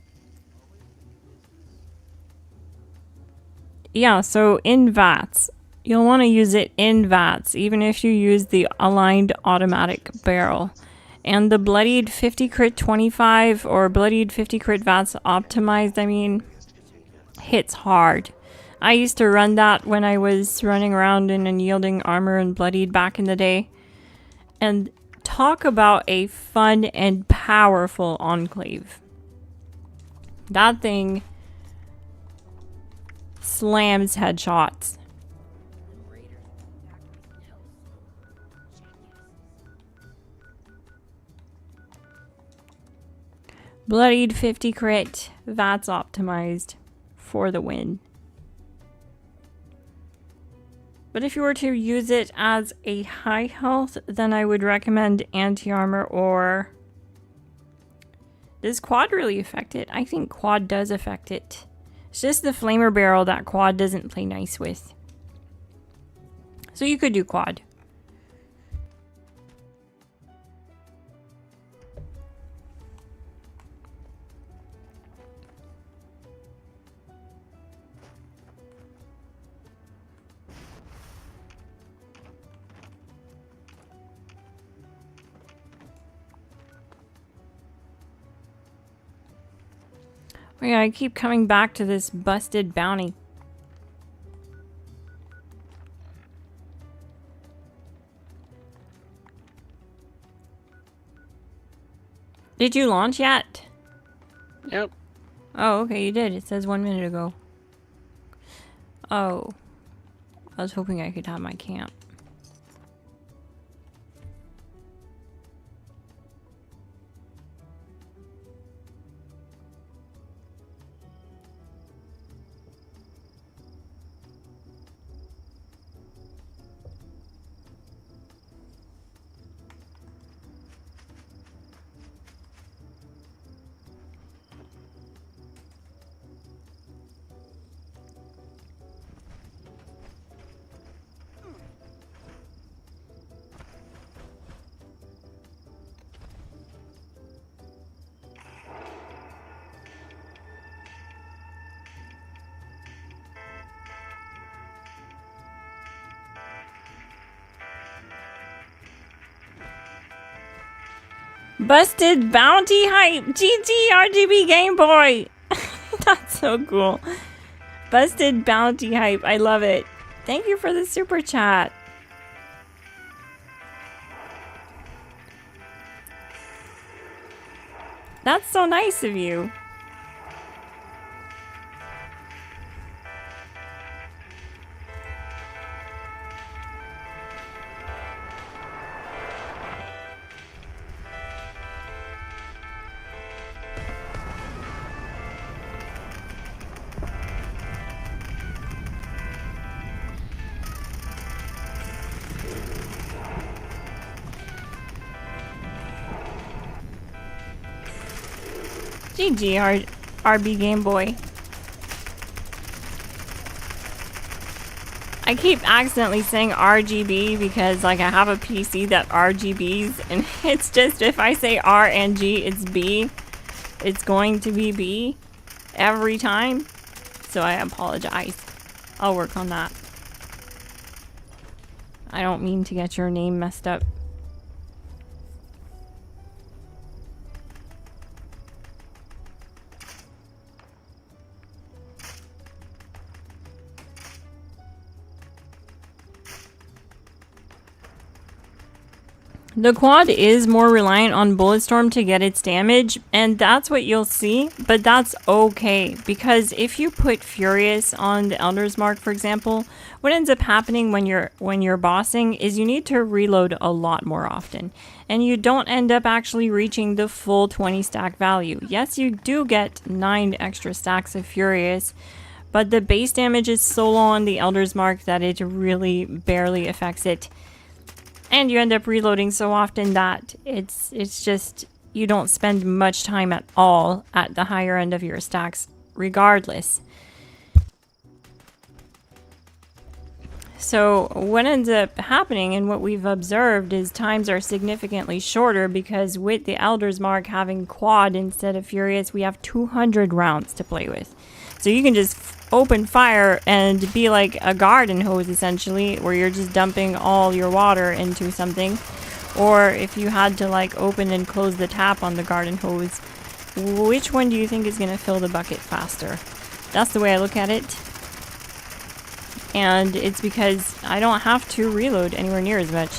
yeah, so in VATS, you'll want to use it in VATS, even if you use the aligned automatic barrel. And the bloodied 50 crit 25 or bloodied 50 crit VATS optimized, I mean, hits hard. I used to run that when I was running around in unyielding armor and bloodied back in the day. And talk about a fun and powerful enclave. That thing slams headshots. Bloodied 50 crit, that's optimized for the win. But if you were to use it as a high health, then I would recommend anti-armor or... Does quad really affect it? I think quad does affect it. It's just the flamer barrel that quad doesn't play nice with. So you could do quad. Oh yeah, I keep coming back to this busted bounty. Did you launch yet? Yep. Oh, okay, you did. It says 1 minute ago. Oh. I was hoping I could have my camp. Busted bounty hype! GG RGB Game Boy! That's so cool. Busted bounty hype. I love it. Thank you for the super chat. That's so nice of you. GG RB Game Boy. I keep accidentally saying RGB because like I have a PC that RGBs and it's just if I say R and G it's B. It's going to be B every time. So I apologize. I'll work on that. I don't mean to get your name messed up. The quad is more reliant on Bulletstorm to get its damage, and that's what you'll see, but that's okay, because if you put Furious on the Elder's Mark, for example, what ends up happening when you're bossing is you need to reload a lot more often, and you don't end up actually reaching the full 20 stack value. Yes, you do get 9 extra stacks of Furious, but the base damage is so low on the Elder's Mark that it really barely affects it. And you end up reloading so often that it's just, you don't spend much time at all at the higher end of your stacks regardless. So what ends up happening and what we've observed is times are significantly shorter because with the Elder's Mark having quad instead of Furious, we have 200 rounds to play with. So you can just open fire and be like a garden hose essentially, where you're just dumping all your water into something, or if you had to like open and close the tap on the garden hose, which one do you think is going to fill the bucket faster? That's the way I look at it. And it's because I don't have to reload anywhere near as much.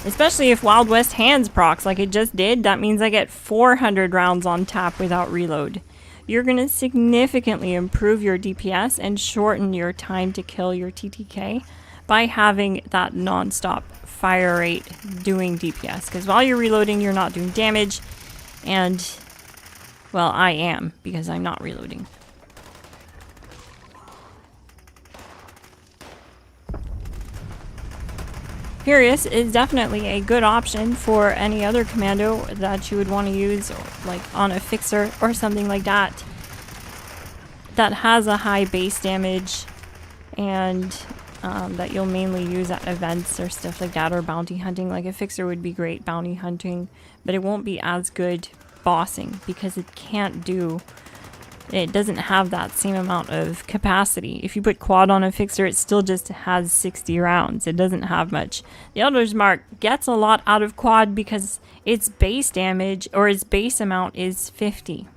Especially if Wild West Hands procs like it just did, that means I get 400 rounds on tap without reload. You're going to significantly improve your DPS and shorten your time to kill your TTK by having that non-stop fire rate doing DPS. Because while you're reloading, you're not doing damage. And, well, I am, because I'm not reloading. Furious is definitely a good option for any other commando that you would want to use, like on a fixer or something like that, that has a high base damage and that you'll mainly use at events or stuff like that, or bounty hunting. Like a fixer would be great bounty hunting, but it won't be as good bossing because it doesn't have that same amount of capacity. If you put quad on a fixer, it still just has 60 rounds. It doesn't have much. The Elder's Mark gets a lot out of quad because its base damage, or its base amount, is 50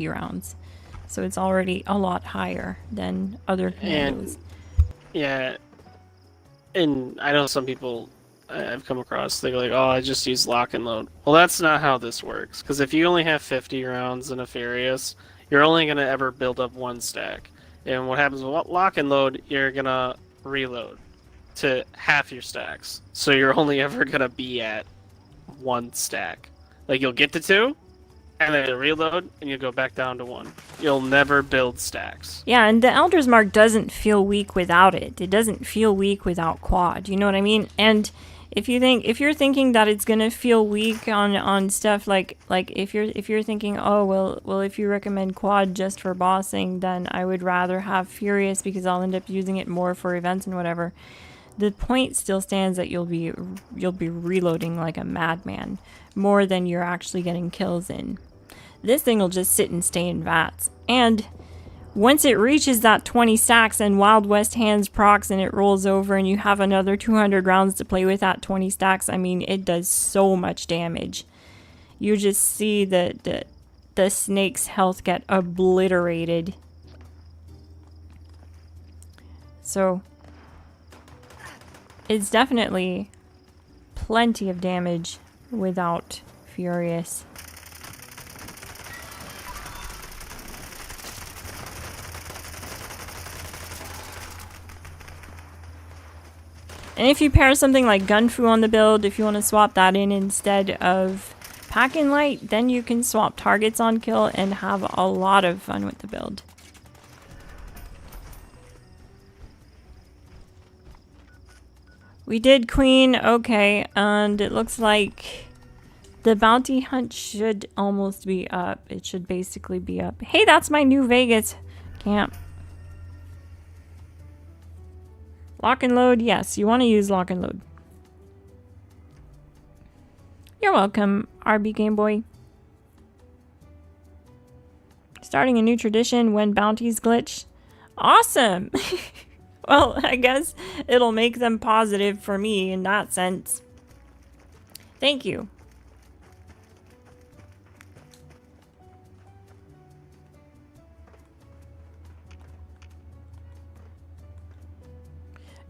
rounds. So it's already a lot higher than other commandos. Yeah, and I know some people I've come across, they go like, oh, I just use lock and load. Well, that's not how this works, because if you only have 50 rounds in a Furious, you're only going to ever build up one stack. And what happens with lock and load, you're going to reload to half your stacks. So you're only ever going to be at one stack. Like, you'll get to two, and then you'll reload, and you'll go back down to one. You'll never build stacks. Yeah, and the Elder's Mark doesn't feel weak without it. It doesn't feel weak without quad. You know what I mean? And if you're thinking that it's gonna feel weak on stuff like if you're thinking, oh well if you recommend quad just for bossing, then I would rather have Furious because I'll end up using it more for events and whatever. The point still stands that you'll be reloading like a madman more than you're actually getting kills in. This thing will just sit and stay in vats, and once it reaches that 20 stacks and Wild West Hands procs and it rolls over and you have another 200 rounds to play with at 20 stacks, I mean, it does so much damage. You just see the snake's health get obliterated. So it's definitely plenty of damage without Furious. And if you pair something like Gunfu on the build, if you want to swap that in instead of Pack-in Light, then you can swap targets on kill and have a lot of fun with the build. We did Queen, okay, and it looks like the bounty hunt should almost be up. It should basically be up. Hey, that's my new Vegas camp. Lock and load, yes, you want to use lock and load. You're welcome, RB Game Boy. Starting a new tradition when bounties glitch. Awesome! Well, I guess it'll make them positive for me in that sense. Thank you.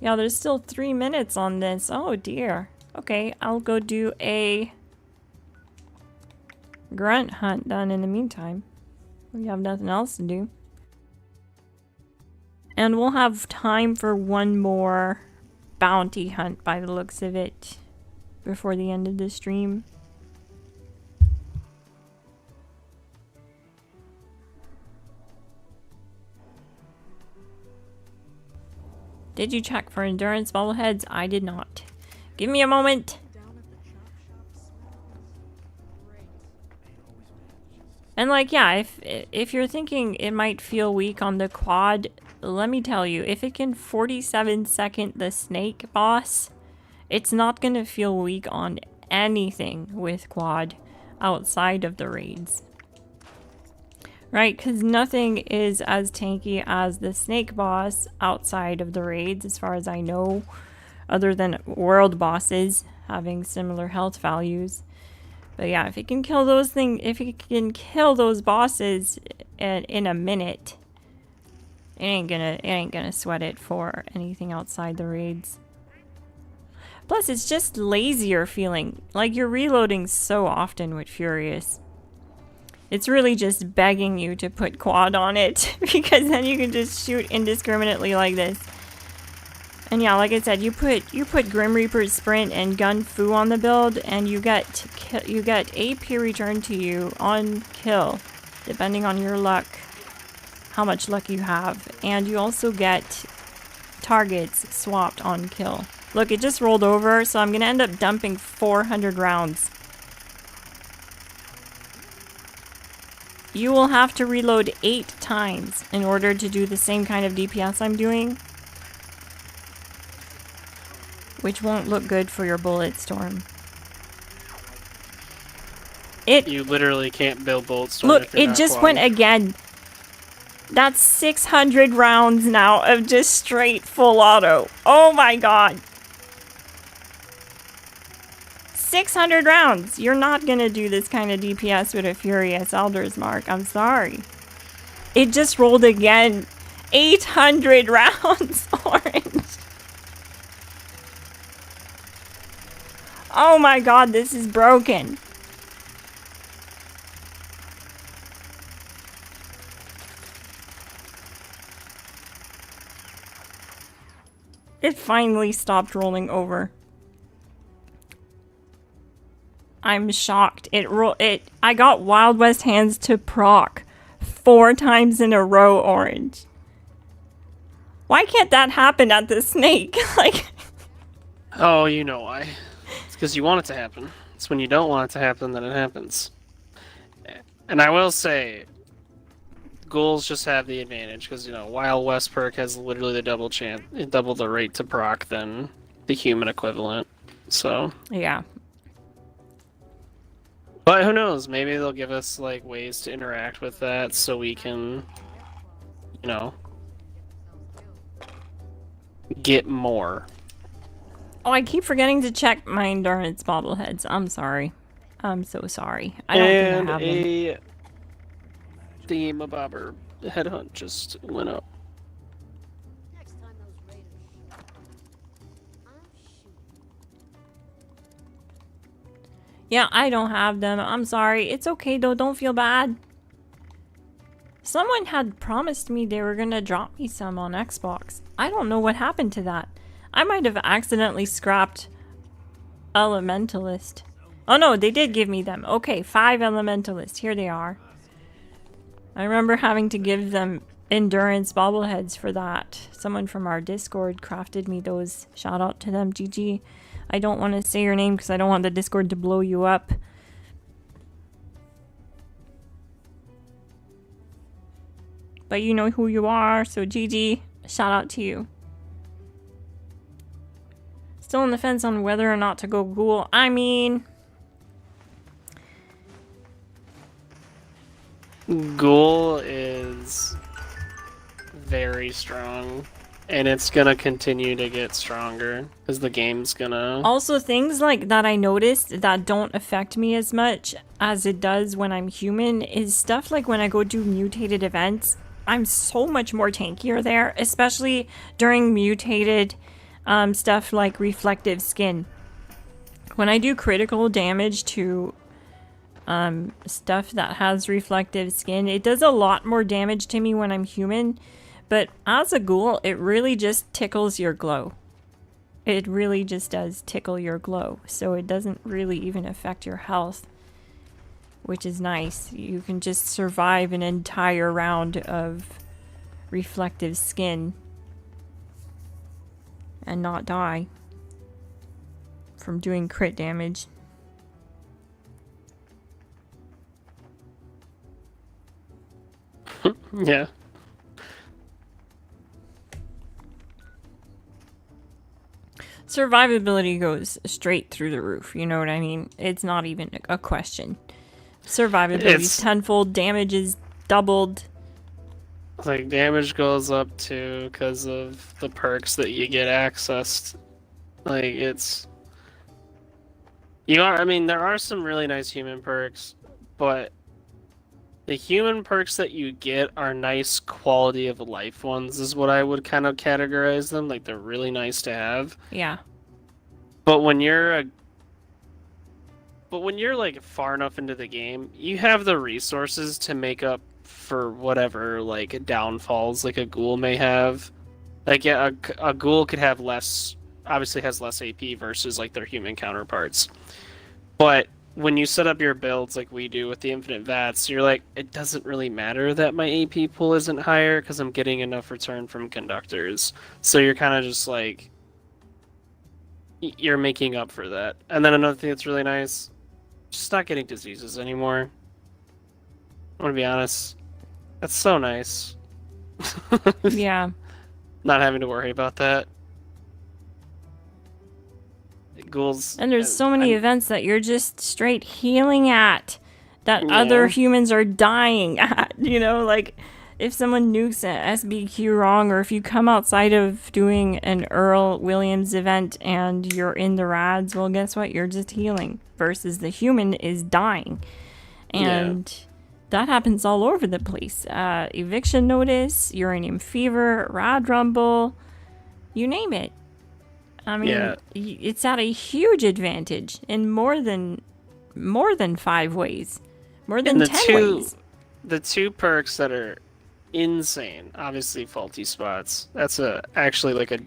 Yeah, there's still 3 minutes on this. Oh dear. Okay, I'll go do a grunt hunt then in the meantime. We have nothing else to do. And we'll have time for one more bounty hunt by the looks of it before the end of the stream. Did you check for endurance bobbleheads? I did not. Give me a moment. And like, yeah, if you're thinking it might feel weak on the quad, let me tell you, if it can 47-second the snake boss, it's not gonna feel weak on anything with quad outside of the raids. Right, because nothing is as tanky as the snake boss outside of the raids, as far as I know, other than world bosses having similar health values. But yeah, if you can kill those bosses in a minute, it ain't gonna sweat it for anything outside the raids. Plus, it's just lazier feeling. Like, you're reloading so often with Furious. It's really just begging you to put quad on it, because then you can just shoot indiscriminately like this. And yeah, like I said, you put Grim Reaper's Sprint and Gun Fu on the build, and you get AP returned to you on kill, depending on your luck, how much luck you have. And you also get targets swapped on kill. Look, it just rolled over, so I'm gonna end up dumping 400 rounds. You will have to reload 8 times in order to do the same kind of DPS I'm doing, which won't look good for your bullet storm. You literally can't build bullet storm. Look, if you're it not just quad. went again. That's 600 rounds now of just straight full auto. Oh my god. 600 rounds. You're not gonna do this kind of DPS with a Furious Elder's Mark. I'm sorry. It just rolled again. 800 rounds orange. Oh my god, this is broken. It finally stopped rolling over. I'm shocked. I got Wild West Hands to proc 4 times in a row, orange. Why can't that happen at the snake? Like, Oh, you know why. It's because you want it to happen. It's when you don't want it to happen that it happens. And I will say, ghouls just have the advantage because, you know, Wild West perk has literally the double the rate to proc than the human equivalent. So yeah. But who knows? Maybe they'll give us like ways to interact with that so we can, you know, get more. Oh, I keep forgetting to check my endurance bobbleheads. I'm sorry. I'm so sorry. I don't think I have them. And a Themabobber headhunt just went up. Yeah, I don't have them. I'm sorry. It's okay though. Don't feel bad. Someone had promised me they were gonna drop me some on Xbox. I don't know what happened to that. I might have accidentally scrapped Elementalist. Oh no, they did give me them. Okay, 5 Elementalist. Here they are. I remember having to give them endurance bobbleheads for that. Someone from our Discord crafted me those. Shout out to them, GG. I don't want to say your name because I don't want the Discord to blow you up. But you know who you are, so GG. Shout out to you. Still on the fence on whether or not to go Ghoul. I mean, Ghoul is very strong, and it's gonna continue to get stronger because the game's gonna... Also, things like that I noticed that don't affect me as much as it does when I'm human is stuff like when I go do mutated events. I'm so much more tankier there, especially during mutated stuff like reflective skin. When I do critical damage to stuff that has reflective skin, it does a lot more damage to me when I'm human. But as a ghoul, it really just tickles your glow. It really just does tickle your glow. So it doesn't really even affect your health, which is nice. You can just survive an entire round of reflective skin and not die from doing crit damage. Yeah. Survivability goes straight through the roof, you know what I mean? It's not even a question. Survivability is tenfold, damage is doubled. Like, damage goes up too because of the perks that you get accessed. Like, it's... I mean, there are some really nice human perks, but the human perks that you get are nice quality of life ones, is what I would kind of categorize them. Like, they're really nice to have. Yeah. But when you're like far enough into the game, you have the resources to make up for whatever like downfalls like a ghoul may have. Like, yeah, a ghoul could have less, obviously has less AP versus like their human counterparts. But when you set up your builds like we do with the infinite vats, you're like, it doesn't really matter that my AP pool isn't higher because I'm getting enough return from conductors. So you're kind of just like, you're making up for that. And then another thing that's really nice, just not getting diseases anymore. I want to be honest. That's so nice. Yeah. Not having to worry about that. Ghouls. And there's so many events that you're just straight healing at that other humans are dying at. You know, like if someone nukes an SBQ wrong, or if you come outside of doing an Earl Williams event and you're in the rads, well, guess what? You're just healing versus the human is dying. And that happens all over the place. Eviction notice, uranium fever, rad rumble, you name it. I mean, it's at a huge advantage in more than 5 ways, more than 10 ways. The two perks that are insane, obviously faulty spots. That's actually like a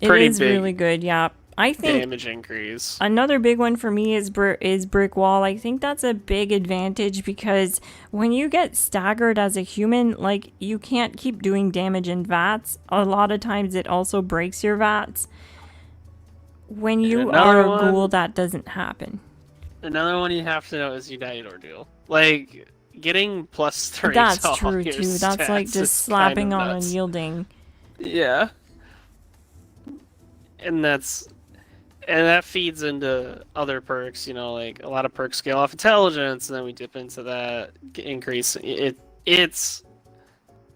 pretty big really good. Yeah, I think damage increase. Another big one for me is brick wall. I think that's a big advantage because when you get staggered as a human, like you can't keep doing damage in vats. A lot of times it also breaks your vats. When you are a ghoul, that doesn't happen. Another one you have to know is United Ordeal. Like, getting +3 That's to all true, your too. That's like just slapping on unyielding. Yeah. And that feeds into other perks, you know, like a lot of perks scale off intelligence, and then we dip into that increase. It's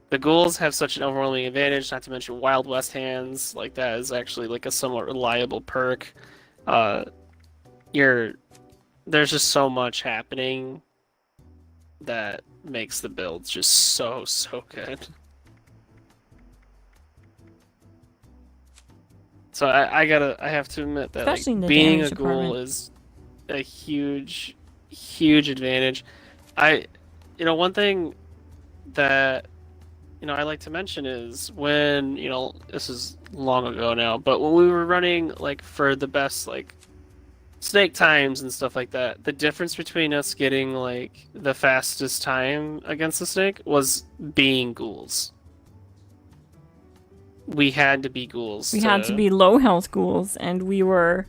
the ghouls have such an overwhelming advantage, not to mention Wild West hands. Like, that is actually like a somewhat reliable perk. There's just so much happening that makes the builds just so good. So I have to admit that like, being a ghoul is a huge advantage. One thing that I like to mention is when, this is long ago now, but when we were running like for the best like snake times and stuff like that, the difference between us getting like the fastest time against the snake was being ghouls. We had to be ghouls. We had to be low health ghouls, and we were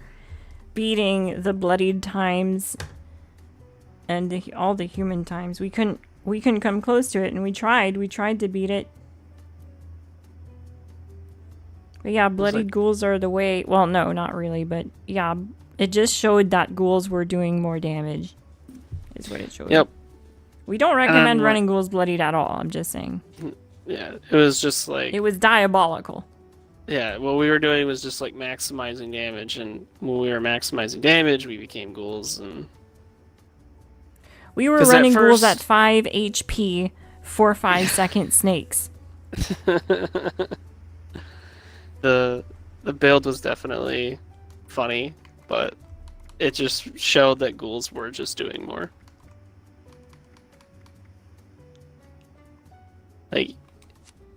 beating the bloodied times and all the human times. We couldn't come close to it, and we tried to beat it. But yeah, bloodied ghouls are the way. Well, no, not really, but yeah, it just showed that ghouls were doing more damage. Is what it showed. Yep. We don't recommend running ghouls bloodied at all. I'm just saying. Yeah, it was just like... It was diabolical. Yeah, what we were doing was just like maximizing damage, and when we were maximizing damage, we became ghouls, and... We were running ghouls at 5 HP for 5-second snakes. The build was definitely funny, but it just showed that ghouls were just doing more. Like,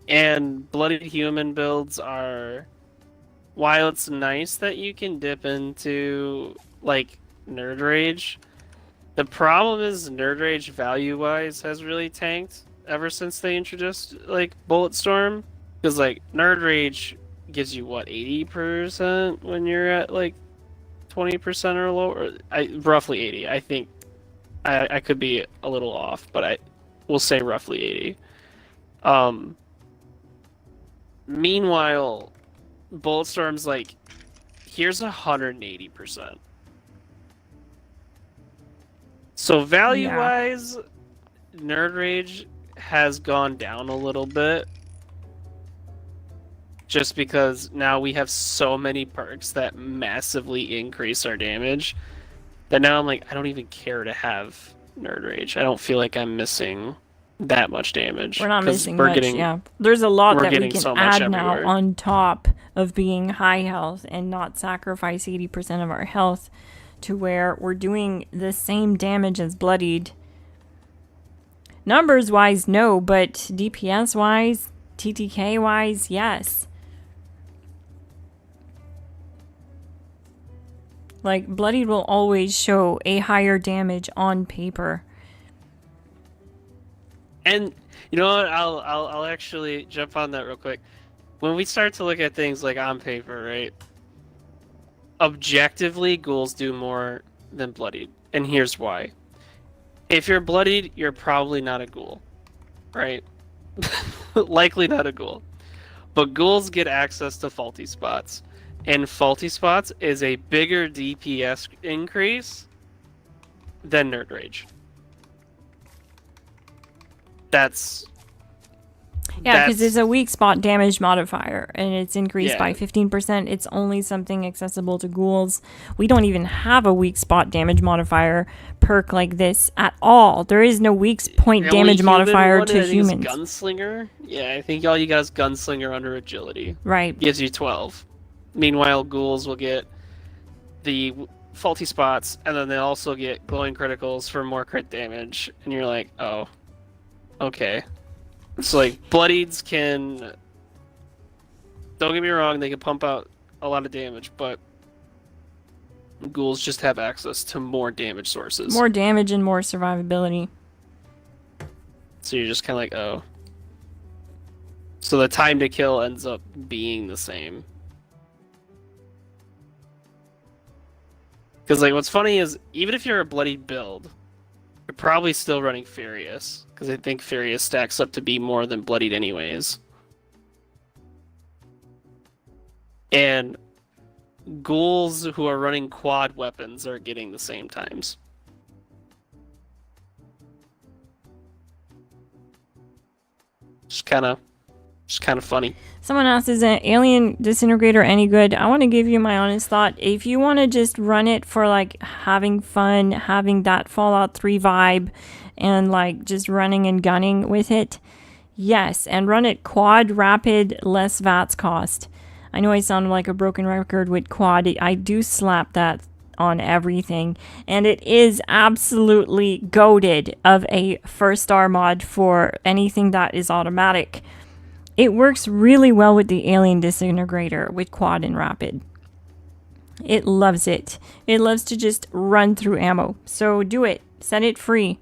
and bloodied human builds are, while it's nice that you can dip into like Nerd Rage, the problem is Nerd Rage value-wise has really tanked ever since they introduced like Bulletstorm, because like Nerd Rage gives you what, 80% when you're at like 20% or lower. Roughly 80. I think I could be a little off, but I will say roughly 80. Meanwhile, Bulletstorm's like, here's 180%. So value-wise, Nerd Rage has gone down a little bit. Just because now we have so many perks that massively increase our damage that now I'm like, I don't even care to have Nerd Rage. I don't feel like I'm missing that much damage. We're not 'Cause missing much, yeah. There's a lot we're that we getting can so much add now everywhere. on top of being high health and not sacrifice 80% of our health to where we're doing the same damage as Bloodied. Numbers wise, no, but DPS wise, TTK wise, yes. Like, Bloodied will always show a higher damage on paper. And you know what? I'll actually jump on that real quick. When we start to look at things like on paper, right? Objectively, ghouls do more than bloodied, and here's why. If you're bloodied, you're probably not a ghoul, right? Likely not a ghoul. But ghouls get access to faulty spots, and faulty spots is a bigger DPS increase than Nerd Rage. That's Yeah, because it's a weak spot damage modifier and it's increased Yeah. by 15%. It's only something accessible to ghouls. We don't even have a weak spot damage modifier perk like this at all. There is no weak point the damage only human modifier one, I to think, is humans. Gunslinger. Yeah, I think all you got is Gunslinger under agility. Right. Gives you 12. Meanwhile, ghouls will get the faulty spots, and then they also get glowing criticals for more crit damage. And you're like, oh, okay. So like bloodieds can, don't get me wrong, they can pump out a lot of damage, but ghouls just have access to more damage sources. More damage and more survivability. So you're just kind of like, oh. So the time to kill ends up being the same. Because like what's funny is even if you're a bloodied build, you're probably still running Furious, because I think Furious stacks up to be more than Bloodied anyways. And ghouls who are running quad weapons are getting the same times. Just kind of funny. Someone asked, is an alien disintegrator any good? I want to give you my honest thought. If you want to just run it for like having fun, having that Fallout 3 vibe, and like just running and gunning with it, yes. And run it quad, rapid, less VATS cost. I know I sound like a broken record with quad. I do slap that on everything. And it is absolutely goated of a first star mod for anything that is automatic. It works really well with the alien disintegrator with quad and rapid. It loves it. It loves to just run through ammo. So do it. Set it free.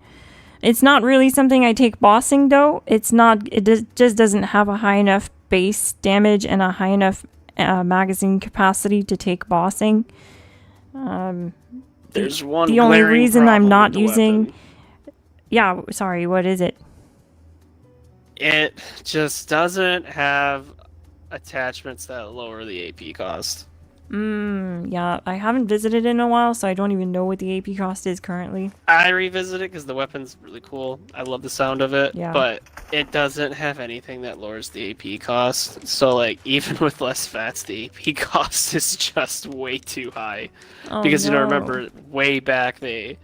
It's not really something I take bossing though. It's not. Just doesn't have a high enough base damage and a high enough magazine capacity to take bossing. There's one. The only glaring reason I'm problem not with the using. weapon. Yeah, sorry. What is it? It just doesn't have attachments that lower the AP cost. Yeah, I haven't visited in a while, so I don't even know what the AP cost is currently. I revisit it because the weapon's really cool. I love the sound of it, Yeah. but it doesn't have anything that lowers the AP cost. So, like, even with less VATS, the AP cost is just way too high. Oh, Because, you know, no. remember, way back they,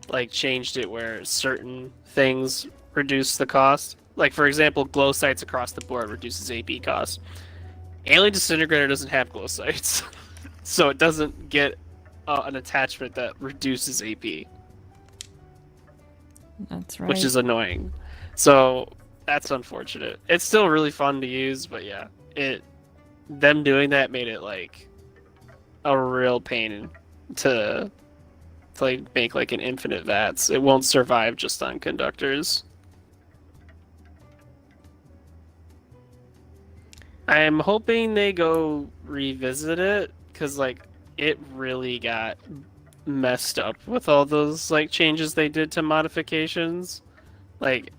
like, changed it where certain things reduce the cost. Like, for example, glow sights across the board reduces AP cost. Alien Disintegrator doesn't have glow sights. So it doesn't get an attachment that reduces AP. That's right. Which is annoying. So that's unfortunate. It's still really fun to use, but yeah, them doing that made it like a real pain to like make like an infinite VATS. It won't survive just on conductors. I'm hoping they go revisit it because like it really got messed up with all those like changes they did to modifications. Like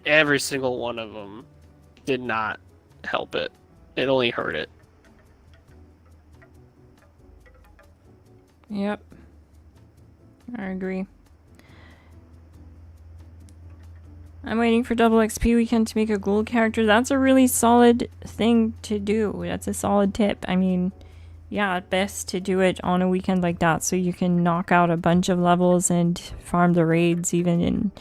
every single one of them did not help it. It only hurt it. Yep. I agree. I'm waiting for double XP weekend to make a Ghoul character. That's a really solid thing to do. That's a solid tip. I mean, yeah, best to do it on a weekend like that so you can knock out a bunch of levels and farm the raids even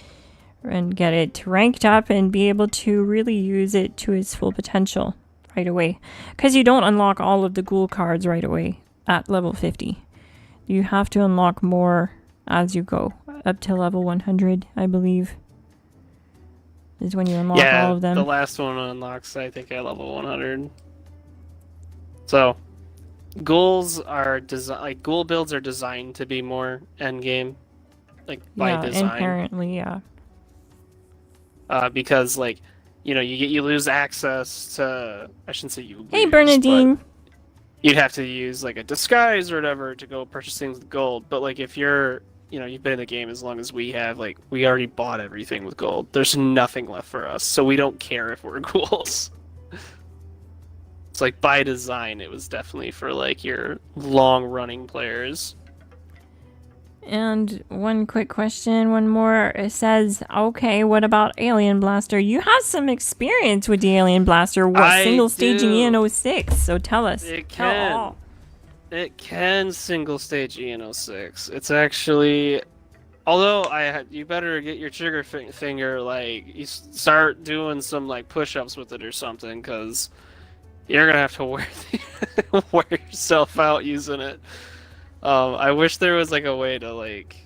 and get it ranked up and be able to really use it to its full potential right away. Because you don't unlock all of the Ghoul cards right away at level 50. You have to unlock more as you go, up to level 100, I believe. Is when you unlock all of them. The last one unlocks, I think, at level 100. So, ghouls are ghoul builds are designed to be more endgame, like by design. Inherently, yeah. Because you lose access to. I shouldn't say you lose. Hey, Bernadine. You'd have to use like a disguise or whatever to go purchase things with gold. But like if you're you've been in the game as long as we have, like, we already bought everything with gold. There's nothing left for us, so we don't care if we're ghouls. It's like, by design, it was definitely for, like, your long-running players. And one quick question, one more. It says, okay, what about Alien Blaster? You have some experience with the Alien Blaster. What, single staging EN06? So tell us. It can. It can single stage EN06. It's actually, although you better get your trigger finger, like, you start doing some like push-ups with it or something, because you're gonna have to wear yourself out using it. I wish there was like a way to like,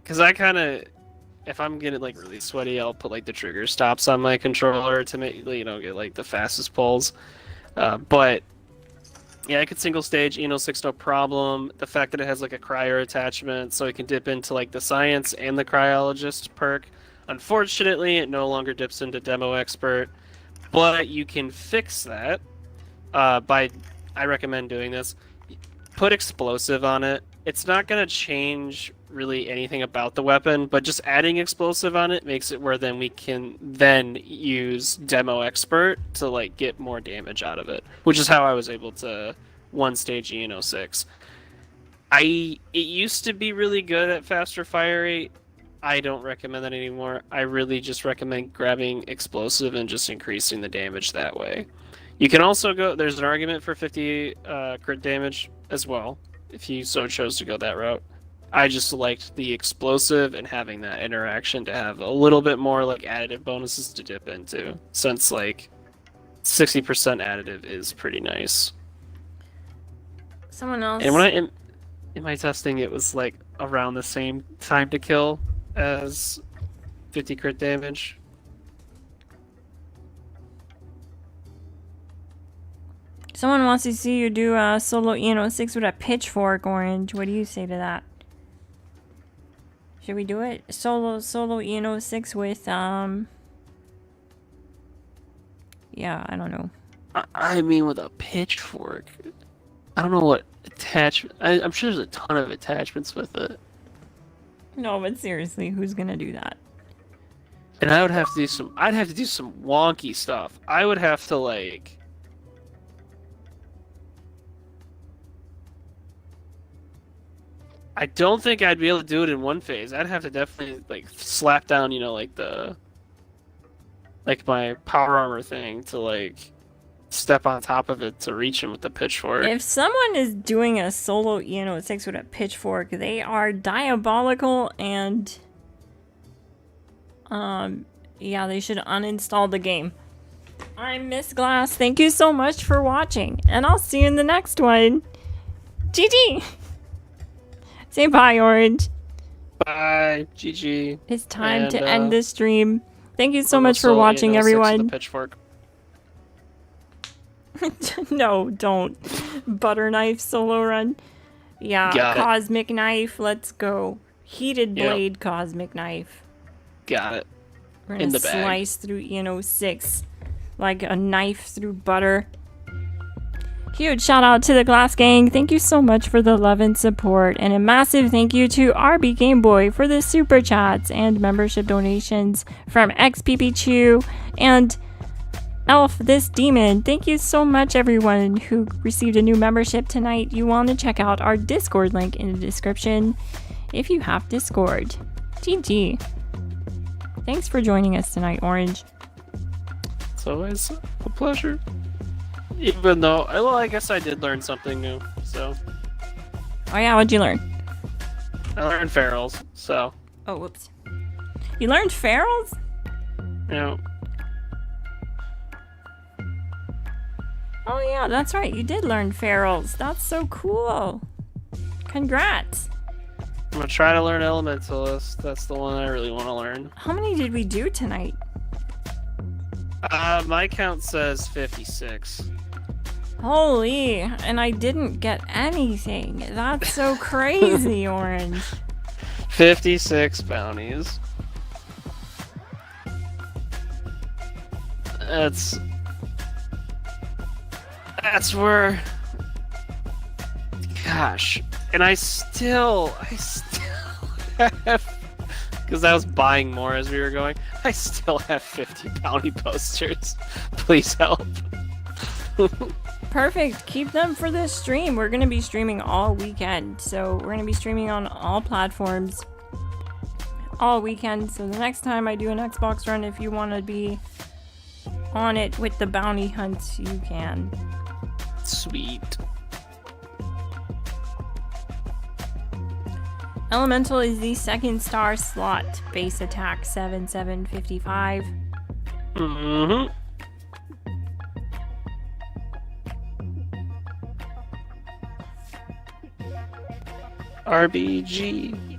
because I kind of, if I'm getting like really sweaty, I'll put like the trigger stops on my controller to make get like the fastest pulls, but. Yeah, I could single stage EN06 no problem. The fact that it has like a cryer attachment, so it can dip into like the science and the cryologist perk. Unfortunately, it no longer dips into demo expert, but you can fix that by, I recommend doing this. Put explosive on it. It's not going to change really anything about the weapon, but just adding explosive on it makes it where then we can then use demo expert to like get more damage out of it, which is how I was able to one stage EN06. It used to be really good at faster fire rate. I don't recommend that anymore. I really just recommend grabbing explosive and just increasing the damage that way. You can also go, there's an argument for 50 crit damage as well, if you so chose to go that route. I just liked the explosive and having that interaction to have a little bit more like additive bonuses to dip into, since like 60% additive is pretty nice. Someone else. And when in my testing, it was like around the same time to kill as 50 crit damage. Someone wants to see you do a solo EN06 with a pitchfork, Orange. What do you say to that? Should we do it? Solo EN06 with, yeah, I don't know. I mean, with a pitchfork. I don't know what attachment. I'm sure there's a ton of attachments with it. No, but seriously, who's gonna do that? And I would have to do I'd have to do some wonky stuff. I would have to, like... I don't think I'd be able to do it in one phase. I'd have to definitely like slap down, like my power armor thing to like step on top of it to reach him with the pitchfork. If someone is doing a solo EN06 with a pitchfork, they are diabolical and yeah, they should uninstall the game. I'm Miss Glass. Thank you so much for watching, and I'll see you in the next one. GG. Say bye, Orange. Bye, GG. It's time to end this stream. Thank you so much for watching, everyone. Pitchfork. No, don't. Butter knife solo run. Yeah, cosmic knife. Let's go. Heated blade cosmic knife. Got it. We're gonna slice through EN06 like a knife through butter. Huge shout out to the Glass Gang. Thank you so much for the love and support. And a massive thank you to RB Gameboy for the super chats and membership donations from XPP and Elf This Demon. Thank you so much, everyone who received a new membership tonight. You want to check out our Discord link in the description if you have Discord. GG. Thanks for joining us tonight, Orange. It's always a pleasure. Even though, well, I guess I did learn something new, so. Oh yeah, what'd you learn? I learned ferals, so. Oh, whoops. You learned ferals? You know. Oh yeah, that's right. You did learn ferals. That's so cool. Congrats. I'm gonna try to learn elementalist. That's the one I really want to learn. How many did we do tonight? My count says 56. Holy, and I didn't get anything. That's so crazy, Orange. 56 bounties. That's where, gosh, and I still have, because I was buying more as we were going, I still have 50 bounty posters. Please help. Perfect. Keep them for this stream. We're going to be streaming all weekend. So we're going to be streaming on all platforms all weekend. So the next time I do an Xbox run, if you want to be on it with the bounty hunts, you can. Sweet. Elemental is the second star slot. Base attack 7755. Mm-hmm. RBG.